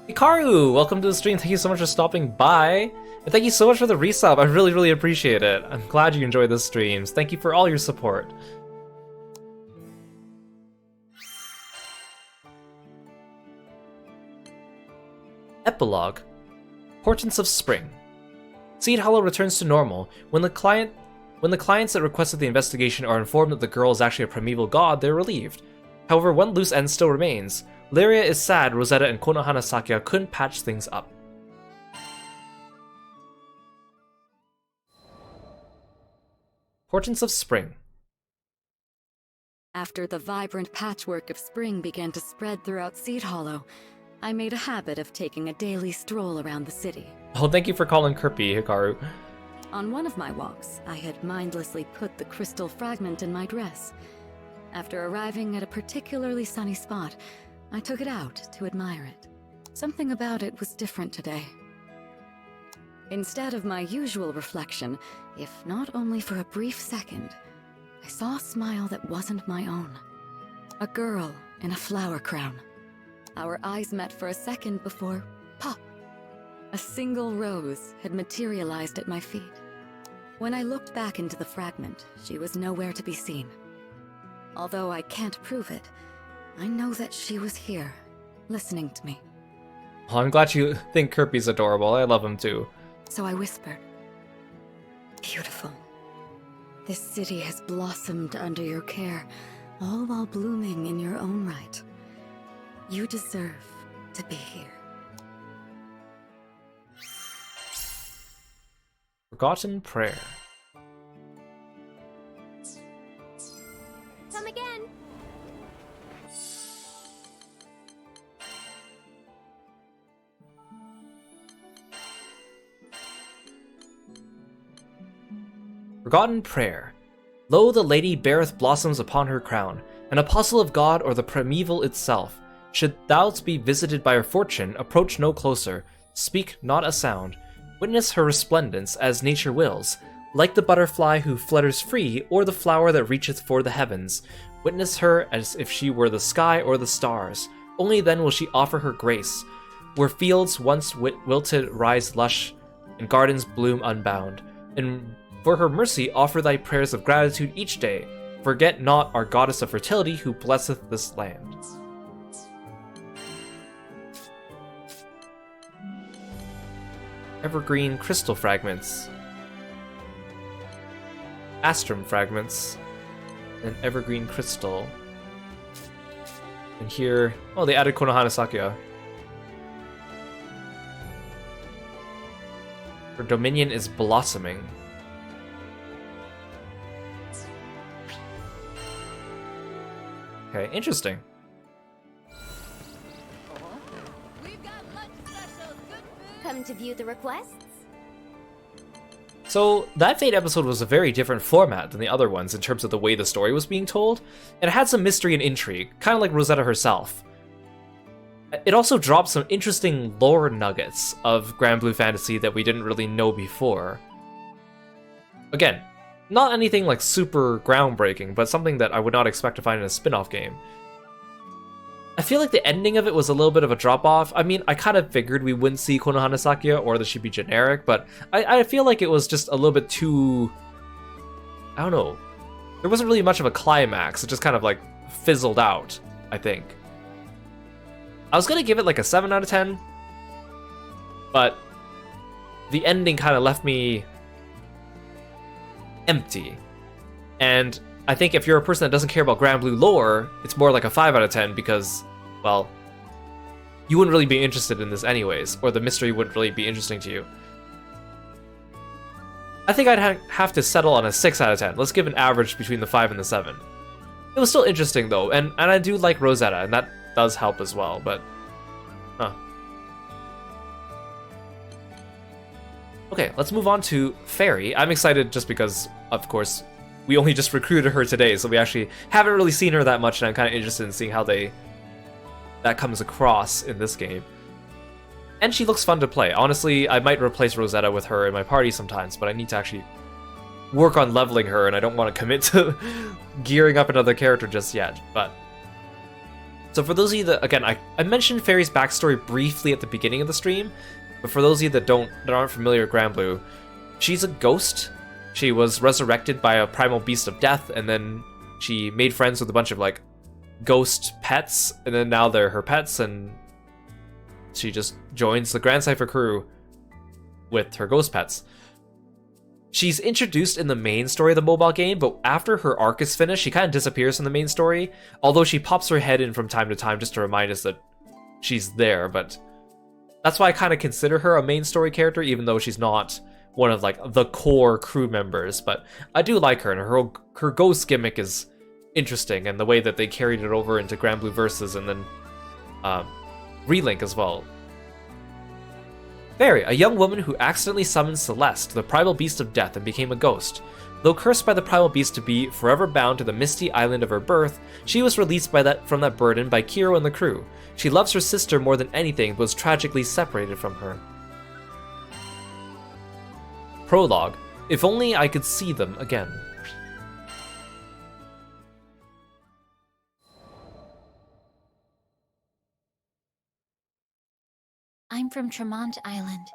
Hikaru, welcome to the stream. Thank you so much for stopping by. And thank you so much for the resub. I really, really appreciate it. I'm glad you enjoyed the streams. Thank you for all your support. Epilogue. Portents of Spring. Seed Hollow returns to normal. When the clients that requested the investigation are informed that the girl is actually a primeval god, they're relieved. However, one loose end still remains. Lyria is sad Rosetta and Konohana Sakuya couldn't patch things up. Portents of Spring. After the vibrant patchwork of spring began to spread throughout Seed Hollow, I made a habit of taking a daily stroll around the city. Oh, thank you for calling Kirby, Hikaru. On one of my walks, I had mindlessly put the crystal fragment in my dress. After arriving at a particularly sunny spot, I took it out to admire it. Something about it was different today. Instead of my usual reflection, if not only for a brief second, I saw a smile that wasn't my own. A girl in a flower crown. Our eyes met for a second before pop. A single rose had materialized at my feet. When I looked back into the fragment, she was nowhere to be seen. Although I can't prove it, I know that she was here, listening to me. Well, I'm glad you think Kirby's adorable. I love him too. So I whispered, "Beautiful. This city has blossomed under your care, all while blooming in your own right. You deserve to be here." Forgotten Prayer. Come again. Forgotten Prayer. Lo, the lady beareth blossoms upon her crown, an apostle of God or the primeval itself. Should thou be visited by her fortune, approach no closer, speak not a sound. Witness her resplendence as nature wills, like the butterfly who flutters free, or the flower that reacheth for the heavens. Witness her as if she were the sky or the stars. Only then will she offer her grace. Where fields once wilted rise lush, and gardens bloom unbound. And for her mercy offer thy prayers of gratitude each day. Forget not our goddess of fertility who blesseth this land. Evergreen crystal fragments. Astrum fragments. And evergreen crystal. And here, oh, they added Konohana Sakya. Her dominion is blossoming. Okay, interesting. Come to view the requests? So, that Fate episode was a very different format than the other ones in terms of the way the story was being told, and it had some mystery and intrigue, kind of like Rosetta herself. It also dropped some interesting lore nuggets of Granblue Fantasy that we didn't really know before. Again, not anything like super groundbreaking, but something that I would not expect to find in a spin-off game. I feel like the ending of it was a little bit of a drop-off. I mean, I kind of figured we wouldn't see Konohana Sakya or that she'd be generic, but I feel like it was just a little bit too... I don't know. There wasn't really much of a climax. It just kind of like fizzled out, I think. I was gonna give it like a 7 out of 10, but the ending kind of left me empty. And I think if you're a person that doesn't care about Granblue lore, it's more like a 5 out of 10 because, well, you wouldn't really be interested in this anyways, or the mystery wouldn't really be interesting to you. I think I'd have to settle on a 6 out of 10. Let's give an average between the 5 and the 7. It was still interesting though, and I do like Rosetta, and that does help as well, but... Huh. Okay, let's move on to Fairy. I'm excited just because, of course, we only just recruited her today, so we actually haven't really seen her that much, and I'm kind of interested in seeing how that comes across in this game. And she looks fun to play. Honestly, I might replace Rosetta with her in my party sometimes, but I need to actually work on leveling her, and I don't want to commit to gearing up another character just yet, but... So for those of you that, again, I mentioned Fairy's backstory briefly at the beginning of the stream, but for those of you that aren't familiar with Granblue, she's a ghost. She was resurrected by a primal beast of death, and then she made friends with a bunch of like ghost pets, and then now they're her pets, and she just joins the Grand Cypher crew with her ghost pets. She's introduced in the main story of the mobile game, but after her arc is finished, she kind of disappears from the main story, although she pops her head in from time to time just to remind us that she's there, but that's why I kind of consider her a main story character, even though she's not one of like the core crew members. But I do like her, and her ghost gimmick is interesting, and the way that they carried it over into Granblue Versus and then Relink as well. Fairy, a young woman who accidentally summoned Celeste, the primal beast of death, and became a ghost. Though cursed by the primal beast to be forever bound to the misty island of her birth, she was released from that burden by Kiro and the crew. She loves her sister more than anything, but was tragically separated from her. Prologue. If only I could see them again. I'm from Tremont Island.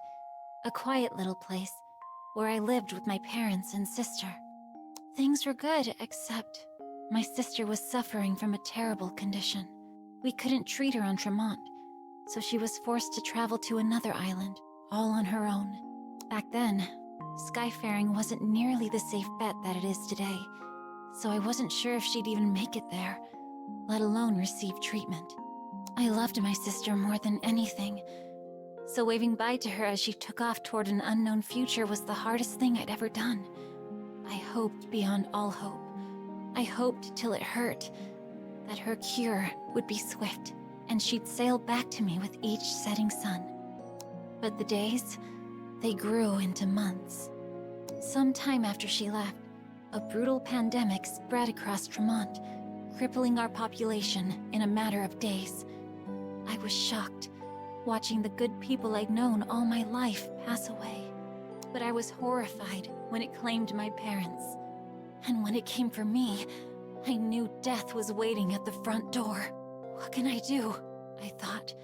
A quiet little place where I lived with my parents and sister. Things were good, except my sister was suffering from a terrible condition. We couldn't treat her on Tremont, so she was forced to travel to another island, all on her own. Back then, skyfaring wasn't nearly the safe bet that it is today, so I wasn't sure if she'd even make it there, let alone receive treatment. I loved my sister more than anything, so waving bye to her as she took off toward an unknown future was the hardest thing I'd ever done. I hoped beyond all hope. I hoped till it hurt, that her cure would be swift, and she'd sail back to me with each setting sun. But the days, they grew into months. Sometime after she left, a brutal pandemic spread across Tremont, crippling our population in a matter of days. I was shocked, watching the good people I'd known all my life pass away. But I was horrified when it claimed my parents. And when it came for me, I knew death was waiting at the front door. What can I do? I thought,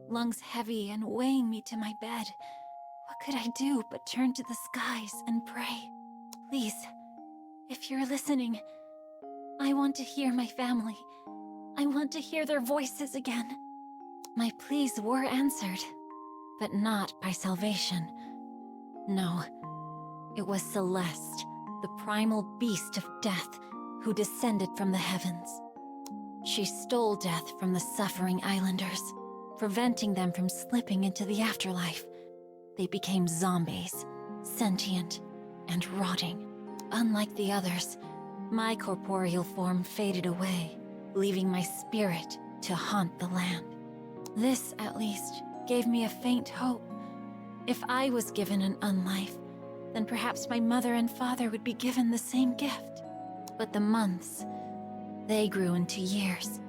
lungs heavy and weighing me to my bed. What could I do but turn to the skies and pray? Please, if you're listening, I want to hear my family. I want to hear their voices again. My pleas were answered, but not by salvation. No, it was Celeste, the primal beast of death, who descended from the heavens. She stole death from the suffering islanders, preventing them from slipping into the afterlife. They became zombies, sentient and rotting. Unlike the others, my corporeal form faded away, leaving my spirit to haunt the land. This, at least, gave me a faint hope. If I was given an unlife, then perhaps my mother and father would be given the same gift. But the months, they grew into years.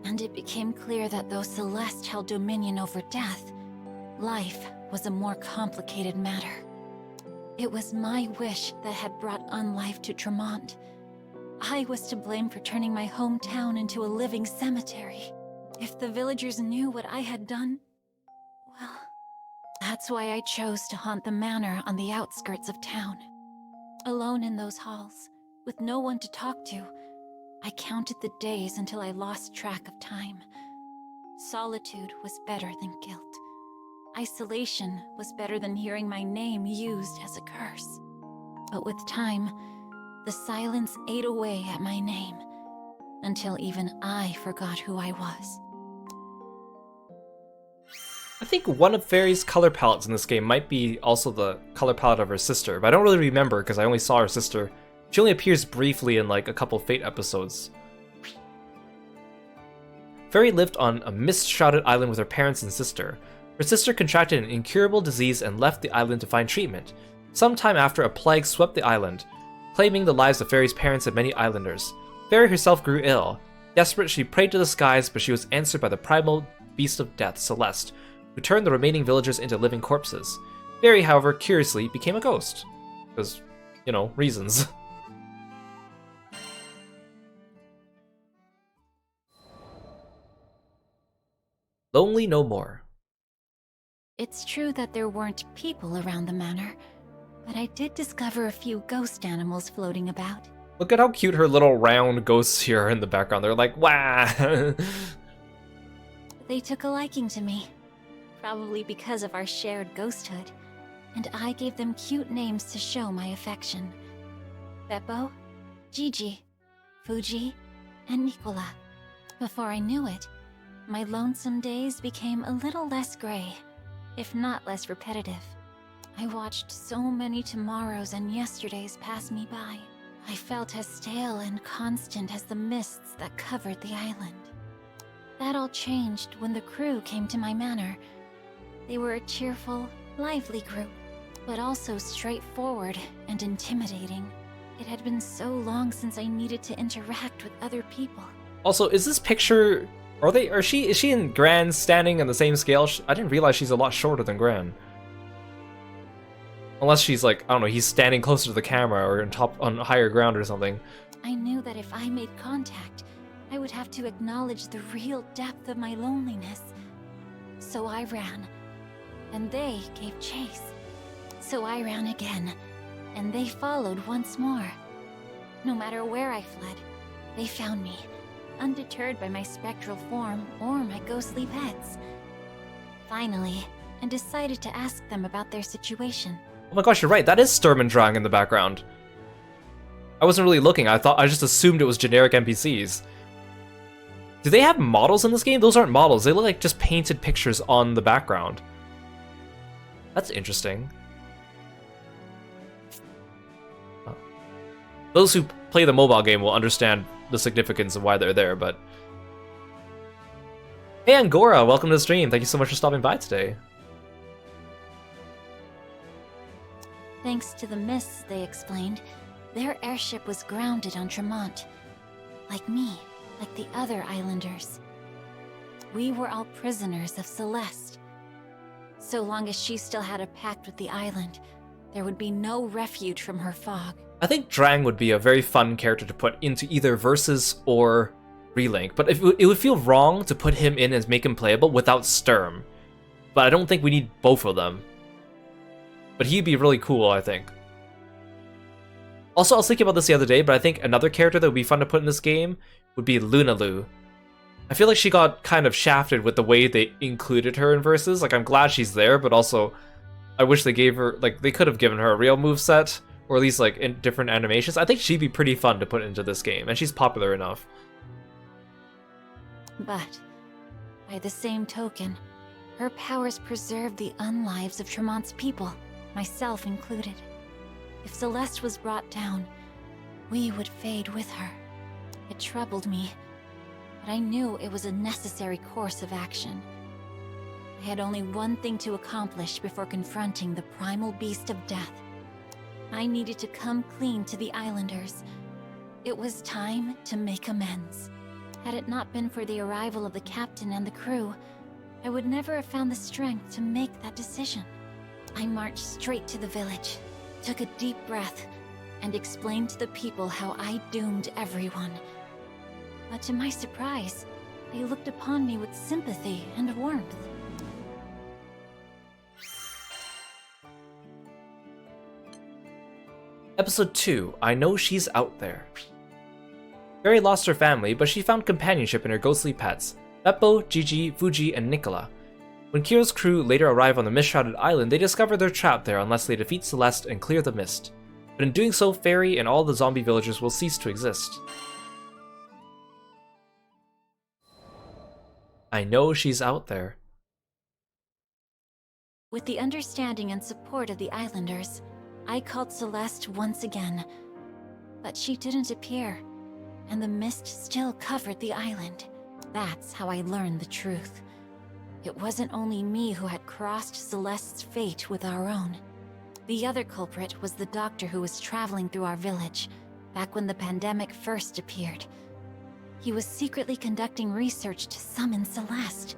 And it became clear that though Celeste held dominion over death, life was a more complicated matter. It was my wish that had brought unlife to Tremont. I was to blame for turning my hometown into a living cemetery. If the villagers knew what I had done, well, that's why I chose to haunt the manor on the outskirts of town. Alone in those halls, with no one to talk to, I counted the days until I lost track of time. Solitude was better than guilt. Isolation was better than hearing my name used as a curse. But with time, the silence ate away at my name, until even I forgot who I was. I think one of Fairy's color palettes in this game might be also the color palette of her sister, but I don't really remember because I only saw her sister. She only appears briefly in like a couple Fate episodes. Fairy lived on a mist-shrouded island with her parents and sister. Her sister contracted an incurable disease and left the island to find treatment. Sometime after, a plague swept the island, claiming the lives of Fairy's parents and many islanders. Fairy herself grew ill. Desperate, she prayed to the skies, but she was answered by the primal beast of death, Celeste, who turned the remaining villagers into living corpses. Fairy, however, curiously became a ghost. Because, you know, reasons. Lonely no more. It's true that there weren't people around the manor, but I did discover a few ghost animals floating about. Look at how cute her little round ghosts here are in the background. They're like, wow. They took a liking to me, probably because of our shared ghosthood, and I gave them cute names to show my affection. Beppo, Gigi, Fuji, and Nicola. Before I knew it, my lonesome days became a little less gray, if not less repetitive. I watched so many tomorrows and yesterdays pass me by. I felt as stale and constant as the mists that covered the island. That all changed when the crew came to my manor. They were a cheerful, lively group, but also straightforward and intimidating. It had been so long since I needed to interact with other people. Also, is this picture... Is she and Gran standing on the same scale? I didn't realize she's a lot shorter than Gran. Unless she's like, I don't know, he's standing closer to the camera or on higher ground or something. I knew that if I made contact, I would have to acknowledge the real depth of my loneliness. So I ran, and they gave chase. So I ran again, and they followed once more. No matter where I fled, they found me, undeterred by my spectral form or my ghostly pets. Finally, I decided to ask them about their situation. Oh my gosh, you're right. That is Sturm and Drang in the background. I wasn't really looking. I just assumed it was generic NPCs. Do they have models in this game? Those aren't models. They look like just painted pictures on the background. That's interesting. Those who play the mobile game will understand the significance of why they're there, but... Hey Angora, welcome to the stream. Thank you so much for stopping by today. Thanks to the mists, they explained, their airship was grounded on Tremont. Like me, like the other islanders. We were all prisoners of Celeste. So long as she still had a pact with the island, there would be no refuge from her fog. I think Drang would be a very fun character to put into either Versus or Relink, but it would feel wrong to put him in and make him playable without Sturm. But I don't think we need both of them. But he'd be really cool, I think. Also, I was thinking about this the other day, but I think another character that would be fun to put in this game would be Lunalu. I feel like she got kind of shafted with the way they included her in Versus. Like, I'm glad she's there, but also I wish they gave her, like, they could have given her a real moveset, or at least, like, in different animations. I think she'd be pretty fun to put into this game, and she's popular enough. But, by the same token, her powers preserve the unlives of Tremont's people, myself included. If Celeste was brought down, we would fade with her. It troubled me, but I knew it was a necessary course of action. I had only one thing to accomplish before confronting the primal beast of death. I needed to come clean to the islanders. It was time to make amends. Had it not been for the arrival of the captain and the crew, I would never have found the strength to make that decision. I marched straight to the village, took a deep breath, and explained to the people how I doomed everyone. But to my surprise, they looked upon me with sympathy and warmth. Episode 2, I Know She's Out There. Fairy lost her family, but she found companionship in her ghostly pets, Beppo, Gigi, Fuji, and Nicola. When Kiro's crew later arrive on the mist-shrouded island, they discover they're trapped there unless they defeat Celeste and clear the mist. But in doing so, Fairy and all the zombie villagers will cease to exist. I know she's out there. With the understanding and support of the islanders, I called Celeste once again. But she didn't appear, and the mist still covered the island. That's how I learned the truth. It wasn't only me who had crossed Celeste's fate with our own. The other culprit was the doctor who was traveling through our village, back when the pandemic first appeared. He was secretly conducting research to summon Celeste.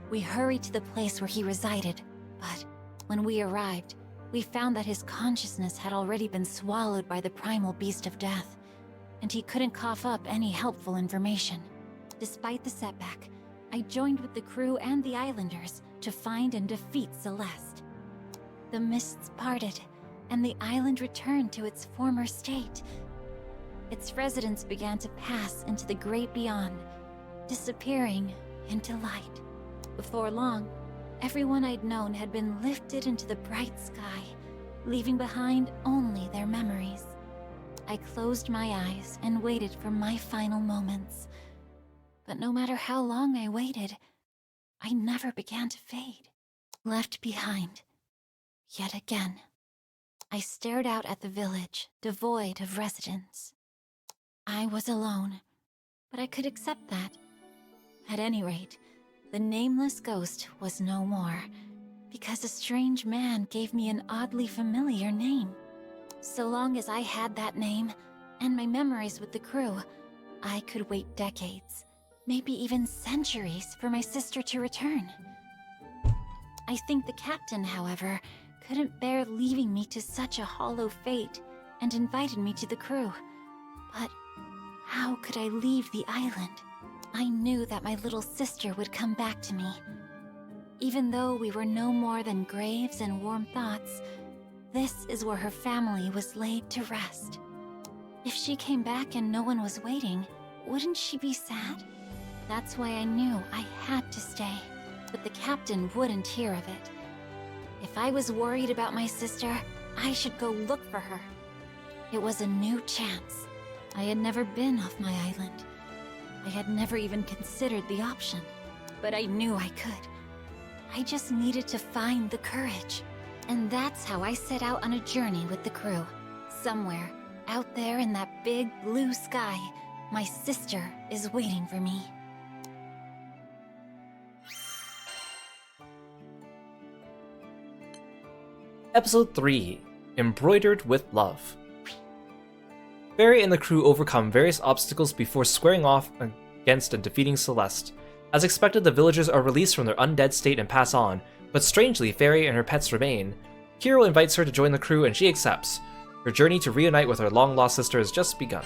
We hurried to the place where he resided, but when we arrived, we found that his consciousness had already been swallowed by the primal beast of death, and he couldn't cough up any helpful information. Despite the setback, I joined with the crew and the islanders to find and defeat Celeste. The mists parted, and the island returned to its former state. Its residents began to pass into the great beyond, disappearing into light. Before long, everyone I'd known had been lifted into the bright sky, leaving behind only their memories. I closed my eyes and waited for my final moments. But no matter how long I waited, I never began to fade. Left behind, yet again. I stared out at the village, devoid of residents. I was alone, but I could accept that. At any rate, the nameless ghost was no more, because a strange man gave me an oddly familiar name. So long as I had that name, and my memories with the crew, I could wait decades, maybe even centuries, for my sister to return. I think the captain, however, couldn't bear leaving me to such a hollow fate, and invited me to the crew. But how could I leave the island? I knew that my little sister would come back to me. Even though we were no more than graves and warm thoughts, this is where her family was laid to rest. If she came back and no one was waiting, wouldn't she be sad? That's why I knew I had to stay, but the captain wouldn't hear of it. If I was worried about my sister, I should go look for her. It was a new chance. I had never been off my island. I had never even considered the option, but I knew I could. I just needed to find the courage. And that's how I set out on a journey with the crew. Somewhere, out there in that big blue sky, my sister is waiting for me. Episode 3, Embroidered with Love. Fairy and the crew overcome various obstacles before squaring off against and defeating Celeste. As expected, the villagers are released from their undead state and pass on, but strangely, Fairy and her pets remain. Kiro invites her to join the crew and she accepts. Her journey to reunite with her long-lost sister has just begun.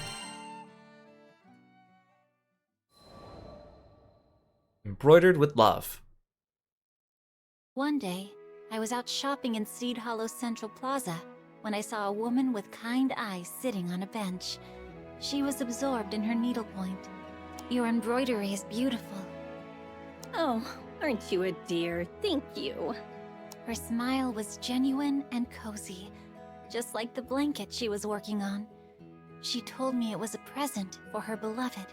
Embroidered with Love. One day, I was out shopping in Seed Hollow Central Plaza when I saw a woman with kind eyes sitting on a bench. She was absorbed in her needlepoint. Your embroidery is beautiful. Oh, aren't you a dear? Thank you. Her smile was genuine and cozy, just like the blanket she was working on. She told me it was a present for her beloved.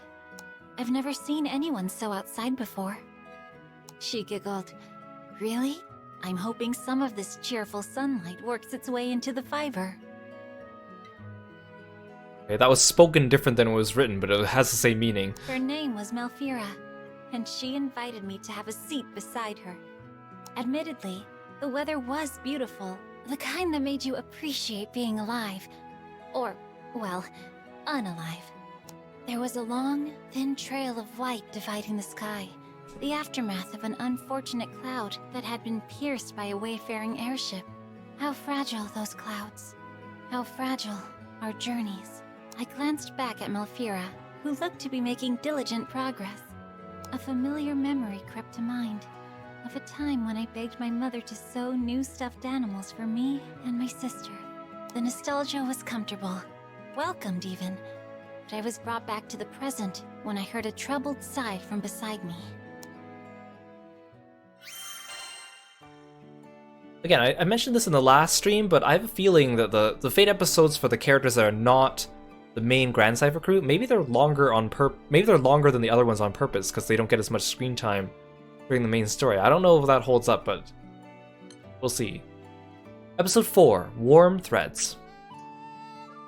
I've never seen anyone so outside before. She giggled. Really? I'm hoping some of this cheerful sunlight works its way into the fiber. Okay, that was spoken different than it was written, but it has the same meaning. Her name was Malfira, and she invited me to have a seat beside her. Admittedly, the weather was beautiful, the kind that made you appreciate being alive. Or, well, unalive. There was a long, thin trail of white dividing the sky, the aftermath of an unfortunate cloud that had been pierced by a wayfaring airship. How fragile those clouds. How fragile our journeys. I glanced back at Malfira, who looked to be making diligent progress. A familiar memory crept to mind, of a time when I begged my mother to sew new stuffed animals for me and my sister. The nostalgia was comfortable, welcomed even, but I was brought back to the present when I heard a troubled sigh from beside me. Again, I mentioned this in the last stream, but I have a feeling that the Fate episodes for the characters that are not the main Grand Cypher crew, maybe they're longer than the other ones on purpose, because they don't get as much screen time during the main story. I don't know if that holds up, but we'll see. Episode 4, Warm Threads.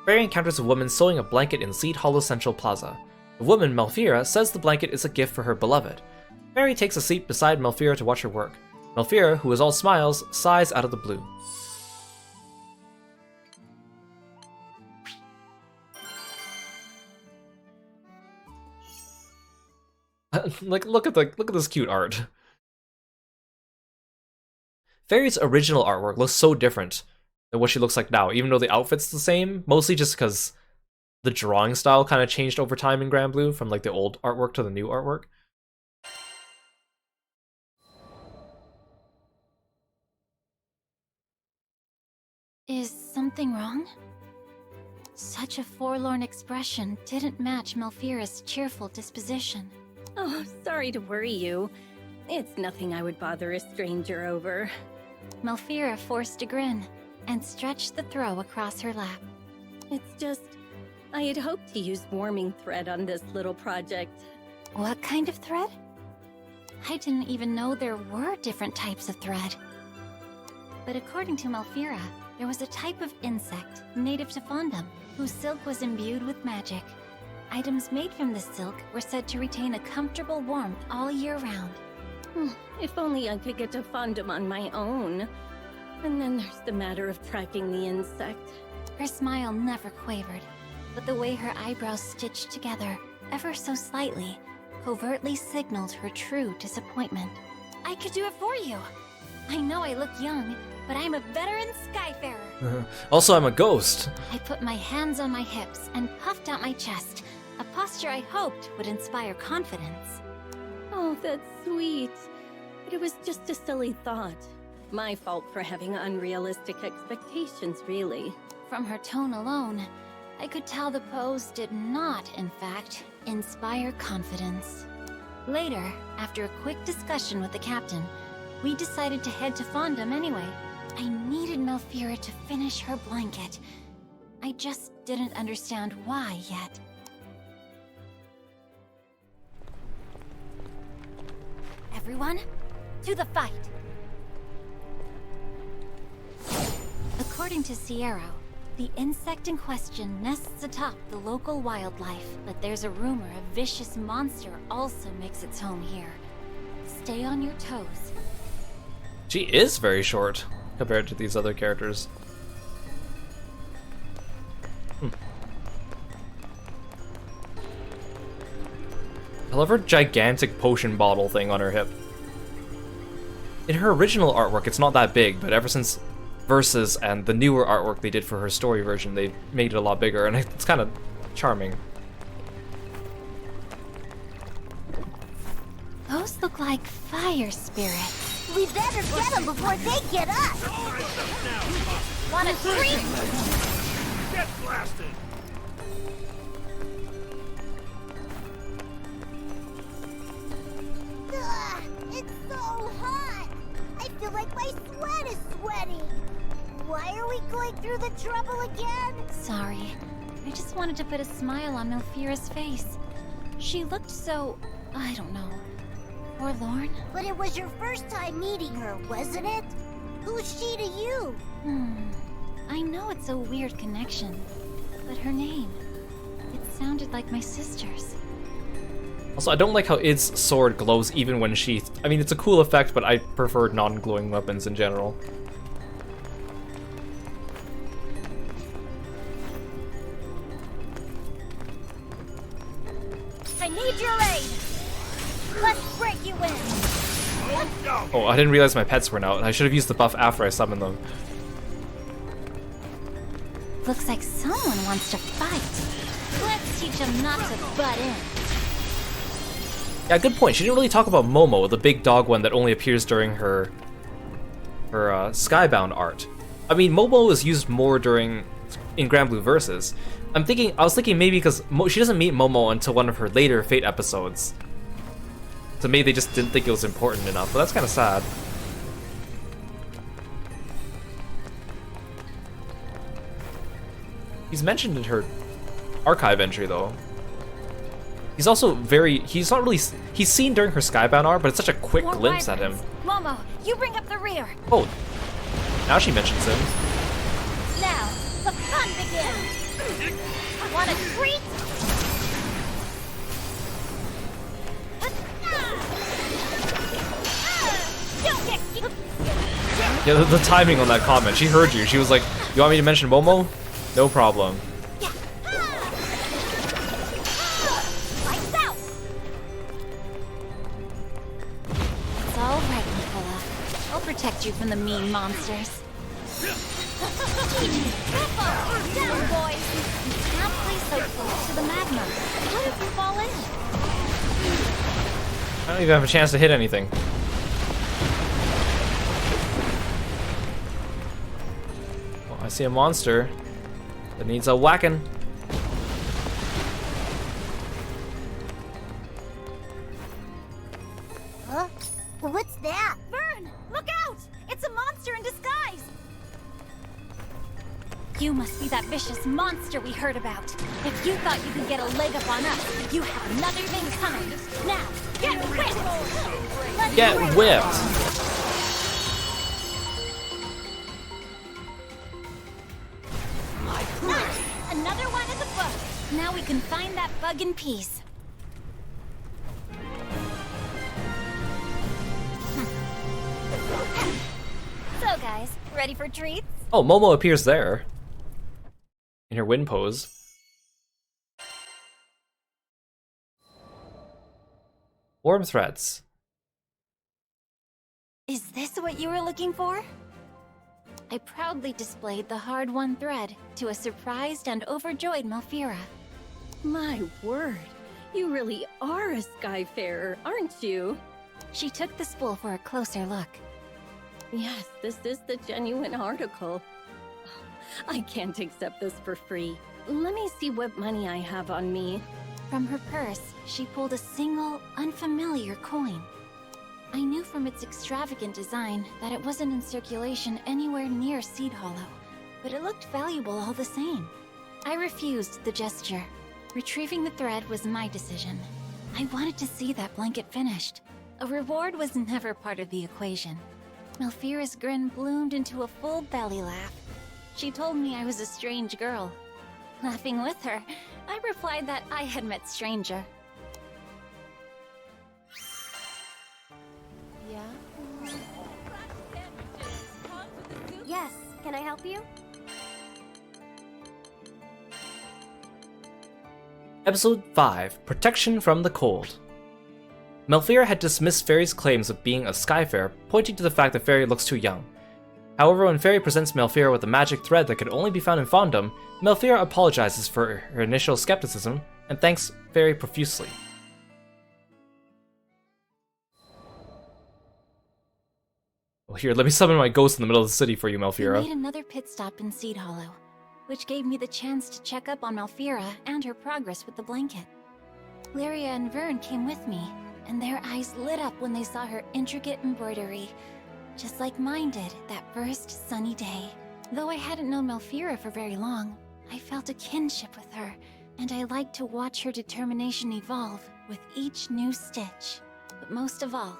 Fairy encounters a woman sewing a blanket in Seed Hollow Central Plaza. The woman, Malfira, says the blanket is a gift for her beloved. Fairy takes a seat beside Malfira to watch her work. Malfira, who is all smiles, sighs out of the blue. Like, look at this cute art. Fairy's original artwork looks so different than what she looks like now, even though the outfit's the same, mostly just because the drawing style kind of changed over time in Granblue, from like the old artwork to the new artwork. Is something wrong? Such a forlorn expression didn't match Malfira's cheerful disposition. Oh, sorry to worry you. It's nothing I would bother a stranger over. Malfira forced a grin and stretched the throw across her lap. It's just, I had hoped to use warming thread on this little project. What kind of thread? I didn't even know there were different types of thread. But according to Malfira, there was a type of insect native to Fondom whose silk was imbued with magic. Items made from this silk were said to retain a comfortable warmth all year round. If only I could get to Fondom on my own. And then there's the matter of tracking the insect. Her smile never quavered, but the way her eyebrows stitched together, ever so slightly, covertly signaled her true disappointment. I could do it for you! I know I look young, but I'm a veteran Skyfarer. Also, I'm a ghost. I put my hands on my hips and puffed out my chest, a posture I hoped would inspire confidence. Oh, that's sweet. But it was just a silly thought. My fault for having unrealistic expectations, really. From her tone alone, I could tell the pose did not, in fact, inspire confidence. Later, after a quick discussion with the captain, we decided to head to Fondom anyway. I needed Malfira to finish her blanket. I just didn't understand why yet. Everyone, to the fight! According to Sierra, the insect in question nests atop the local wildlife, but there's a rumor a vicious monster also makes its home here. Stay on your toes. She is very short compared to these other characters. I love her gigantic potion bottle thing on her hip. In her original artwork, it's not that big, but ever since Versus and the newer artwork they did for her story version, they made it a lot bigger, and it's kind of charming. Those look like fire spirits. We better get them before they get us! Want a treat? Get blasted! Ugh, it's so hot! I feel like my sweat is sweating! Why are we going through the trouble again? Sorry. I just wanted to put a smile on Malfira's face. She looked so, I don't know, forlorn? But it was your first time meeting her, wasn't it? Who's she to you? I know it's a weird connection, but her name, it sounded like my sister's. Also, I don't like how Id's sword glows even when sheathed. I mean, it's a cool effect, but I prefer non-glowing weapons in general. I need your aid! Let's break you in! Oh, I didn't realize my pets were out. I should have used the buff after I summoned them. Looks like someone wants to fight. Let's teach them not to butt in. Yeah, good point. She didn't really talk about Momo, the big dog one that only appears during her Skybound art. I mean, Momo is used more in Granblue Versus. I was thinking maybe because she doesn't meet Momo until one of her later Fate episodes. So maybe they just didn't think it was important enough, but that's kind of sad. He's mentioned in her archive entry though. He's also he's seen during her Skybound art, but it's such a quick More glimpse at him. Momo, you bring up the rear. Oh, now she mentions him. Now, the fun begins! Want a treat? Don't get... Yeah, the timing on that comment. She heard you. She was like, "You want me to mention Momo? No problem." Lights out! It's all right, Nicola. I'll protect you from the mean monsters. Down, boys! You can't play so close to the magma. What if you fall in? I don't even have a chance to hit anything. Well, I see a monster that needs a whacking. Huh? What's that? Vern, look out! It's a monster in disguise! You must be that vicious monster we heard about. If you thought you could get a leg up on us, you have another thing coming. Now, get whipped! Get whipped! Another one in the book. Now we can find that bug in peace. So guys, ready for treats? Oh, Momo appears there. In her wind pose. Warm threats. Is this what you were looking for? I proudly displayed the hard-won thread to a surprised and overjoyed Malfira. My word, you really are a Skyfarer, aren't you? She took the spool for a closer look. Yes, this is the genuine article. I can't accept this for free. Let me see what money I have on me. From her purse, she pulled a single, unfamiliar coin. I knew from its extravagant design that it wasn't in circulation anywhere near Seed Hollow, but it looked valuable all the same. I refused the gesture. Retrieving the thread was my decision. I wanted to see that blanket finished. A reward was never part of the equation. Malfira's grin bloomed into a full belly laugh. She told me I was a strange girl. Laughing with her, I replied that I had met stranger. Yeah? Yes, can I help you? Episode 5, Protection from the Cold. Malfira had dismissed Fairy's claims of being a Skyfarer, pointing to the fact that Fairy looks too young. However, when Fairy presents Malfira with a magic thread that could only be found in Fandom, Malfira apologizes for her initial skepticism and thanks Fairy profusely. Well, here, let me summon my ghost in the middle of the city for you, Malfira. We made another pit stop in Seed Hollow, which gave me the chance to check up on Malfira and her progress with the blanket. Lyria and Vern came with me, and their eyes lit up when they saw her intricate embroidery, just like mine did that first sunny day. Though I hadn't known Malfira for very long, I felt a kinship with her, and I liked to watch her determination evolve with each new stitch. But most of all,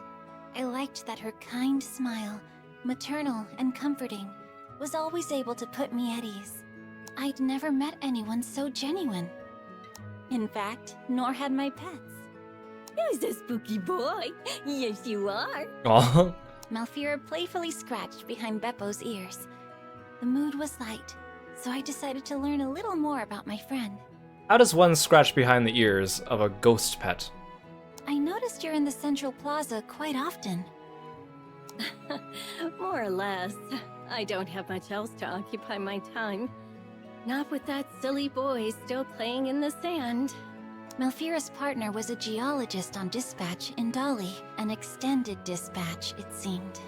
I liked that her kind smile, maternal and comforting, was always able to put me at ease. I'd never met anyone so genuine. In fact, nor had my pets. Who's a spooky boy? Yes, you are. Aww. Malfira playfully scratched behind Beppo's ears. The mood was light, so I decided to learn a little more about my friend. How does one scratch behind the ears of a ghost pet? I noticed you're in the Central Plaza quite often. More or less. I don't have much else to occupy my time. Not with that silly boy still playing in the sand. Malfira's partner was a geologist on dispatch in Dali, an extended dispatch, it seemed.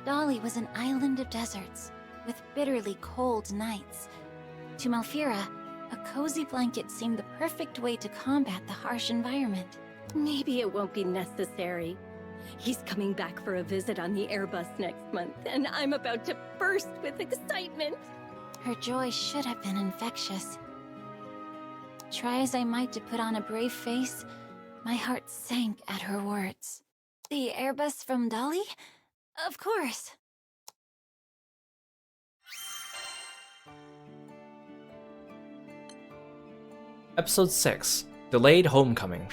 Dali was an island of deserts, with bitterly cold nights. To Malfira, a cozy blanket seemed the perfect way to combat the harsh environment. Maybe it won't be necessary. He's coming back for a visit on the Airbus next month, and I'm about to burst with excitement. Her joy should have been infectious. Try as I might to put on a brave face, my heart sank at her words. The Airbus from Dali? Of course. Episode 6, Delayed Homecoming.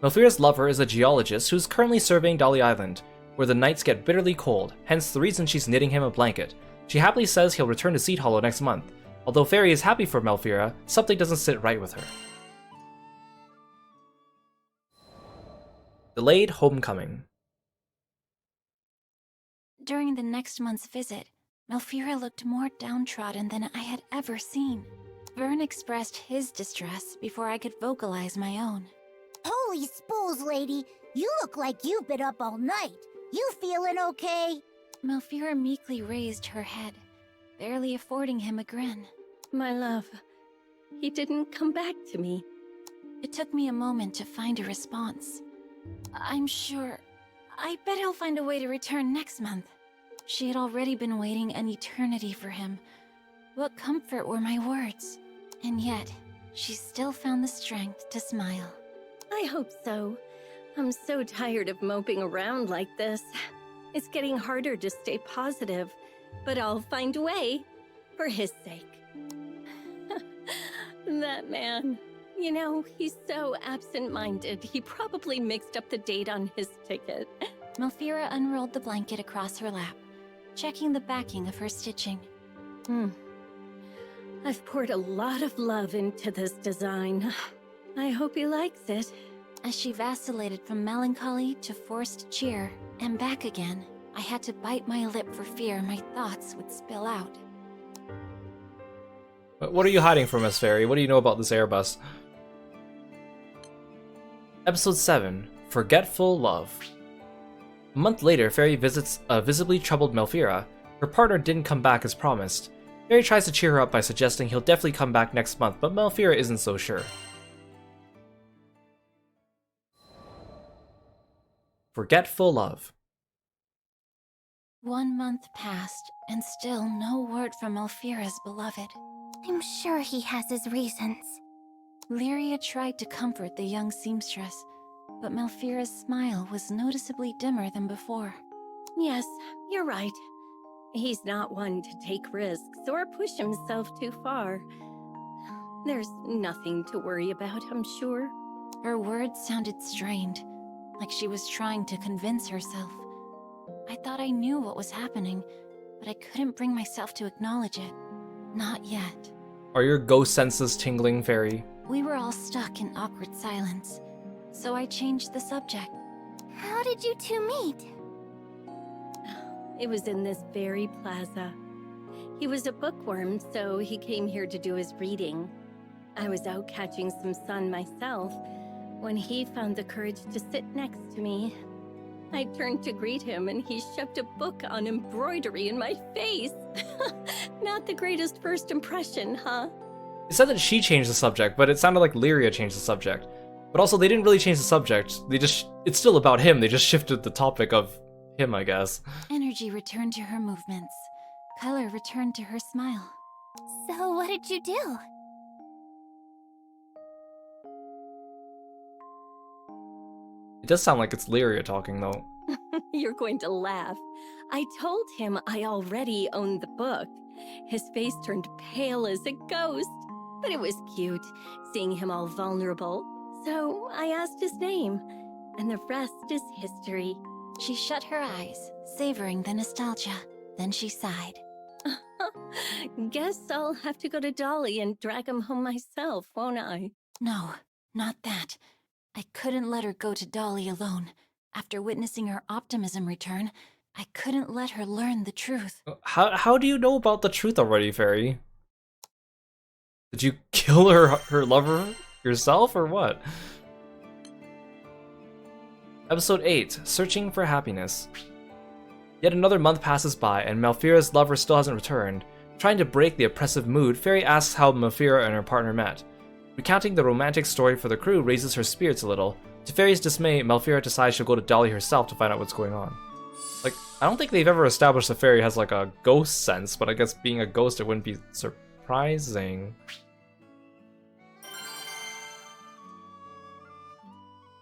Malfira's lover is a geologist who's currently surveying Dali Island, where the nights get bitterly cold, hence the reason she's knitting him a blanket. She happily says he'll return to Seed Hollow next month. Although Fairy is happy for Malfira, something doesn't sit right with her. Delayed Homecoming. During the next month's visit, Malfira looked more downtrodden than I had ever seen. Vern expressed his distress before I could vocalize my own. Holy spools, lady! You look like you've been up all night. You feeling okay? Malfira meekly raised her head, barely affording him a grin. My love, he didn't come back to me. It took me a moment to find a response. I'm sure. I bet he'll find a way to return next month. She had already been waiting an eternity for him. What comfort were my words? And yet, she still found the strength to smile. I hope so. I'm so tired of moping around like this. It's getting harder to stay positive, but I'll find a way, for his sake. That man, you know, he's so absent-minded, he probably mixed up the date on his ticket. Malfira unrolled the blanket across her lap, checking the backing of her stitching. I've poured a lot of love into this design. I hope he likes it. As she vacillated from melancholy to forced cheer, and back again, I had to bite my lip for fear my thoughts would spill out. What are you hiding from us, Fairy? What do you know about this Airbus? Episode 7, Forgetful Love. A month later, Fairy visits a visibly troubled Melfira. Her partner didn't come back as promised. Fairy tries to cheer her up by suggesting he'll definitely come back next month, but Melfira isn't so sure. Forgetful Love. 1 month passed, and still no word from Elfira's beloved. I'm sure he has his reasons. Lyria tried to comfort the young seamstress, but Melfira's smile was noticeably dimmer than before. Yes, you're right. He's not one to take risks or push himself too far. There's nothing to worry about, I'm sure. Her words sounded strained, like she was trying to convince herself. I thought I knew what was happening, but I couldn't bring myself to acknowledge it. Not yet. Are your ghost senses tingling, Fairy? We were all stuck in awkward silence, so I changed the subject. How did you two meet? It was in this very plaza. He was a bookworm, so he came here to do his reading. I was out catching some sun myself when he found the courage to sit next to me. I turned to greet him and he shoved a book on embroidery in my face. Not the greatest first impression, huh? It said that she changed the subject, but it sounded like Lyria changed the subject. But also, they didn't really change the subject. It's still about him, they just shifted the topic of him, I guess. Energy returned to her movements. Color returned to her smile. So what did you do? It does sound like it's Lyria talking, though. You're going to laugh. I told him I already owned the book. His face turned pale as a ghost, but it was cute, seeing him all vulnerable. So I asked his name, and the rest is history. She shut her eyes, savoring the nostalgia. Then she sighed. Guess I'll have to go to Dolly and drag him home myself, won't I? No, not that. I couldn't let her go to Dolly alone. After witnessing her optimism return, I couldn't let her learn the truth. How do you know about the truth already, Fairy? Did you kill her lover yourself, or what? Episode 8, Searching for Happiness. Yet another month passes by, and Melfira's lover still hasn't returned. Trying to break the oppressive mood, Fairy asks how Melfira and her partner met. Recounting the romantic story for the crew raises her spirits a little. To Fairy's dismay, Melfira decides she'll go to Dolly herself to find out what's going on. Like, I don't think they've ever established that Fairy has like a ghost sense, but I guess being a ghost, it wouldn't be surprising.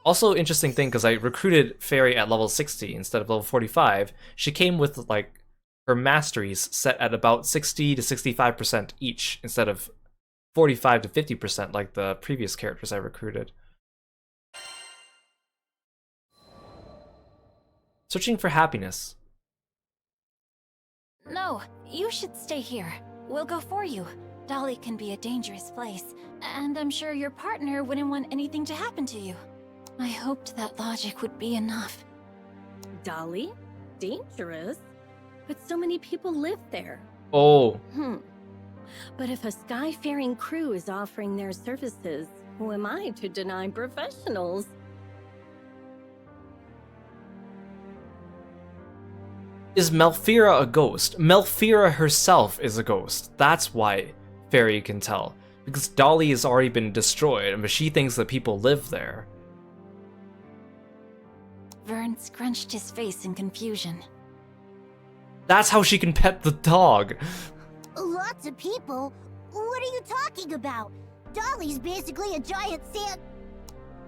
Also, interesting thing, because I recruited Fairy at level 60 instead of level 45, she came with like her masteries set at about 60 to 65% each instead of 45 to 50% like the previous characters I recruited. Searching for Happiness. No, you should stay here. We'll go for you. Dolly can be a dangerous place, and I'm sure your partner wouldn't want anything to happen to you. I hoped that logic would be enough. Dolly? Dangerous? But so many people live there. Oh. But if a skyfaring crew is offering their services, who am I to deny professionals? Is Melfira a ghost? Melfira herself is a ghost. That's why Fairy can tell. Because Dolly has already been destroyed, but she thinks that people live there. Vern scrunched his face in confusion. That's how she can pet the dog. Lots of people? What are you talking about? Dolly's basically a giant sand...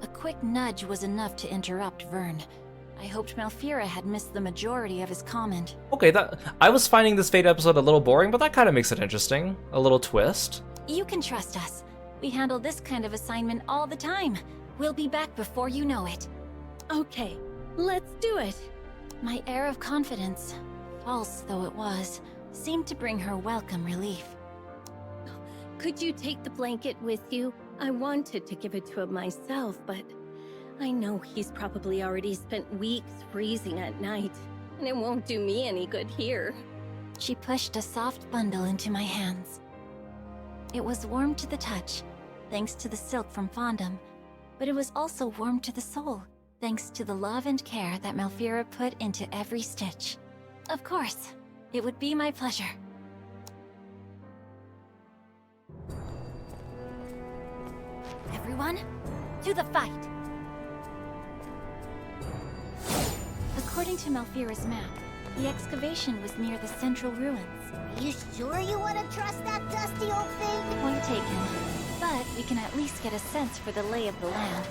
A quick nudge was enough to interrupt Vern. I hoped Melfira had missed the majority of his comment. Okay, I was finding this Fate episode a little boring, but that kind of makes it interesting. A little twist. You can trust us. We handle this kind of assignment all the time. We'll be back before you know it. Okay, let's do it. My air of confidence, false though it was, seemed to bring her welcome relief. Could you take the blanket with you? I wanted to give it to him myself, but I know he's probably already spent weeks freezing at night, and it won't do me any good here. She pushed a soft bundle into my hands. It was warm to the touch, thanks to the silk from Fondom, but it was also warm to the soul. thanks to the love and care that Malfira put into every stitch. Of course, it would be my pleasure. Everyone, to the fight! According to Malfira's map, the excavation was near the central ruins. Are you sure you want to trust that dusty old thing? Point taken. But we can at least get a sense for the lay of the land.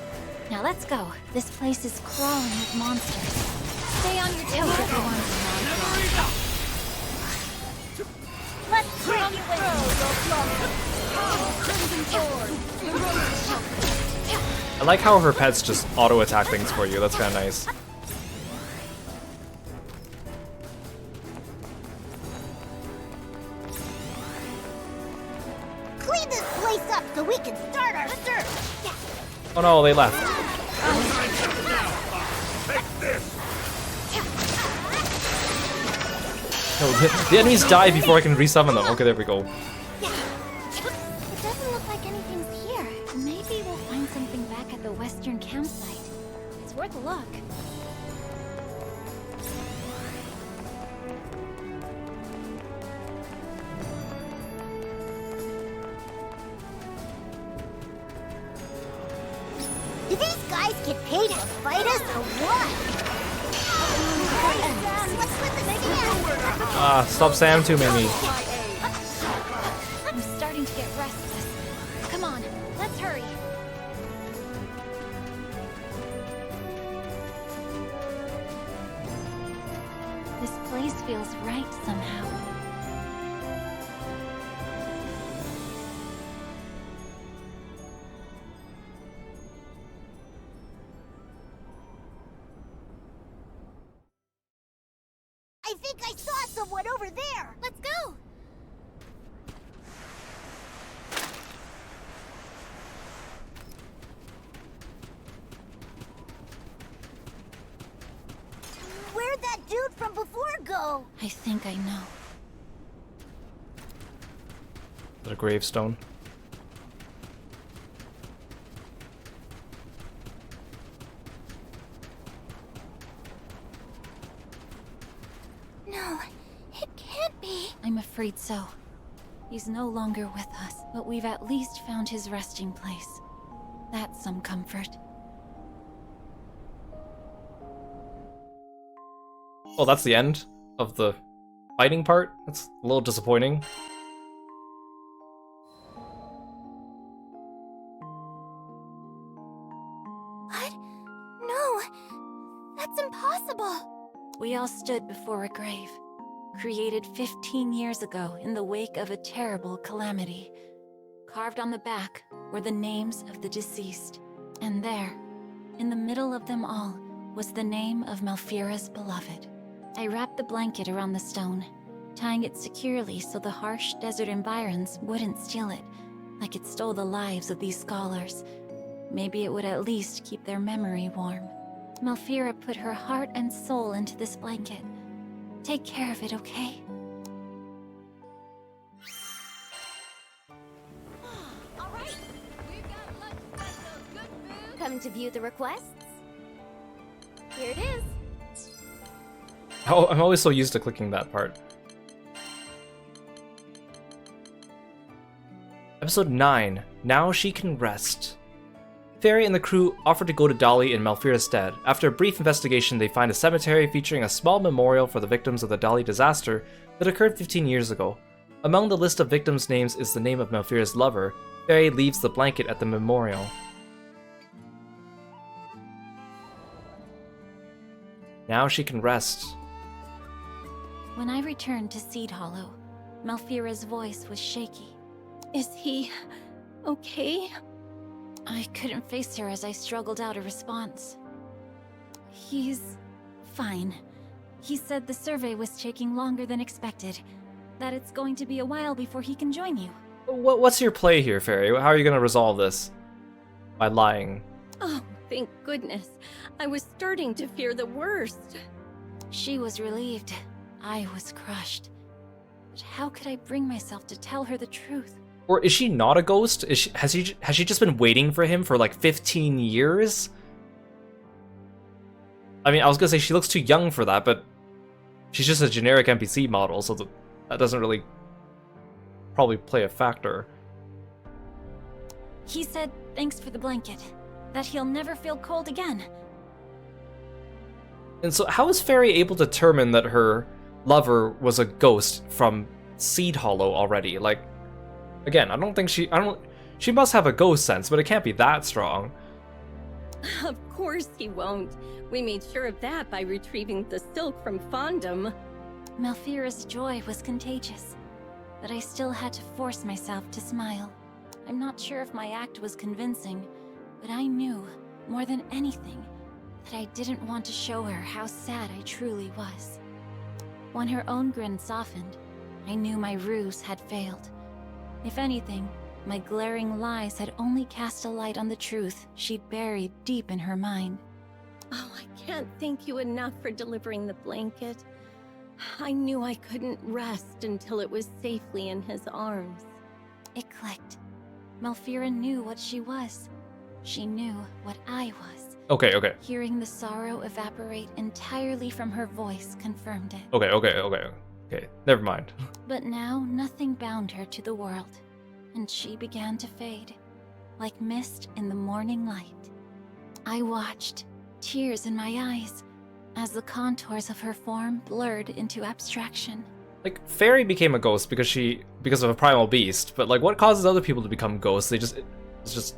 Now let's go. This place is crawling with monsters. Stay on your toes, everyone. Let's bring you in! I like how her pets just auto-attack things for you. That's kind of nice. Clean this place up so we can start our search! Oh no, they left. No, the enemies die before I can resummon them. Okay, there we go. It doesn't look like anything's here. Maybe we'll find something back at the western campsite. It's worth a look. Do these guys get paid to fight us or what? What's with the sand? Ah, stop Sam too many. I'm starting to get restless. Come on, let's hurry. This place feels right somehow. I think I saw someone over there! Let's go! Where'd that dude from before go? I think I know. The gravestone. No, it can't be. I'm afraid so. He's no longer with us, but we've at least found his resting place. That's some comfort. Well, that's the end of the fighting part. That's a little disappointing. What? No, that's impossible. We all stood before a grave, created 15 years ago in the wake of a terrible calamity. Carved on the back were the names of the deceased. And there, in the middle of them all, was the name of Malfira's beloved. I wrapped the blanket around the stone, tying it securely so the harsh desert environs wouldn't steal it, like it stole the lives of these scholars. Maybe it would at least keep their memory warm. Malfira put her heart and soul into this blanket. Take care of it, okay? All right, we've got lunch special, good food. Come to view the requests? Here it is. Oh, I'm always so used to clicking that part. Episode 9. Now she can rest. Fairy and the crew offer to go to Dali in Malfira's stead. After a brief investigation, they find a cemetery featuring a small memorial for the victims of the Dali disaster that occurred 15 years ago. Among the list of victims' names is the name of Malfira's lover. Fairy leaves the blanket at the memorial. Now she can rest. When I returned to Seed Hollow, Malfira's voice was shaky. Is he okay? I couldn't face her as I struggled out a response. He's fine. He said the survey was taking longer than expected, that it's going to be a while before he can join you. What's your play here, Fairy? How are you going to resolve this? By lying. Oh, thank goodness. I was starting to fear the worst. She was relieved. I was crushed. But how could I bring myself to tell her the truth? Or is she not a ghost? Has she just been waiting for him for like 15 years? I mean, I was gonna say she looks too young for that, but she's just a generic NPC model, so that doesn't really probably play a factor. He said thanks for the blanket, that he'll never feel cold again. And so how is Fairy able to determine that her lover was a ghost from Seed Hollow already? Like, again, she must have a ghost sense, but it can't be that strong. Of course he won't. We made sure of that by retrieving the silk from Fondom. Malfira's joy was contagious, but I still had to force myself to smile. I'm not sure if my act was convincing, but I knew, more than anything, that I didn't want to show her how sad I truly was. When her own grin softened, I knew my ruse had failed. If anything, my glaring lies had only cast a light on the truth she'd buried deep in her mind. Oh, I can't thank you enough for delivering the blanket. I knew I couldn't rest until it was safely in his arms. It clicked. Malfira knew what she was. She knew what I was. Okay. Hearing the sorrow evaporate entirely from her voice confirmed it. Okay. Never mind. But now nothing bound her to the world, and she began to fade, like mist in the morning light. I watched, tears in my eyes, as the contours of her form blurred into abstraction. Like, Fairy became a ghost because of a primal beast, but like, what causes other people to become ghosts? It's just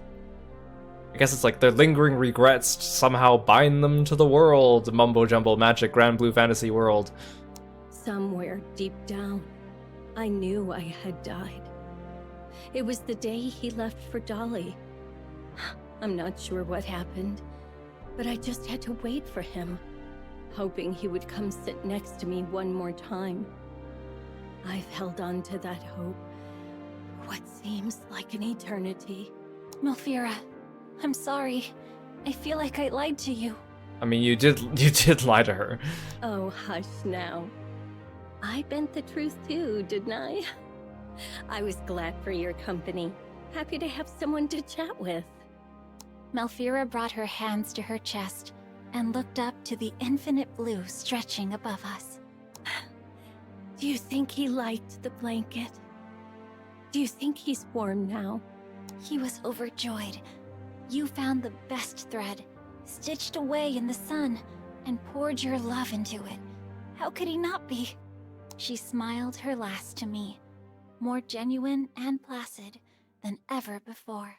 I guess it's like their lingering regrets somehow bind them to the world. Mumbo jumbo magic Granblue Fantasy world. Somewhere deep down, I knew I had died. It was the day he left for Dolly. I'm not sure what happened, but I just had to wait for him, hoping he would come sit next to me one more time. I've held on to that hope what seems like an eternity. Malfira, I'm sorry. I feel like I lied to you. I mean, you did lie to her. Oh, hush now. I bent the truth too, didn't I? I was glad for your company. Happy to have someone to chat with. Malfira brought her hands to her chest and looked up to the infinite blue stretching above us. Do you think he liked the blanket? Do you think he's warm now? He was overjoyed. You found the best thread, stitched away in the sun, and poured your love into it. How could he not be? She smiled her last to me, more genuine and placid than ever before.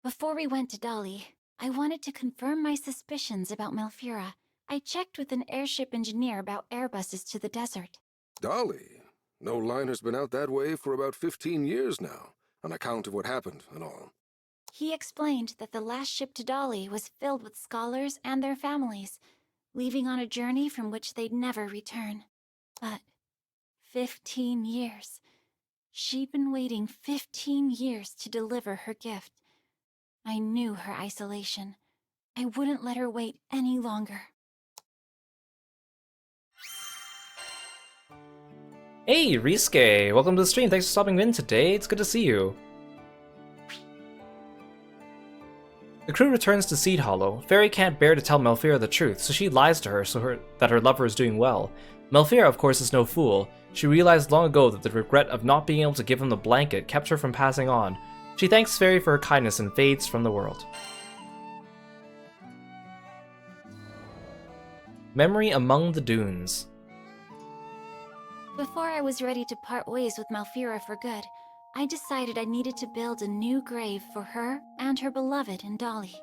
Before we went to Dolly, I wanted to confirm my suspicions about Malfira. I checked with an airship engineer about airbuses to the desert. Dolly? No liner's been out that way for about 15 years now, on account of what happened and all. He explained that the last ship to Dolly was filled with scholars and their families, leaving on a journey from which they'd never return. But 15 years. She'd been waiting 15 years to deliver her gift. I knew her isolation. I wouldn't let her wait any longer. Hey, Risuke! Welcome to the stream. Thanks for stopping in today. It's good to see you. The crew returns to Seed Hollow. Fairy can't bear to tell Malfira the truth, so she lies to her that her lover is doing well. Malfira, of course, is no fool. She realized long ago that the regret of not being able to give him the blanket kept her from passing on. She thanks Fairy for her kindness and fades from the world. Memory Among the Dunes. Before I was ready to part ways with Malfira for good, I decided I needed to build a new grave for her and her beloved in Dolly.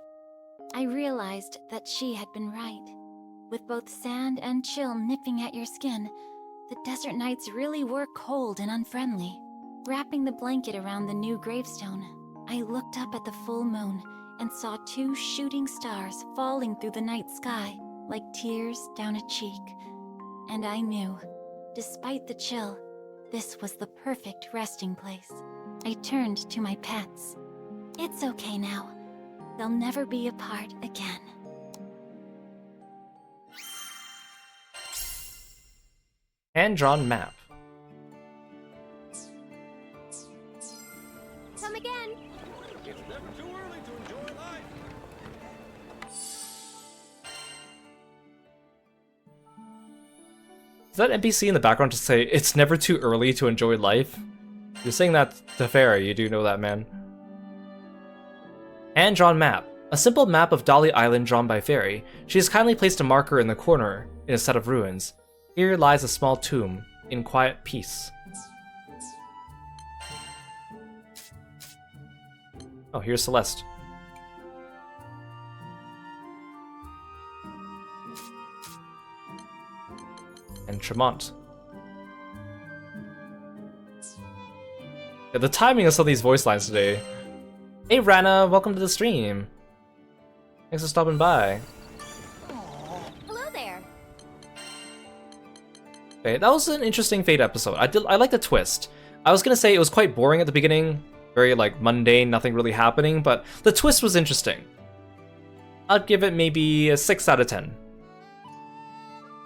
I realized that she had been right. With both sand and chill nipping at your skin, the desert nights really were cold and unfriendly. Wrapping the blanket around the new gravestone, I looked up at the full moon and saw 2 shooting stars falling through the night sky like tears down a cheek. And I knew, despite the chill, this was the perfect resting place. I turned to my pets. It's okay now. They'll never be apart again. Hand-drawn map. Come again. It's never too early to enjoy life. Is that NPC in the background to say, it's never too early to enjoy life? You're saying that to Fairy, you do know that, man. Hand-drawn map. A simple map of Dali Island drawn by Fairy. She has kindly placed a marker in the corner in a set of ruins. Here lies a small tomb, in quiet peace. Oh, here's Celeste. And Tremont. Yeah, the timing of some of these voice lines today. Hey Rana, welcome to the stream. Thanks for stopping by. Hello there. Okay, that was an interesting Fate episode. I like the twist. I was gonna say it was quite boring at the beginning, very like mundane, nothing really happening, but the twist was interesting. I'd give it maybe a 6 out of 10.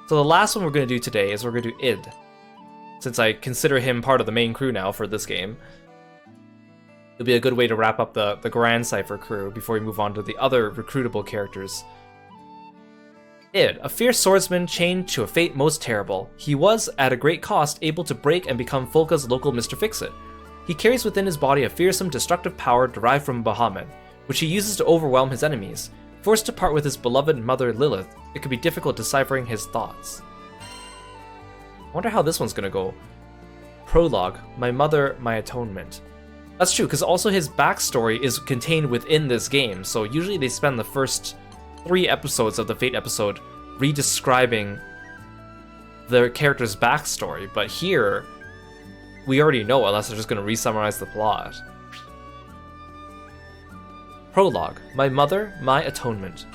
So the last one we're gonna do today is we're gonna do Id, since I consider him part of the main crew now for this game. It'll be a good way to wrap up the Grand Cypher crew before we move on to the other recruitable characters. Id, a fierce swordsman chained to a fate most terrible. He was, at a great cost, able to break and become Folka's local Mr. Fix-It. He carries within his body a fearsome, destructive power derived from Bahamut, which he uses to overwhelm his enemies. Forced to part with his beloved mother Lilith, it could be difficult deciphering his thoughts. I wonder how this one's gonna go. Prologue, My Mother, My Atonement. That's true, because also his backstory is contained within this game, so usually they spend the first 3 episodes of the Fate episode re-describing their character's backstory, but here, we already know unless they're just going to re-summarize the plot. Prologue, My Mother, My Atonement.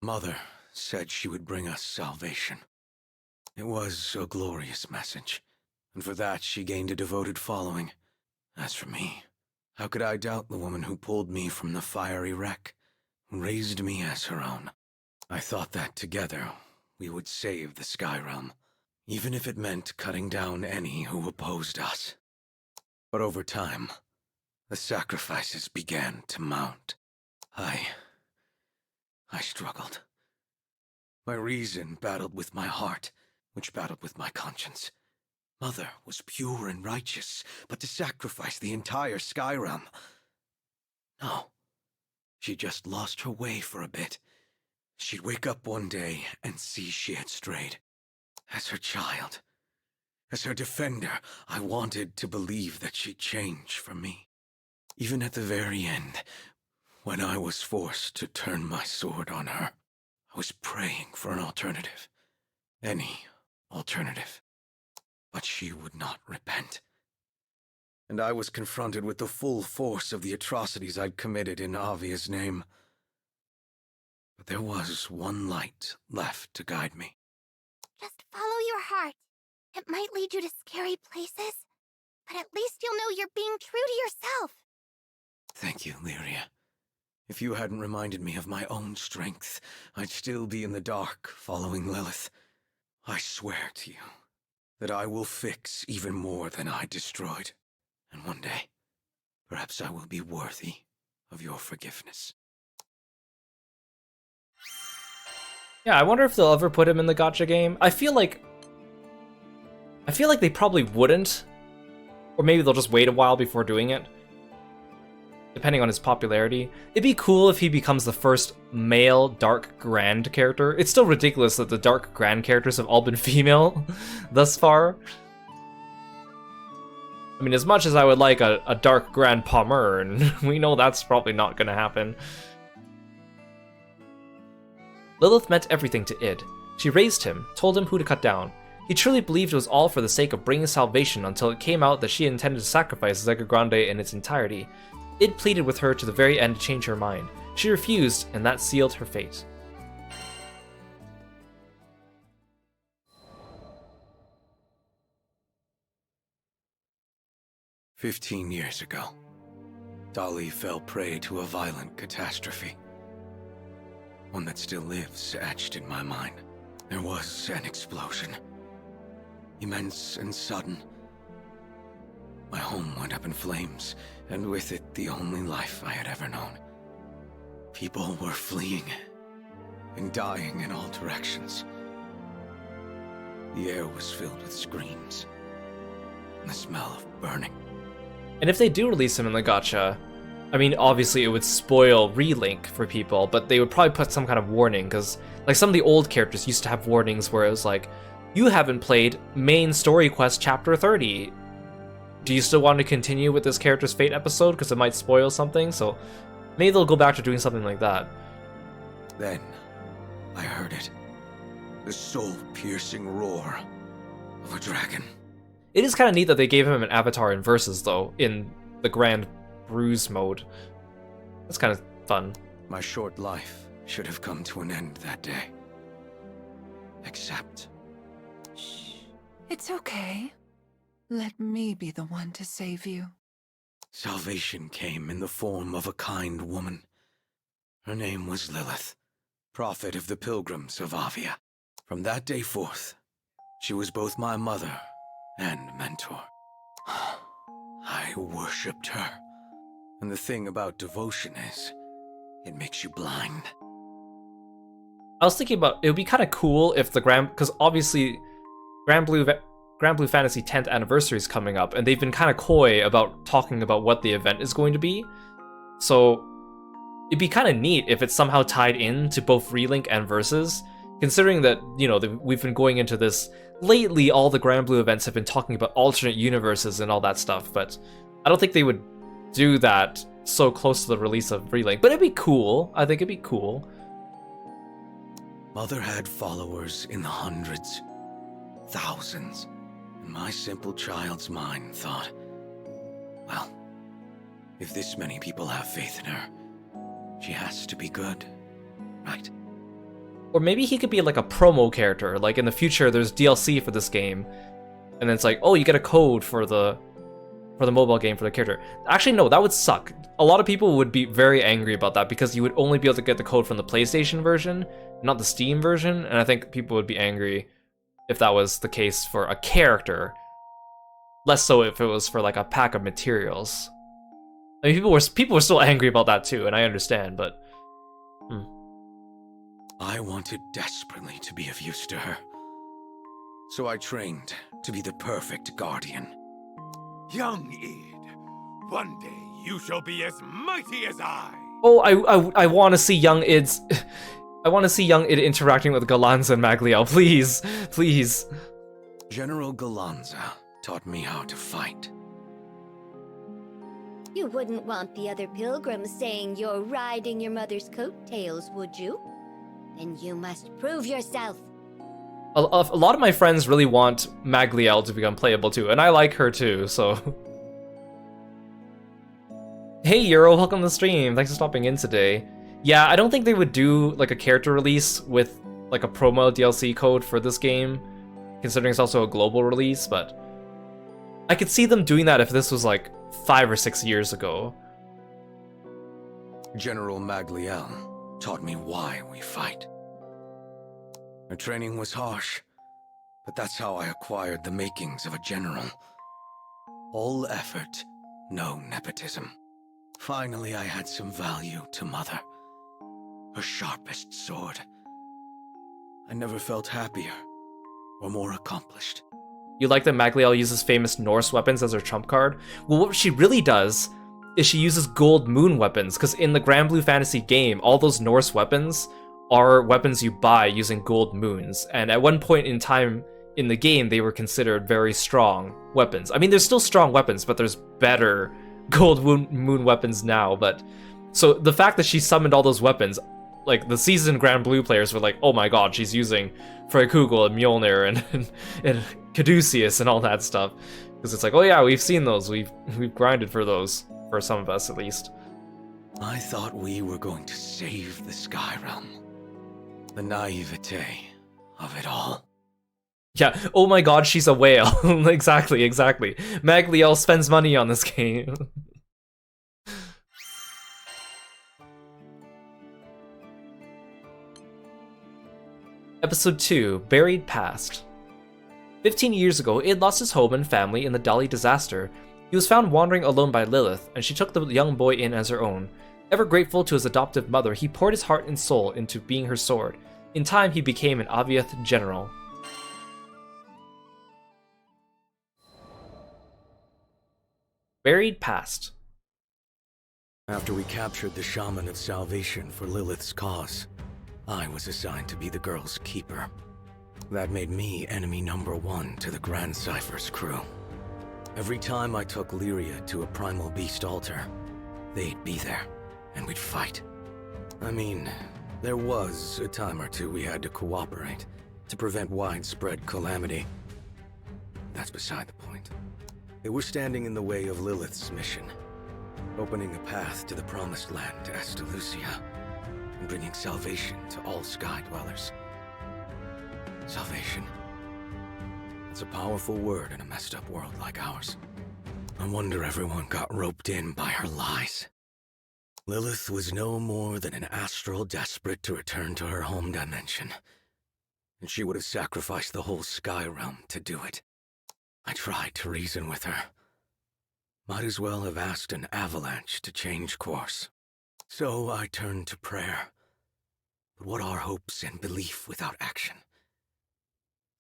Mother said she would bring us salvation. It was a glorious message, and for that she gained a devoted following. As for me, how could I doubt the woman who pulled me from the fiery wreck, who raised me as her own? I thought that together we would save the Sky Realm, even if it meant cutting down any who opposed us. But over time, the sacrifices began to mount. I struggled. My reason battled with my heart, which battled with my conscience. Mother was pure and righteous, but to sacrifice the entire Sky Realm? No. She just lost her way for a bit. She'd wake up one day and see she had strayed. As her child, as her defender, I wanted to believe that she'd change for me. Even at the very end, when I was forced to turn my sword on her, I was praying for an alternative. Any alternative. But she would not repent. And I was confronted with the full force of the atrocities I'd committed in Avia's name. But there was one light left to guide me. Just follow your heart. It might lead you to scary places, but at least you'll know you're being true to yourself. Thank you, Lyria. If you hadn't reminded me of my own strength, I'd still be in the dark following Lilith. I swear to you that I will fix even more than I destroyed. And one day, perhaps I will be worthy of your forgiveness. Yeah, I wonder if they'll ever put him in the gacha game. I feel like they probably wouldn't. Or maybe they'll just wait a while before doing it, depending on his popularity. It'd be cool if he becomes the first male Dark Grand character. It's still ridiculous that the Dark Grand characters have all been female thus far. I mean, as much as I would like a Dark Grand Palmer, and we know that's probably not gonna happen. Lilith meant everything to Id. She raised him, told him who to cut down. He truly believed it was all for the sake of bringing salvation until it came out that she intended to sacrifice Zega Grande in its entirety. Id pleaded with her to the very end to change her mind. She refused, and that sealed her fate. "15 years ago, Dali fell prey to a violent catastrophe. One that still lives etched in my mind. There was an explosion. Immense and sudden. My home went up in flames, and with it the only life I had ever known. People were fleeing and dying in all directions. The air was filled with screams and the smell of burning. And if they do release him in the gacha, I mean, obviously it would spoil Relink for people, but they would probably put some kind of warning, because like some of the old characters used to have warnings where it was like, you haven't played main story quest chapter 30. Do you still want to continue with this character's fate episode because it might spoil something? So maybe they'll go back to doing something like that. Then I heard it. The soul-piercing roar of a dragon. It is kind of neat that they gave him an avatar in Versus, though, in the Grand Bruise mode. That's kind of fun. My short life should have come to an end that day. Except... Shh. It's okay. Let me be the one to save you. salvation came in the form of a kind woman. Her name was Lilith, prophet of the pilgrims of Avia. From that day forth, she was both my mother and mentor. I worshipped her. And the thing about devotion is, it makes you blind. I was thinking about, it would be kind of cool if the because obviously Granblue Fantasy 10th anniversary is coming up, and they've been kind of coy about talking about what the event is going to be. So it'd be kind of neat if it's somehow tied in to both Relink and Versus, considering that, you know, we've been going into this lately. All the Granblue events have been talking about alternate universes and all that stuff, but I don't think they would do that so close to the release of Relink. But it'd be cool. I think it'd be cool. Mother had followers in the hundreds, thousands, and my simple child's mind thought, well, if this many people have faith in her, she has to be good, right? Or maybe he could be like a promo character, like in the future there's DLC for this game, and then it's like, oh, you get a code for the mobile game for the character. Actually, no, that would suck. A lot of people would be very angry about that because you would only be able to get the code from the PlayStation version, not the Steam version, and I think people would be angry if that was the case for a character. Less so if it was for like a pack of materials. I mean, people were still angry about that too, and I understand, but I wanted desperately to be of use to her. So I trained to be the perfect guardian. Young Id, one day you shall be as mighty as I. Oh, I want to see young Id's. I want to see young Id interacting with Galanza and Magliel, please, please. General Galanza taught me how to fight. You wouldn't want the other pilgrims saying you're riding your mother's coattails, would you? Then you must prove yourself. A lot of my friends really want Magliel to become playable too, and I like her too, so... Hey Euro, welcome to the stream, thanks for stopping in today. Yeah, I don't think they would do like a character release with like a promo DLC code for this game, considering it's also a global release, but... I could see them doing that if this was like 5 or 6 years ago. General Magliel taught me why we fight. Her training was harsh, but that's how I acquired the makings of a general. All effort, no nepotism. Finally, I had some value to Mother. Her sharpest sword. I never felt happier or more accomplished. You like that Magliel uses famous Norse weapons as her trump card? Well, what she really does is she uses gold moon weapons, because in the Granblue Fantasy game, all those Norse weapons are weapons you buy using gold moons, and at one point in time in the game, they were considered very strong weapons. I mean, there's still strong weapons, but there's better gold moon weapons now, but... So the fact that she summoned all those weapons, like, the seasoned Granblue players were like, oh my god, she's using Freykugel and Mjolnir and Caduceus and all that stuff. Because it's like, oh yeah, we've seen those, we've grinded for those, for some of us at least. I thought we were going to save the Sky Realm. The naivete of it all. Yeah, oh my god, she's a whale. Exactly. Magliel spends money on this game. Episode 2, Buried Past. 15 years ago, Id lost his home and family in the Dali disaster. He was found wandering alone by Lilith, and she took the young boy in as her own. Ever grateful to his adoptive mother, he poured his heart and soul into being her sword. In time, he became an Aviath general. Buried Past. After we captured the Shaman of Salvation for Lilith's cause, I was assigned to be the girl's keeper. That made me enemy number 1 to the Grand Cypher's crew. Every time I took Lyria to a primal beast altar, they'd be there, and we'd fight. I mean, there was a time or two we had to cooperate to prevent widespread calamity. That's beside the point. They were standing in the way of Lilith's mission, opening a path to the Promised Land to Estalucia, and bringing salvation to all Sky Dwellers. Salvation. It's a powerful word in a messed up world like ours. I wonder everyone got roped in by her lies. Lilith was no more than an astral desperate to return to her home dimension, and she would have sacrificed the whole Sky Realm to do it. I tried to reason with her. Might as well have asked an avalanche to change course. So I turned to prayer. But what are hopes and belief without action?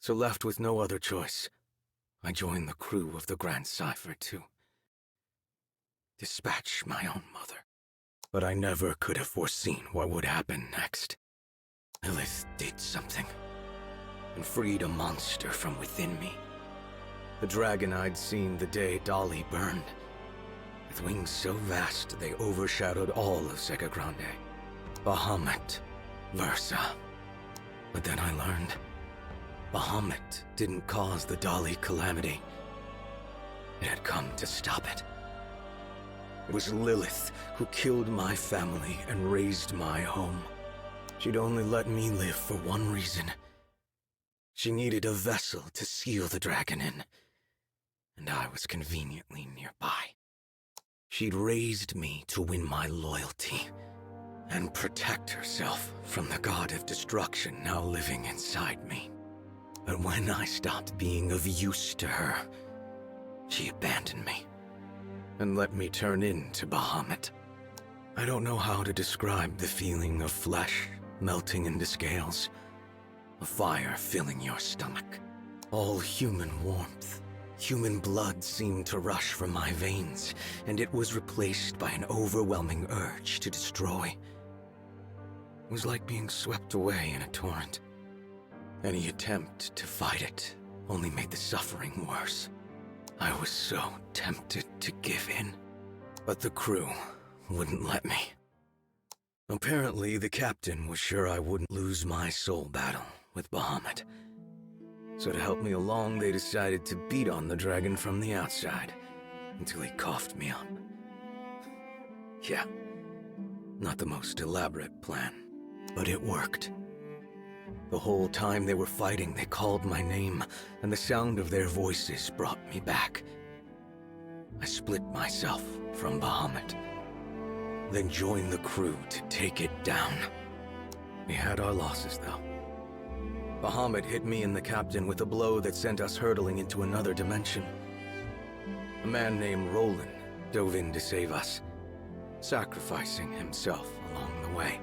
So left with no other choice, I joined the crew of the Grand Cypher to dispatch my own mother. But I never could have foreseen what would happen next. Lilith did something, and freed a monster from within me. The dragon I'd seen the day Dolly burned, with wings so vast they overshadowed all of Sega Grande. Bahamut Versa. But then I learned Bahamut didn't cause the Dolly calamity. It had come to stop it. It was Lilith who killed my family and razed my home. She'd only let me live for one reason. She needed a vessel to seal the dragon in, and I was conveniently nearby. She'd raised me to win my loyalty and protect herself from the god of destruction now living inside me. But when I stopped being of use to her, she abandoned me and let me turn into Bahamut. I don't know how to describe the feeling of flesh melting into scales, a fire filling your stomach. All human warmth, human blood seemed to rush from my veins, and it was replaced by an overwhelming urge to destroy. It was like being swept away in a torrent. Any attempt to fight it only made the suffering worse. I was so tempted to give in, but the crew wouldn't let me. Apparently, the captain was sure I wouldn't lose my soul battle with Bahamut. So to help me along, they decided to beat on the dragon from the outside until he coughed me up. Yeah, not the most elaborate plan, but it worked. The whole time they were fighting, they called my name, and the sound of their voices brought me back. I split myself from Bahamut, then joined the crew to take it down. We had our losses, though. Bahamut hit me and the captain with a blow that sent us hurtling into another dimension. A man named Roland dove in to save us, sacrificing himself along the way.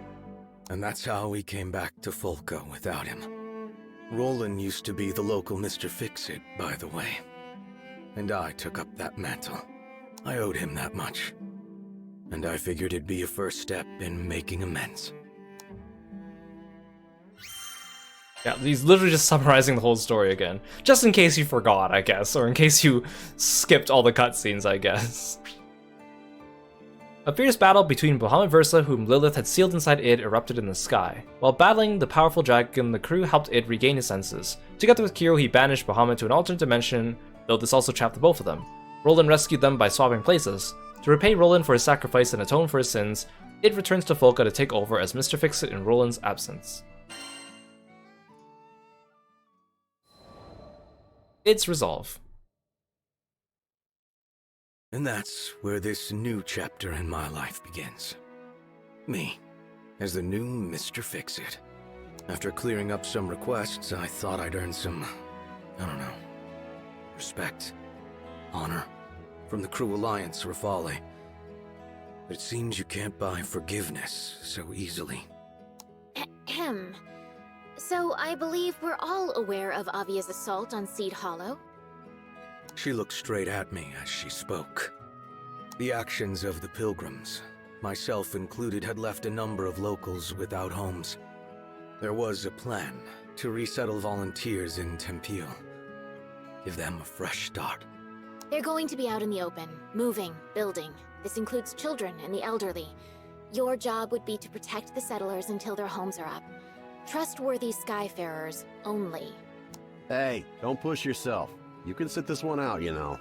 And that's how we came back to Folka without him. Roland used to be the local Mr. Fix-It, by the way. And I took up that mantle. I owed him that much. And I figured it'd be a first step in making amends. Yeah, he's literally just summarizing the whole story again. Just in case you forgot, I guess. Or in case you skipped all the cutscenes, I guess. A fierce battle between Bahamut Versa, whom Lilith had sealed inside id, erupted in the sky. While battling the powerful dragon, the crew helped id regain his senses. Together with Kiro, he banished Bahamut to an alternate dimension, though this also trapped the both of them. Roland rescued them by swapping places. To repay Roland for his sacrifice and atone for his sins, id returns to Folka to take over as Mr. Fix-It in Roland's absence. Id's resolve. And that's where this new chapter in my life begins. Me, as the new Mr. Fix-It. After clearing up some requests, I thought I'd earn some, I don't know, respect, honor, from the Crew Alliance Rafale. It seems you can't buy forgiveness so easily. Ahem. So I believe we're all aware of Avia's assault on Seed Hollow. She looked straight at me as she spoke. The actions of the pilgrims, myself included, had left a number of locals without homes. There was a plan to resettle volunteers in Tempio. Give them a fresh start. They're going to be out in the open, moving, building. This includes children and the elderly. Your job would be to protect the settlers until their homes are up. Trustworthy Skyfarers only. Hey, don't push yourself. You can sit this one out, you know.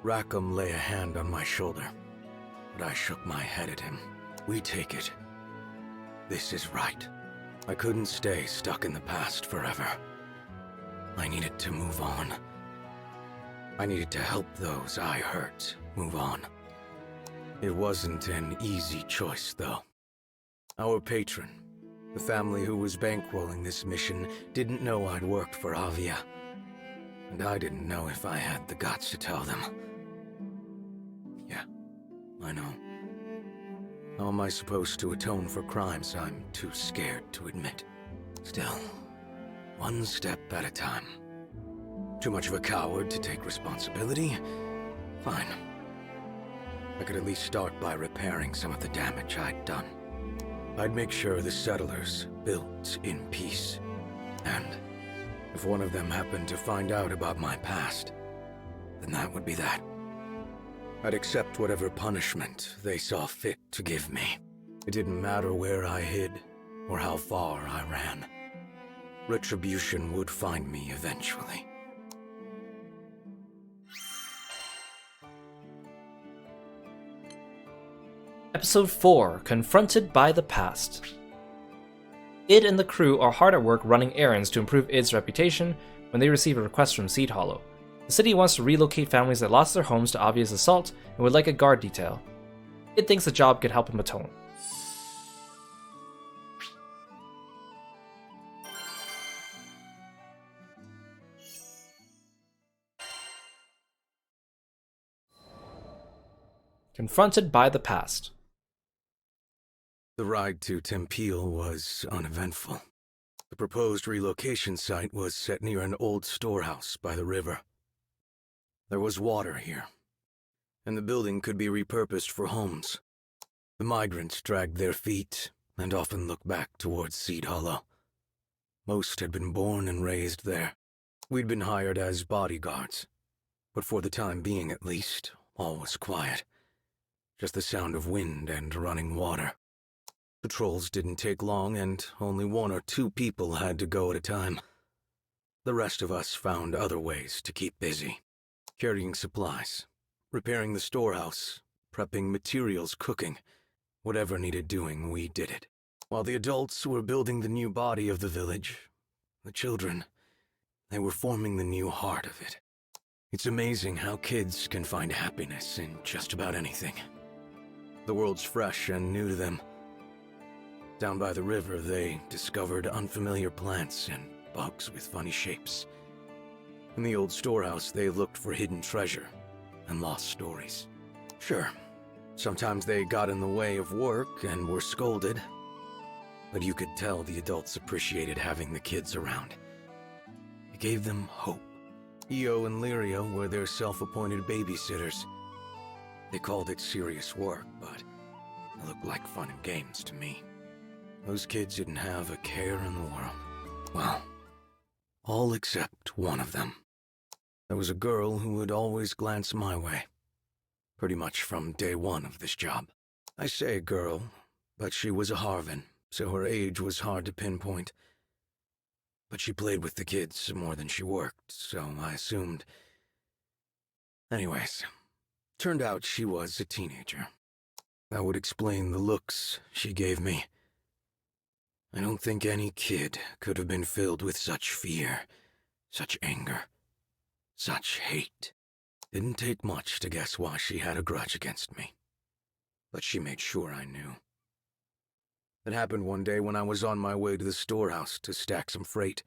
Rackham lay a hand on my shoulder, but I shook my head at him. We take it. This is right. I couldn't stay stuck in the past forever. I needed to move on. I needed to help those I hurt move on. It wasn't an easy choice, though. Our patron, the family who was bankrolling this mission, didn't know I'd worked for Avia. And I didn't know if I had the guts to tell them. Yeah, I know. How am I supposed to atone for crimes I'm too scared to admit? Still, one step at a time. Too much of a coward to take responsibility? Fine. I could at least start by repairing some of the damage I'd done. I'd make sure the settlers built in peace. And if one of them happened to find out about my past, then that would be that. I'd accept whatever punishment they saw fit to give me. It didn't matter where I hid or how far I ran. Retribution would find me eventually. Episode 4, Confronted by the Past. Id and the crew are hard at work running errands to improve Id's reputation when they receive a request from Seed Hollow. The city wants to relocate families that lost their homes to Avia's assault and would like a guard detail. Id thinks the job could help him atone. Confronted by the Past. The ride to Tempio was uneventful. The proposed relocation site was set near an old storehouse by the river. There was water here, and the building could be repurposed for homes. The migrants dragged their feet and often looked back towards Seed Hollow. Most had been born and raised there. We'd been hired as bodyguards, but for the time being at least, all was quiet. Just the sound of wind and running water. Patrols didn't take long, and only 1 or 2 people had to go at a time. The rest of us found other ways to keep busy. Carrying supplies, repairing the storehouse, prepping materials, cooking. Whatever needed doing, we did it. While the adults were building the new body of the village, the children, they were forming the new heart of it. It's amazing how kids can find happiness in just about anything. The world's fresh and new to them. Down by the river, they discovered unfamiliar plants and bugs with funny shapes. In the old storehouse, they looked for hidden treasure and lost stories. Sure, sometimes they got in the way of work and were scolded, but you could tell the adults appreciated having the kids around. It gave them hope. Io and Lirio were their self-appointed babysitters. They called it serious work, but it looked like fun and games to me. Those kids didn't have a care in the world. Well, all except one of them. There was a girl who would always glance my way. Pretty much from day one of this job. I say girl, but she was a Harvin, so her age was hard to pinpoint. But she played with the kids more than she worked, so I assumed. Anyways, turned out she was a teenager. That would explain the looks she gave me. I don't think any kid could have been filled with such fear, such anger, such hate. Didn't take much to guess why she had a grudge against me. But she made sure I knew. It happened one day when I was on my way to the storehouse to stack some freight.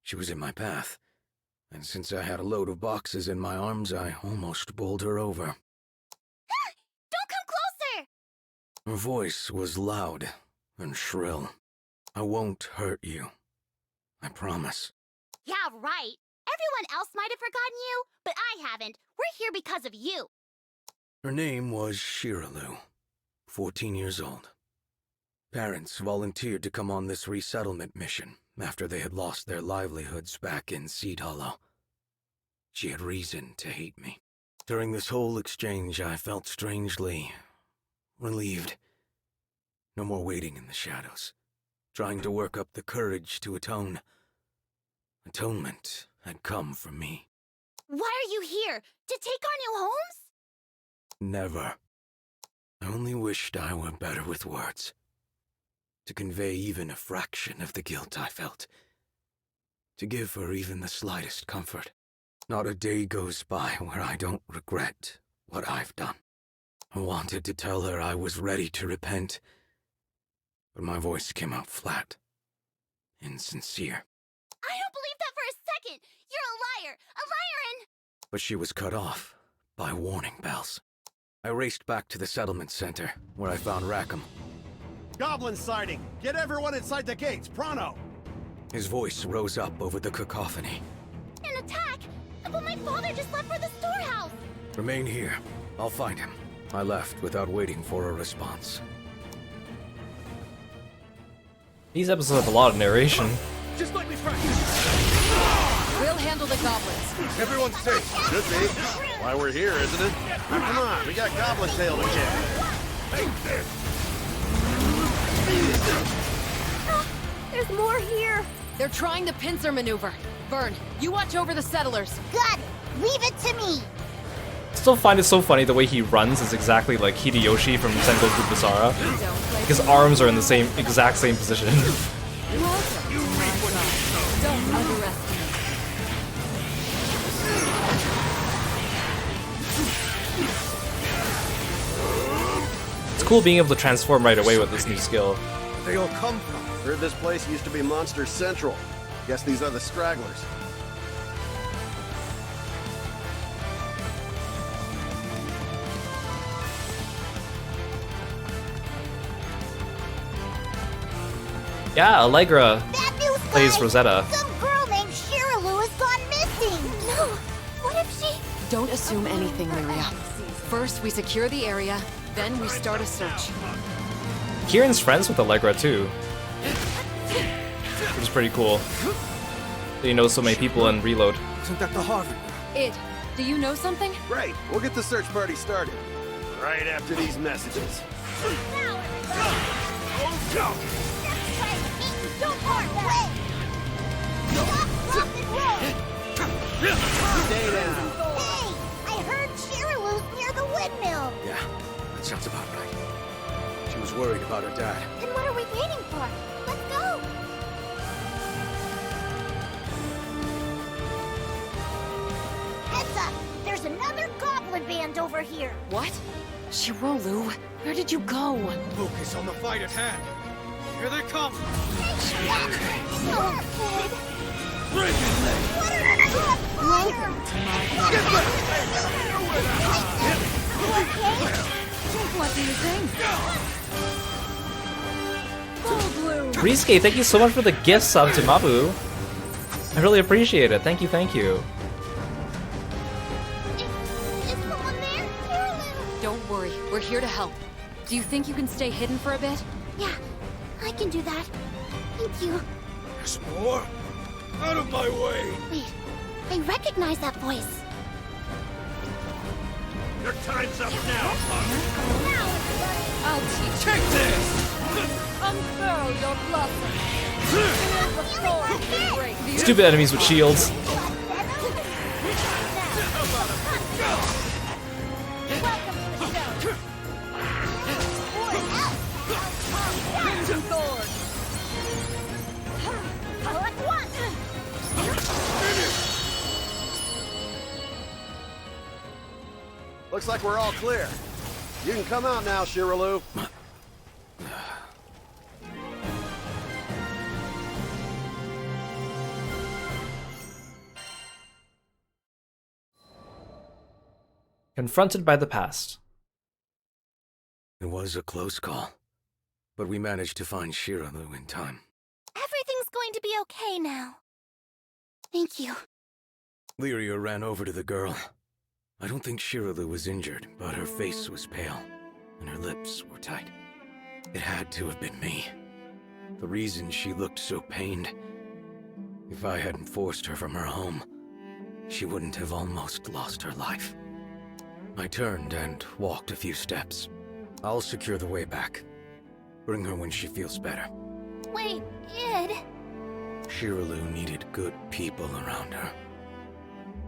She was in my path, and since I had a load of boxes in my arms, I almost bowled her over. Her voice was loud and shrill. I won't hurt you. I promise. Yeah, right. Everyone else might have forgotten you, but I haven't. We're here because of you. Her name was Shirolu, 14 years old. Parents volunteered to come on this resettlement mission after they had lost their livelihoods back in Seed Hollow. She had reason to hate me. During this whole exchange, I felt strangely relieved. No more waiting in the shadows, trying to work up the courage to atone. Atonement had come for me. Why are you here? To take our new homes? Never. I only wished I were better with words. To convey even a fraction of the guilt I felt. To give her even the slightest comfort. Not a day goes by where I don't regret what I've done. I wanted to tell her I was ready to repent, but my voice came out flat, insincere. I don't believe that for a second! You're a liar! A liar and... But she was cut off by warning bells. I raced back to the settlement center, where I found Rackham. Goblin sighting! Get everyone inside the gates, pronto! His voice rose up over the cacophony. An attack? But my father just left for the storehouse! Remain here. I'll find him. I left without waiting for a response. These episodes have a lot of narration. Just like we practiced. We'll handle the goblins. Everyone's safe. Should be. Why we're here, isn't it? Now, come on, we got goblin tail to get. There's more here. They're trying the pincer maneuver. Vern, you watch over the settlers. Got it! Leave it to me! Still find it so funny the way he runs is exactly like Hideyoshi from Sengoku Basara. His arms are in the exact same position. Don't underestimate. It's cool being able to transform right away with this new skill. They all come from? Heard this place used to be Monster Central. Guess these are the stragglers. Yeah, Allegra Bad news, plays guys! Rosetta. Some girl named Shirolu has gone missing! No! What if she... Don't assume anything, Lyria. First, we secure the area, then we start a search. Kieran's friends with Allegra too, which is pretty cool. He knows so many people in Reload. Isn't that the Harvard? Id, do you know something? Great, we'll get the search party started. Right after these messages. Now, everybody! Oh, go! Don't part way! Stop, rock, and roll! Stay down. Hey! I heard Shirolu's near the windmill! Yeah, that sounds about right. She was worried about her dad. Then what are we waiting for? Let's go! Heads up! There's another goblin band over here! What? Shirolu, where did you go? Focus on the fight at hand. Here they come. What do you think? Risuke, thank you so much for the gift sub to Mabu. I really appreciate it. Thank you, thank you. Is someone there? Shirolu! Don't worry, we're here to help. Do you think you can stay hidden for a bit? Yeah, I can do that. Thank you. There's more? Out of my way! Wait, I recognize that voice. Your time's up now, punk! I'll teach Take this! Unfurl your blossom. Stupid enemies with shields. Looks like we're all clear. You can come out now, Shirolu. Confronted by the past. It was a close call, but we managed to find Shiralu in time. Everything's going to be okay now. Thank you. Lyria ran over to the girl. I don't think Shiralu was injured, but her face was pale, and her lips were tight. It had to have been me. The reason she looked so pained. If I hadn't forced her from her home, she wouldn't have almost lost her life. I turned and walked a few steps. I'll secure the way back. Bring her when she feels better. Wait, Id. Shiralu needed good people around her.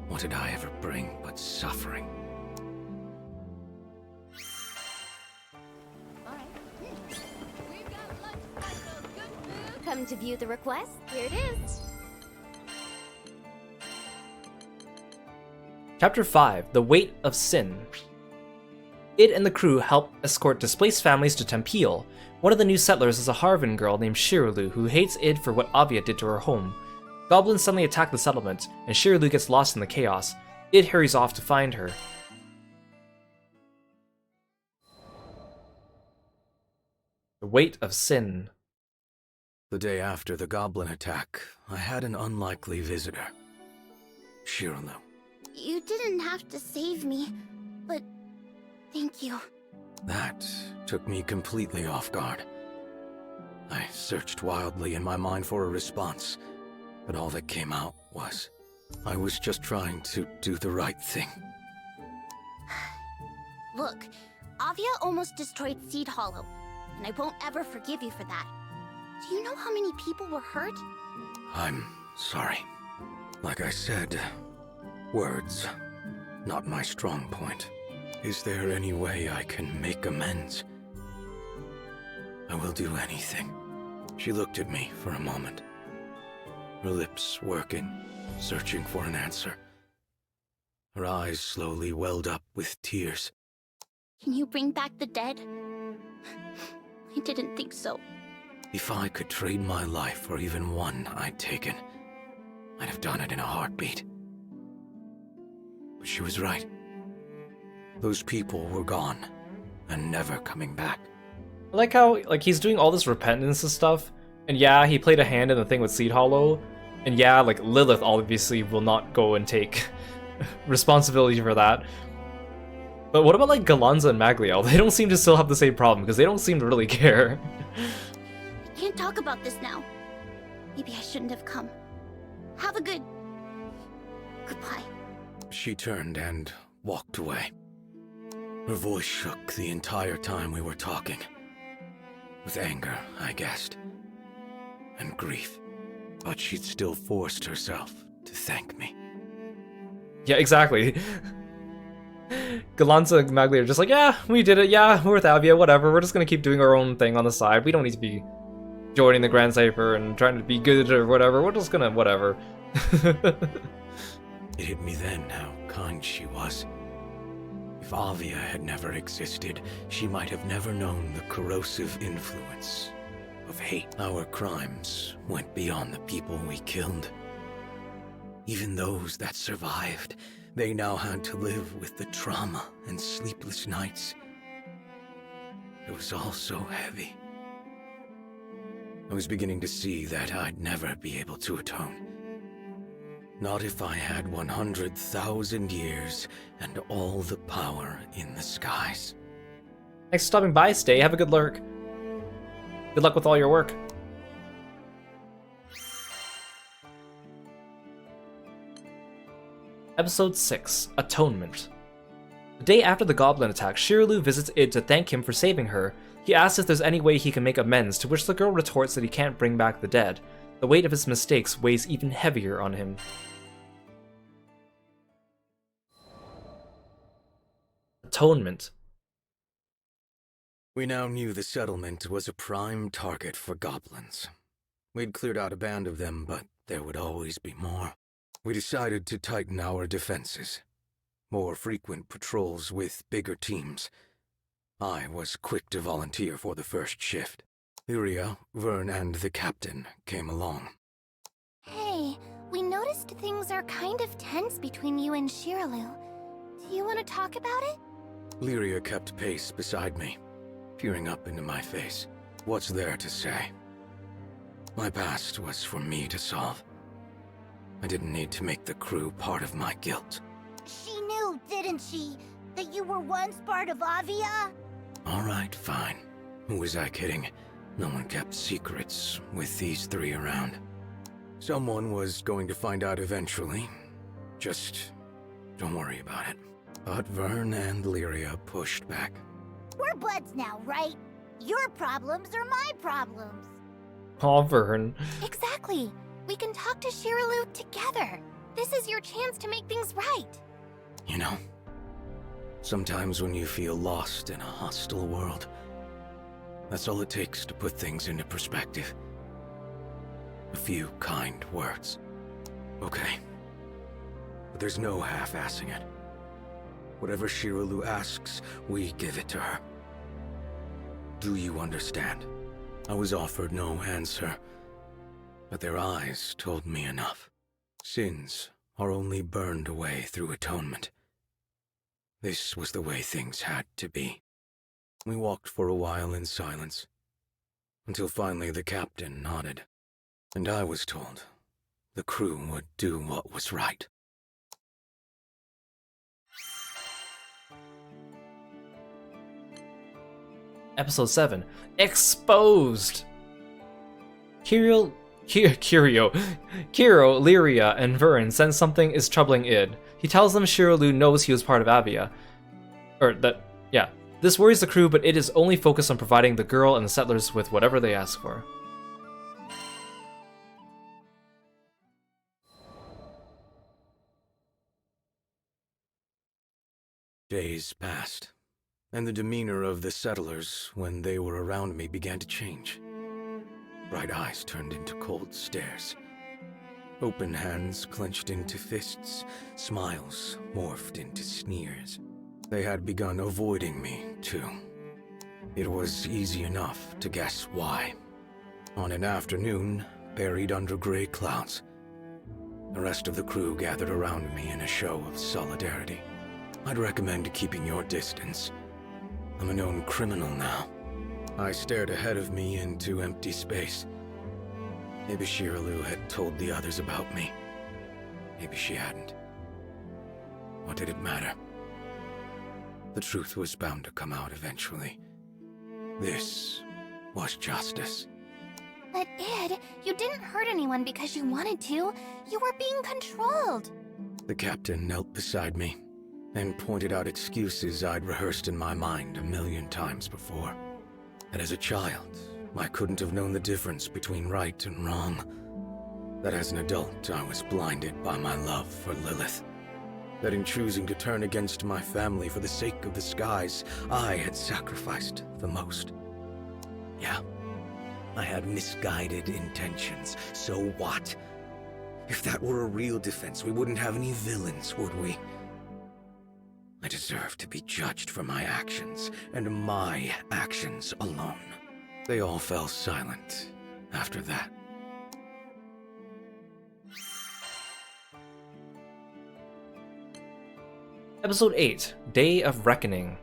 What did I ever bring but suffering? Come to view the request? Here it is. Chapter 5, The Weight of Sin. Id and the crew help escort displaced families to Tempeel. One of the new settlers is a Harvan girl named Shiralu who hates Id for what Avia did to her home. Goblins suddenly attack the settlement, and Shiralu gets lost in the chaos. Id hurries off to find her. The Weight of Sin. The day after the goblin attack, I had an unlikely visitor. Shiralu. You didn't have to save me, but thank you. That took me completely off guard. I searched wildly in my mind for a response, but all that came out was, I was just trying to do the right thing. Look, Avia almost destroyed Seed Hollow, and I won't ever forgive you for that. Do you know how many people were hurt? I'm sorry. Like I said, words, not my strong point. Is there any way I can make amends? I will do anything. She looked at me for a moment. Her lips working, searching for an answer. Her eyes slowly welled up with tears. Can you bring back the dead? I didn't think so. If I could trade my life for even one I'd taken, I'd have done it in a heartbeat. But she was right. Those people were gone, and never coming back. I like how, he's doing all this repentance and stuff, and yeah, he played a hand in the thing with Seed Hollow, and yeah, Lilith obviously will not go and take responsibility for that. But what about, Galanza and Magliel? They don't seem to still have the same problem, because they don't seem to really care. I can't talk about this now. Maybe I shouldn't have come. Have a good... goodbye. She turned and walked away. Her voice shook the entire time we were talking. With anger, I guessed. And grief. But she'd still forced herself to thank me. Yeah, exactly. Galanza and Magli are just like, yeah, we did it, yeah, we're with Avia, whatever, we're just gonna keep doing our own thing on the side. We don't need to be joining the Grand Cypher and trying to be good or whatever, we're just gonna whatever. It hit me then how kind she was. If Avia had never existed, she might have never known the corrosive influence of hate. Our crimes went beyond the people we killed. Even those that survived, they now had to live with the trauma and sleepless nights. It was all so heavy. I was beginning to see that I'd never be able to atone. Not if I had 100,000 years and all the power in the skies. Thanks for stopping by, Stay. Have a good lurk. Good luck with all your work. Episode 6, Atonement. The day after the goblin attack, Shiralu visits Id to thank him for saving her. He asks if there's any way he can make amends, to which the girl retorts that he can't bring back the dead. The weight of his mistakes weighs even heavier on him. Atonement. We now knew the settlement was a prime target for goblins. We'd cleared out a band of them, but there would always be more. We decided to tighten our defenses. More frequent patrols with bigger teams. I was quick to volunteer for the first shift. Lyria, Vern, and the captain came along. Hey, we noticed things are kind of tense between you and Shiralu. Do you want to talk about it? Lyria kept pace beside me. peering up into my face. What's there to say? My past was for me to solve. I didn't need to make the crew part of my guilt. She knew, didn't she, that you were once part of Avia? Alright, fine. Who was I kidding? No one kept secrets with these three around. Someone was going to find out eventually. Just don't worry about it. But Vern and Lyria pushed back. We're buds now, right? Your problems are my problems. Aw, Vern. Exactly. We can talk to Shiraloo together. This is your chance to make things right. You know, sometimes when you feel lost in a hostile world, that's all it takes to put things into perspective. A few kind words. Okay. But there's no half-assing it. Whatever Shiraloo asks, we give it to her. Do you understand? I was offered no answer, but their eyes told me enough. Sins are only burned away through atonement. This was the way things had to be. We walked for a while in silence, until finally the captain nodded, and I was told the crew would do what was right. Episode 7. Exposed! Kiro, Lyria, and Vern sense something is troubling Id. He tells them Shiraloo knows he was part of Avia. This worries the crew, but Id is only focused on providing the girl and the settlers with whatever they ask for. Days passed, and the demeanor of the settlers when they were around me began to change. Bright eyes turned into cold stares. Open hands clenched into fists, smiles morphed into sneers. They had begun avoiding me, too. It was easy enough to guess why. On an afternoon, buried under gray clouds, the rest of the crew gathered around me in a show of solidarity. I'd recommend keeping your distance. I'm a known criminal now. I stared ahead of me into empty space. Maybe Shiraloo had told the others about me. Maybe she hadn't. What did it matter? The truth was bound to come out eventually. This was justice. But Id, you didn't hurt anyone because you wanted to. You were being controlled. The captain knelt beside me and pointed out excuses I'd rehearsed in my mind 1,000,000 times before. That as a child, I couldn't have known the difference between right and wrong. That as an adult, I was blinded by my love for Lilith. That in choosing to turn against my family for the sake of the skies, I had sacrificed the most. Yeah, I had misguided intentions. So what? If that were a real defense, we wouldn't have any villains, would we? I deserve to be judged for my actions, and my actions alone. They all fell silent after that. Episode 8. Day of Reckoning.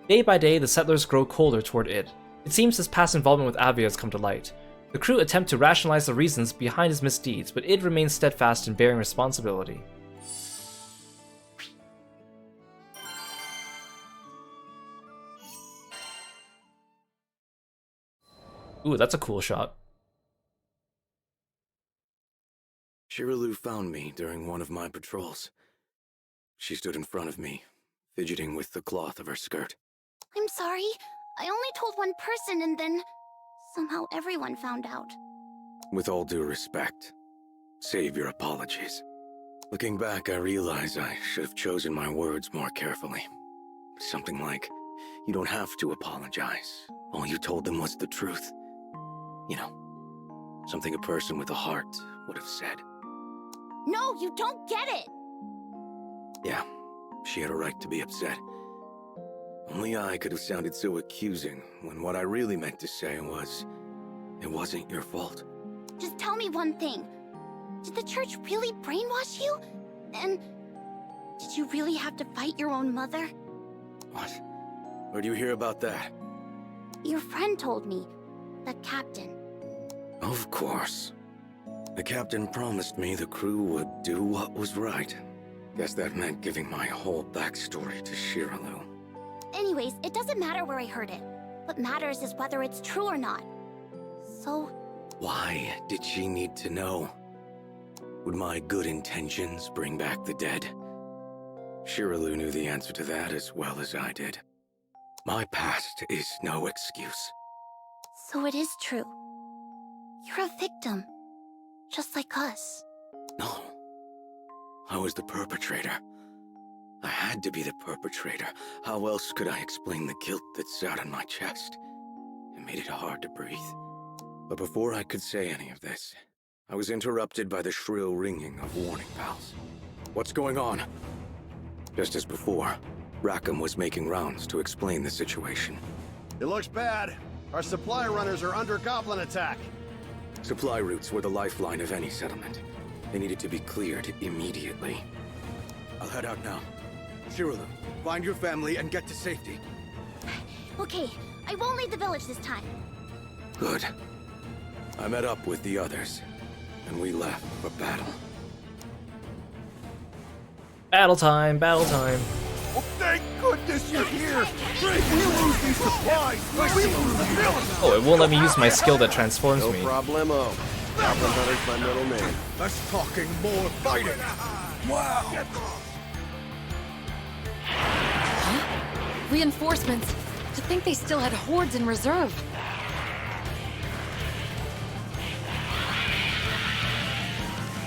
Day by day, the settlers grow colder toward Id. It seems his past involvement with Avia has come to light. The crew attempt to rationalize the reasons behind his misdeeds, but Id remains steadfast in bearing responsibility. Ooh, that's a cool shot. Shiraloo found me during one of my patrols. She stood in front of me, fidgeting with the cloth of her skirt. I'm sorry. I only told one person and then somehow everyone found out. With all due respect, save your apologies. Looking back, I realize I should have chosen my words more carefully. Something like, you don't have to apologize. All you told them was the truth. You know, something a person with a heart would have said. No, you don't get it! Yeah, she had a right to be upset. Only I could have sounded so accusing when what I really meant to say was, it wasn't your fault. Just tell me one thing. Did the church really brainwash you? And did you really have to fight your own mother? What? Where'd you hear about that? Your friend told me. The captain. Of course. The captain promised me the crew would do what was right. Guess that meant giving my whole backstory to Shiralu. Anyways, it doesn't matter where I heard it. What matters is whether it's true or not. So... Why did she need to know? Would my good intentions bring back the dead? Shiralu knew the answer to that as well as I did. My past is no excuse. So it is true. You're a victim. Just like us. No. I was the perpetrator. I had to be the perpetrator. How else could I explain the guilt that sat on my chest? It made it hard to breathe. But before I could say any of this, I was interrupted by the shrill ringing of warning bells. What's going on? Just as before, Rackham was making rounds to explain the situation. It looks bad. Our supply runners are under goblin attack. Supply routes were the lifeline of any settlement. They needed to be cleared immediately. I'll head out now. Shiralu, find your family and get to safety. Okay, I won't leave the village this time. Good. I met up with the others, and we left for battle. Battle time, battle time. Oh, thank goodness you're here! If we lose these supplies, we lose the village! Oh, it won't let me use my skill that transforms No me. problemo. Goblin Hunter's my middle name. Less talking, more fighting! Wow! Reinforcements. To think they still had hordes in reserve.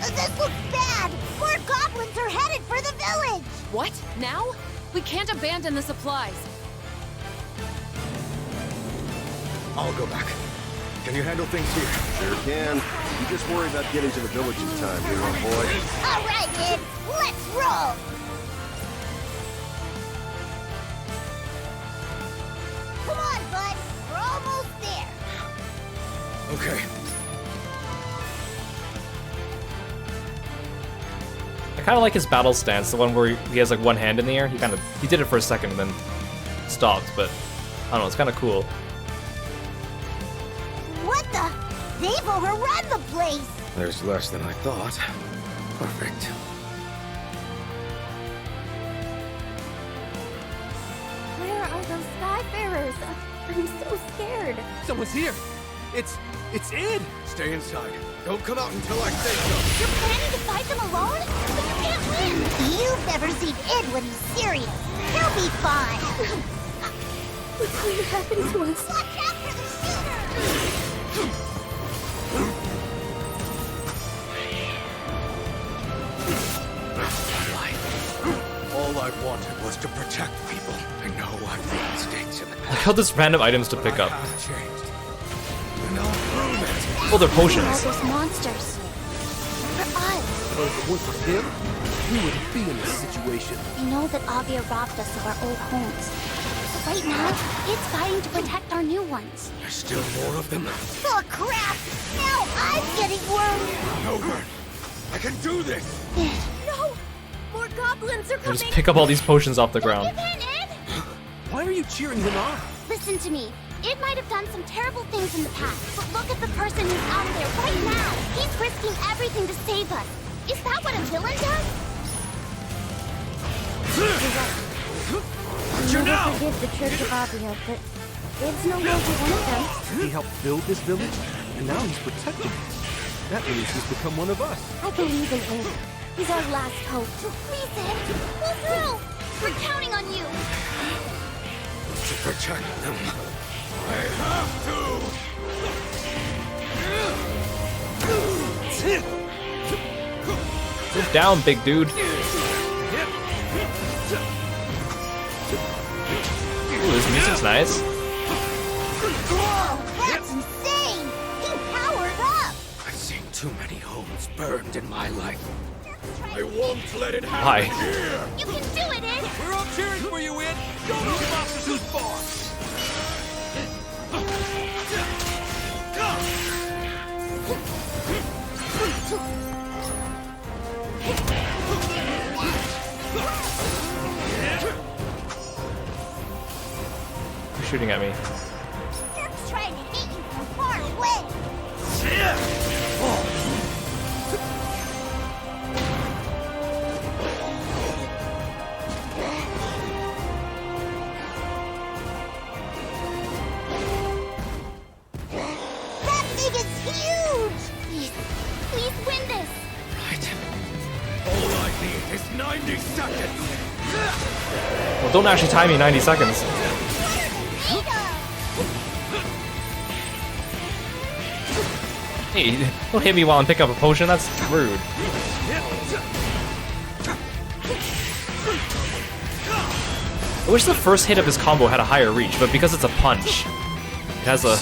This looks bad! More goblins are headed for the village! What? Now? We can't abandon the supplies. I'll go back. Can you handle things here? Sure can. You just worry about getting to the village in time, hero boy. All right, kid. Let's roll! Come on, bud. We're almost there. Okay. I kind of like his battle stance, the one where he has like one hand in the air. He did it for a second and then stopped, but I don't know, it's kind of cool. What the? They've overrun the place! There's less than I thought. Perfect. Where are those Skyfarers? I'm so scared. Someone's here! It's Id! Stay inside. Don't come out until I say so. You're planning to fight them alone? But you can't win! You've never seen Id when he's serious. He'll be fine. What's going to happen to us? Watch out for the shooter! All I wanted was to protect people. I know I've made mistakes in the past. I got this random items to pick up. I have changed. And I'll prove it. Oh, they're All potions. those monsters. For us. But if it weren't for him, we wouldn't be in this situation. I know that Avia robbed us of our old homes. But right now, it's fighting to protect our new ones. There's still more of them. Oh, crap! Now I'm getting worried! No good. I can do this. No! More goblins are I coming! just pick up all these potions off the ground. Give in, Id! Why are you cheering him on? Listen to me. It might have done some terrible things in the past, but look at the person who's out there right now. He's risking everything to save us. Is that what a villain does? You know! Forgive the Church of Avia, but Id's no longer one of them. He helped build this village, and now he's protecting it. That means he's become one of us. I believe in Id. He's our last hope. Please, Id, pull through! We're counting on you! To protect them. I have to! Move down, big dude. Ooh, this music's nice. Whoa, that's insane! He powered up! I've seen too many homes burned in my life. I won't let it Why? happen here! You can do it, Id! We're all cheering for you, Id! Don't know monsters who's boss! shooting at me? Jerk's trying to hit you from far away. That thing is huge! Please win this! All I need is 90 seconds! Well, don't actually time me 90 seconds. Hey, don't hit me while I'm picking up a potion, that's rude. I wish the first hit of his combo had a higher reach, but because it's a punch, it has a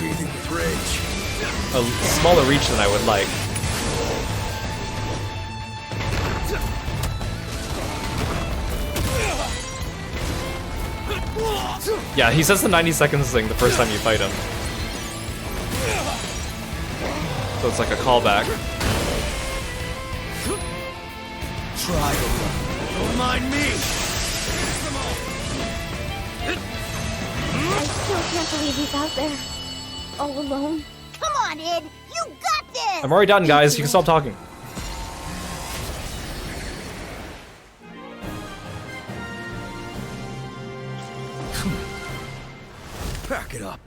smaller reach than I would like. Yeah, he says the 90 seconds thing the first time you fight him. So it's like a callback. Try to run. Don't mind me! I still can't believe he's out there. All alone. Come on, Id! You got this! I'm already done, guys. You can stop talking. Pack it up.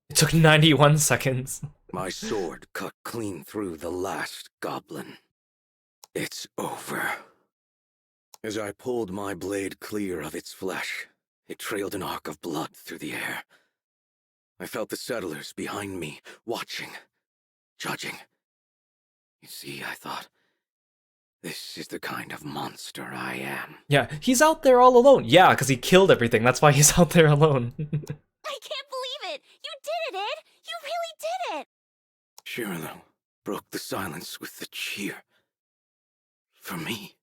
It took 91 seconds. My sword cut clean through the last goblin. It's over. As I pulled my blade clear of its flesh, it trailed an arc of blood through the air. I felt the settlers behind me, watching, judging. You see, I thought, this is the kind of monster I am. Yeah, he's out there all alone. Yeah, because he killed everything. That's why he's out there alone. I can't believe it! You did it, Id! You really did it! Shirley broke the silence with the cheer. For me,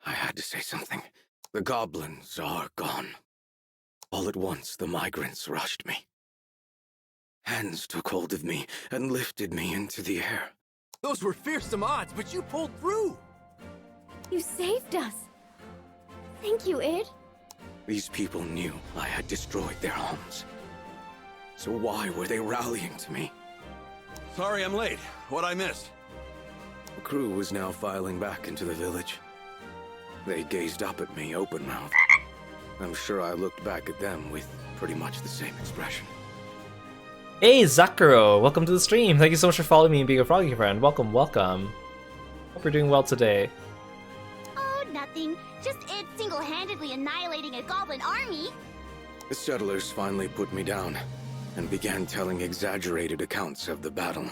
I had to say something. The goblins are gone. All at once, the migrants rushed me. Hands took hold of me and lifted me into the air. Those were fearsome odds, but you pulled through! You saved us! Thank you, Id. These people knew I had destroyed their homes. So why were they rallying to me? Sorry I'm late. What I missed? The crew was now filing back into the village. They gazed up at me open-mouthed. I'm sure I looked back at them with pretty much the same expression. Hey, Zakuro! Welcome to the stream. Thank you so much for following me and being a Froggy friend. Welcome, welcome. Hope you're doing well today. Oh, nothing. Just Id single-handedly annihilating a goblin army. The settlers finally put me down and began telling exaggerated accounts of the battle.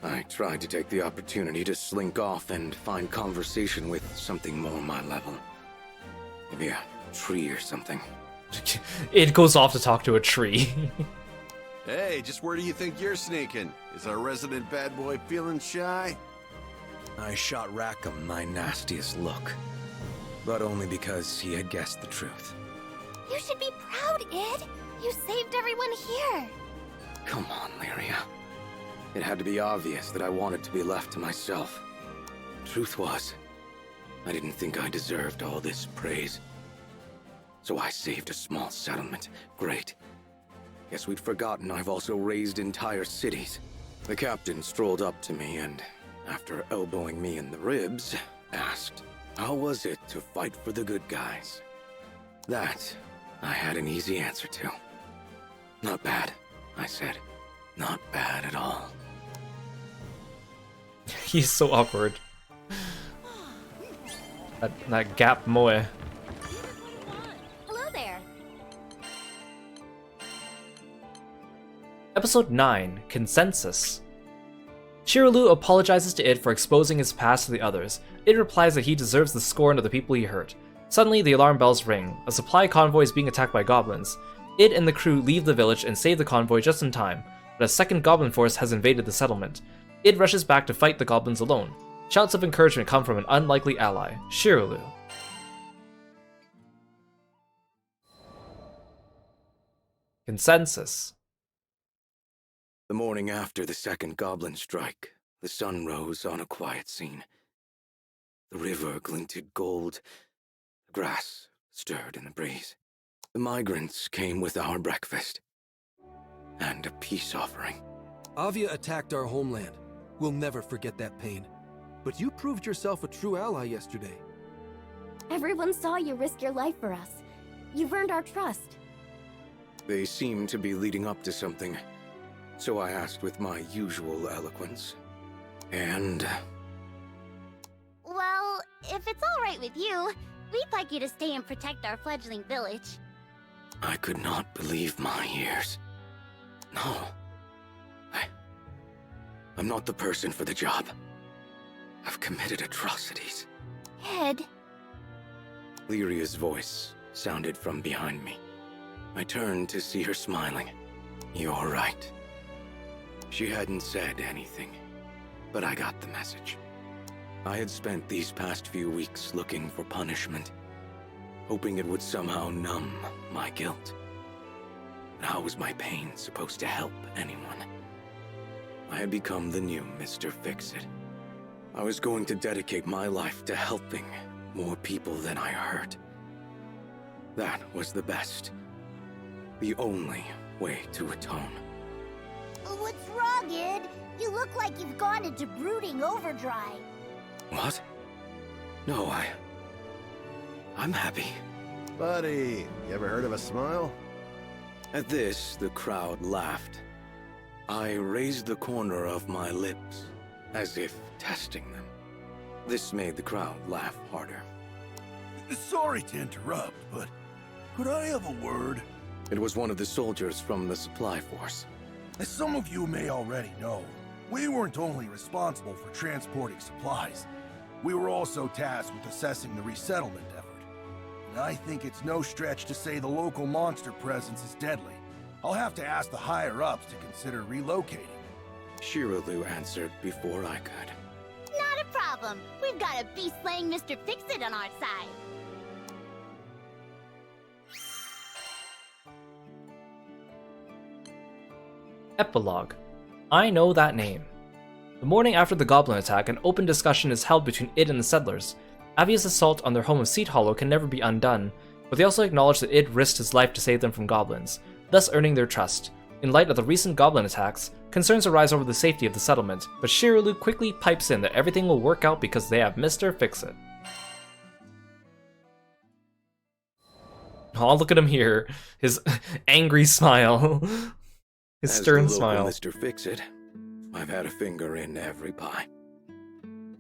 I tried to take the opportunity to slink off and find conversation with something more my level. Maybe a tree or something. It goes off to talk to a tree. Hey, just where do you think you're sneaking? Is our resident bad boy feeling shy? I shot Rackham my nastiest look, but only because he had guessed the truth. You should be proud, Id. You saved everyone here. Come on, Lyria. It had to be obvious that I wanted to be left to myself. Truth was, I didn't think I deserved all this praise. So I saved a small settlement. Great. Guess we'd forgotten I've also raised entire cities. The captain strolled up to me and, after elbowing me in the ribs, asked, how was it to fight for the good guys? That, I had an easy answer to. Not bad, I said. Not bad at all. He's so awkward. That gap moe. Hello there. Episode 9, Consensus. Shirolu apologizes to Id for exposing his past to the others. Id replies that he deserves the scorn of the people he hurt. Suddenly, the alarm bells ring. A supply convoy is being attacked by goblins. Id and the crew leave the village and save the convoy just in time, but a second goblin force has invaded the settlement. Id rushes back to fight the goblins alone. Shouts of encouragement come from an unlikely ally, Shirolu. Consensus. The morning after the second goblin strike, The sun rose on a quiet scene. The river glinted gold. The grass stirred in the breeze. The migrants came with our breakfast. And a peace offering. Avia attacked our homeland. We'll never forget that pain. But you proved yourself a true ally yesterday. Everyone saw you risk your life for us. You've earned our trust. They seemed to be leading up to something. So I asked with my usual eloquence. And... Well, if it's all right with you, we'd like you to stay and protect our fledgling village. I could not believe my ears. No. I'm not the person for the job. I've committed atrocities. Ed. Lyria's voice sounded from behind me. I turned to see her smiling. You're right. She hadn't said anything, but I got the message. I had spent these past few weeks looking for punishment, hoping it would somehow numb my guilt. But how was my pain supposed to help anyone? I had become the new Mr. Fix-It. I was going to dedicate my life to helping more people than I hurt. That was the best. The only way to atone. What's wrong, Ed? You look like you've gone into brooding overdrive. What? No, I'm happy. Buddy, you ever heard of a smile? At this, the crowd laughed. I raised the corner of my lips, as if testing them. This made the crowd laugh harder. Sorry to interrupt, but could I have a word? It was one of the soldiers from the supply force. As some of you may already know, we weren't only responsible for transporting supplies. We were also tasked with assessing the resettlement effort. And I think it's no stretch to say the local monster presence is deadly. I'll have to ask the higher-ups to consider relocating. Shirolu answered before I could. Not a problem. We've got a beast-slaying Mr. Fix-It on our side. Epilogue. I know that name. The morning after the goblin attack, an open discussion is held between Id and the settlers. Avia's assault on their home of Seed Hollow can never be undone, but they also acknowledge that Id risked his life to save them from goblins, thus earning their trust. In light of the recent goblin attacks, concerns arise over the safety of the settlement, but Shirolu quickly pipes in that everything will work out because they have Mr. Fix-It. Oh, look at him here. His angry smile. His stern smile. Mr. Fix-It, I've had a finger in every pie.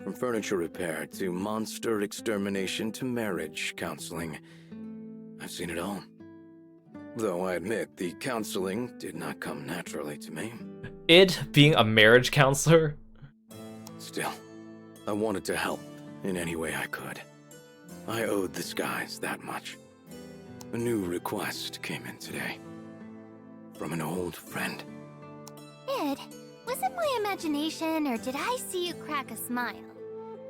From furniture repair to monster extermination to marriage counseling. I've seen it all. Though I admit the counseling did not come naturally to me. Id being a marriage counselor? Still, I wanted to help in any way I could. I owed the skies that much. A new request came in today. From an old friend. Ed, was it my imagination or did I see you crack a smile?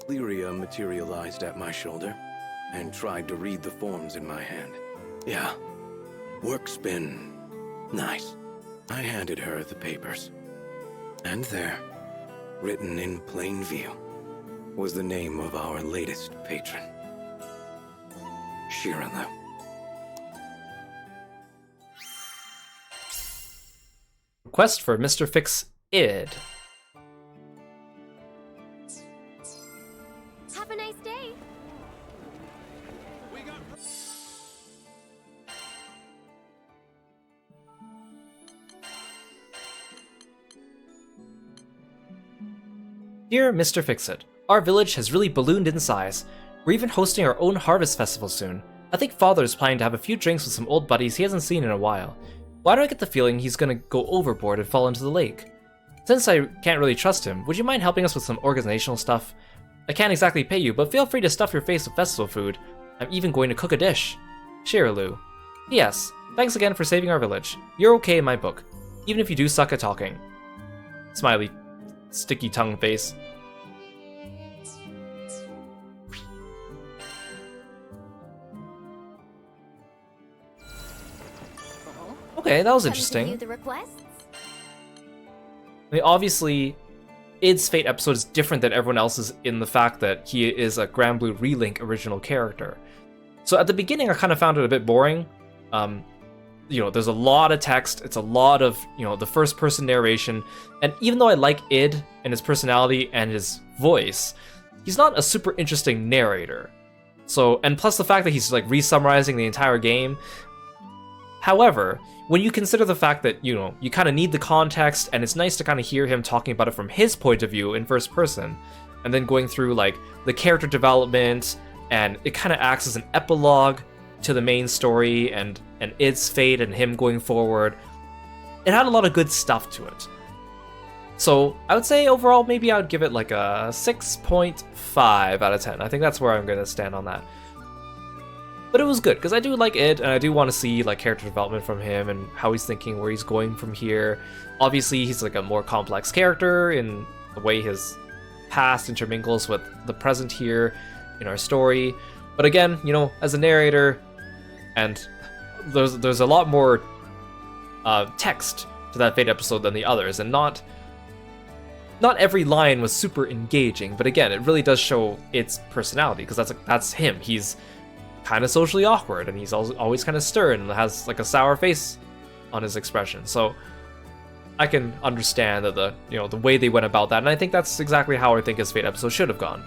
Lyria materialized at my shoulder and tried to read the forms in my hand. Yeah, work's been nice. I handed her the papers. And there, written in plain view, was the name of our latest patron. Shirolu. Request for Mr. Fix-Id. Have a nice day. Dear Mr. Fix-It, our village has really ballooned in size. We're even hosting our own harvest festival soon. I think Father is planning to have a few drinks with some old buddies he hasn't seen in a while. Why do I get the feeling he's gonna go overboard and fall into the lake? Since I can't really trust him, would you mind helping us with some organizational stuff? I can't exactly pay you, but feel free to stuff your face with festival food. I'm even going to cook a dish. Shirolu. P.S. Thanks again for saving our village. You're okay in my book, even if you do suck at talking. Smiley, sticky tongue face. Okay, that was interesting. The requests? I mean, obviously, Id's Fate episode is different than everyone else's in the fact that he is a Granblue Relink original character. So at the beginning, I kind of found it a bit boring. You know, there's a lot of text, it's a lot of, you know, the first-person narration, and even though I like Id and his personality and his voice, he's not a super interesting narrator. So, and plus the fact that he's like re-summarizing the entire game. However, when you consider the fact that, you know, you kind of need the context, and it's nice to kind of hear him talking about it from his point of view in first person, and then going through like the character development, and it kind of acts as an epilogue to the main story and Id's fate and him going forward. It had a lot of good stuff to it. So I would say overall, maybe I would give it like a 6.5 out of 10. I think that's where I'm going to stand on that. But it was good, because I do like Id, and I do want to see like character development from him and how he's thinking, where he's going from here. Obviously, he's like a more complex character in the way his past intermingles with the present here in our story. But again, you know, as a narrator, and there's a lot more text to that Fate episode than the others, and not every line was super engaging, but again, it really does show its personality, because that's him. He's kind of socially awkward, and he's always kind of stern and has like a sour face on his expression. So I can understand that the way they went about that, and I think that's exactly how I think his Fate episode should have gone.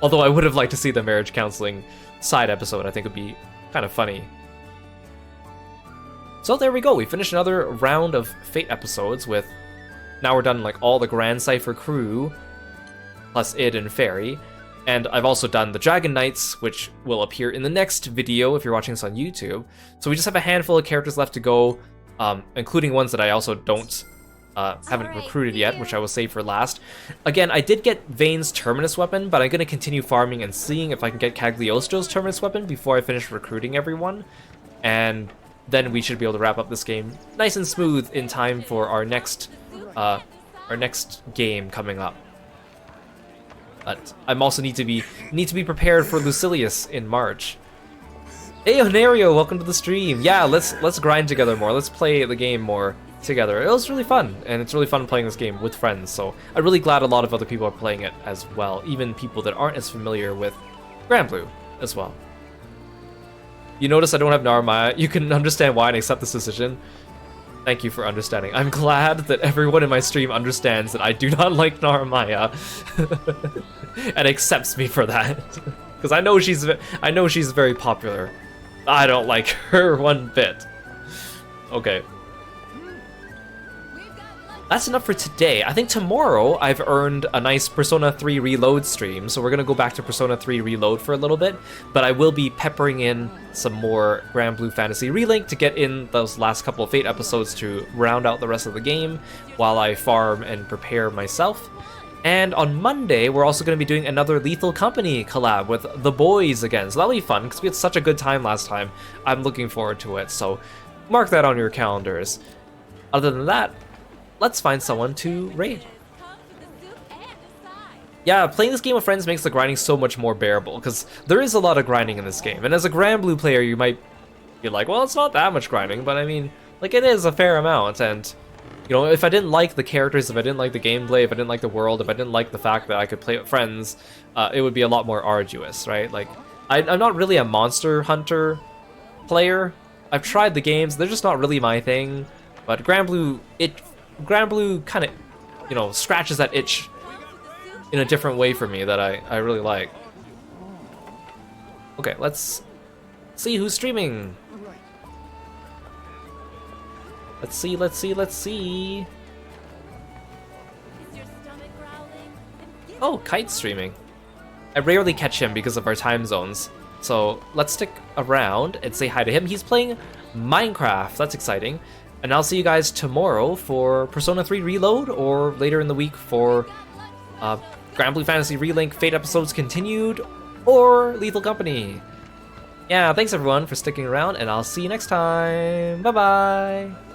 Although I would have liked to see the marriage counseling side episode. I think would be kind of funny. So there we go. We finished another round of Fate episodes with, now we're done like all the Grand Cypher crew, plus Id and Fairy. And I've also done the Dragon Knights, which will appear in the next video if you're watching this on YouTube. So we just have a handful of characters left to go, including ones that I also haven't recruited yet, which I will save for last. Again, I did get Vane's Terminus weapon, but I'm going to continue farming and seeing if I can get Cagliostro's Terminus weapon before I finish recruiting everyone. And then we should be able to wrap up this game nice and smooth in time for our next game coming up. But I'm also need to be prepared for Lucilius in March. Hey Honario, welcome to the stream. Yeah, let's grind together more. Let's play the game more together. It was really fun, and it's really fun playing this game with friends. So I'm really glad a lot of other people are playing it as well, even people that aren't as familiar with Granblue as well. You notice I don't have Narmaya. You can understand why and accept this decision. Thank you for understanding. I'm glad that everyone in my stream understands that I do not like Narmaya and accepts me for that, because I know she's very popular. I don't like her one bit. Okay. That's enough for today. I think tomorrow I've earned a nice Persona 3 Reload stream, so we're gonna go back to Persona 3 Reload for a little bit, but I will be peppering in some more Granblue Fantasy Relink to get in those last couple of Fate episodes to round out the rest of the game while I farm and prepare myself. And on Monday, we're also going to be doing another Lethal Company collab with the boys again, so that'll be fun, because we had such a good time last time. I'm looking forward to it, so mark that on your calendars. Other than that, let's find someone to raid. Yeah, playing this game with friends makes the grinding so much more bearable, because there is a lot of grinding in this game. And as a Granblue player, you might be like, well, it's not that much grinding, but I mean, like, it is a fair amount. And, you know, if I didn't like the characters, if I didn't like the gameplay, if I didn't like the world, if I didn't like the fact that I could play with friends, it would be a lot more arduous, right? Like, I'm not really a Monster Hunter player. I've tried the games, they're just not really my thing. But Granblue kind of, you know, scratches that itch in a different way for me that I really like. Okay, let's see who's streaming. Let's see. Oh, Kite's streaming. I rarely catch him because of our time zones, so let's stick around and say hi to him. He's playing Minecraft, that's exciting. And I'll see you guys tomorrow for Persona 3 Reload, or later in the week for Granblue Fantasy Relink Fate episodes continued, or Lethal Company. Yeah, thanks everyone for sticking around, and I'll see you next time. Bye-bye!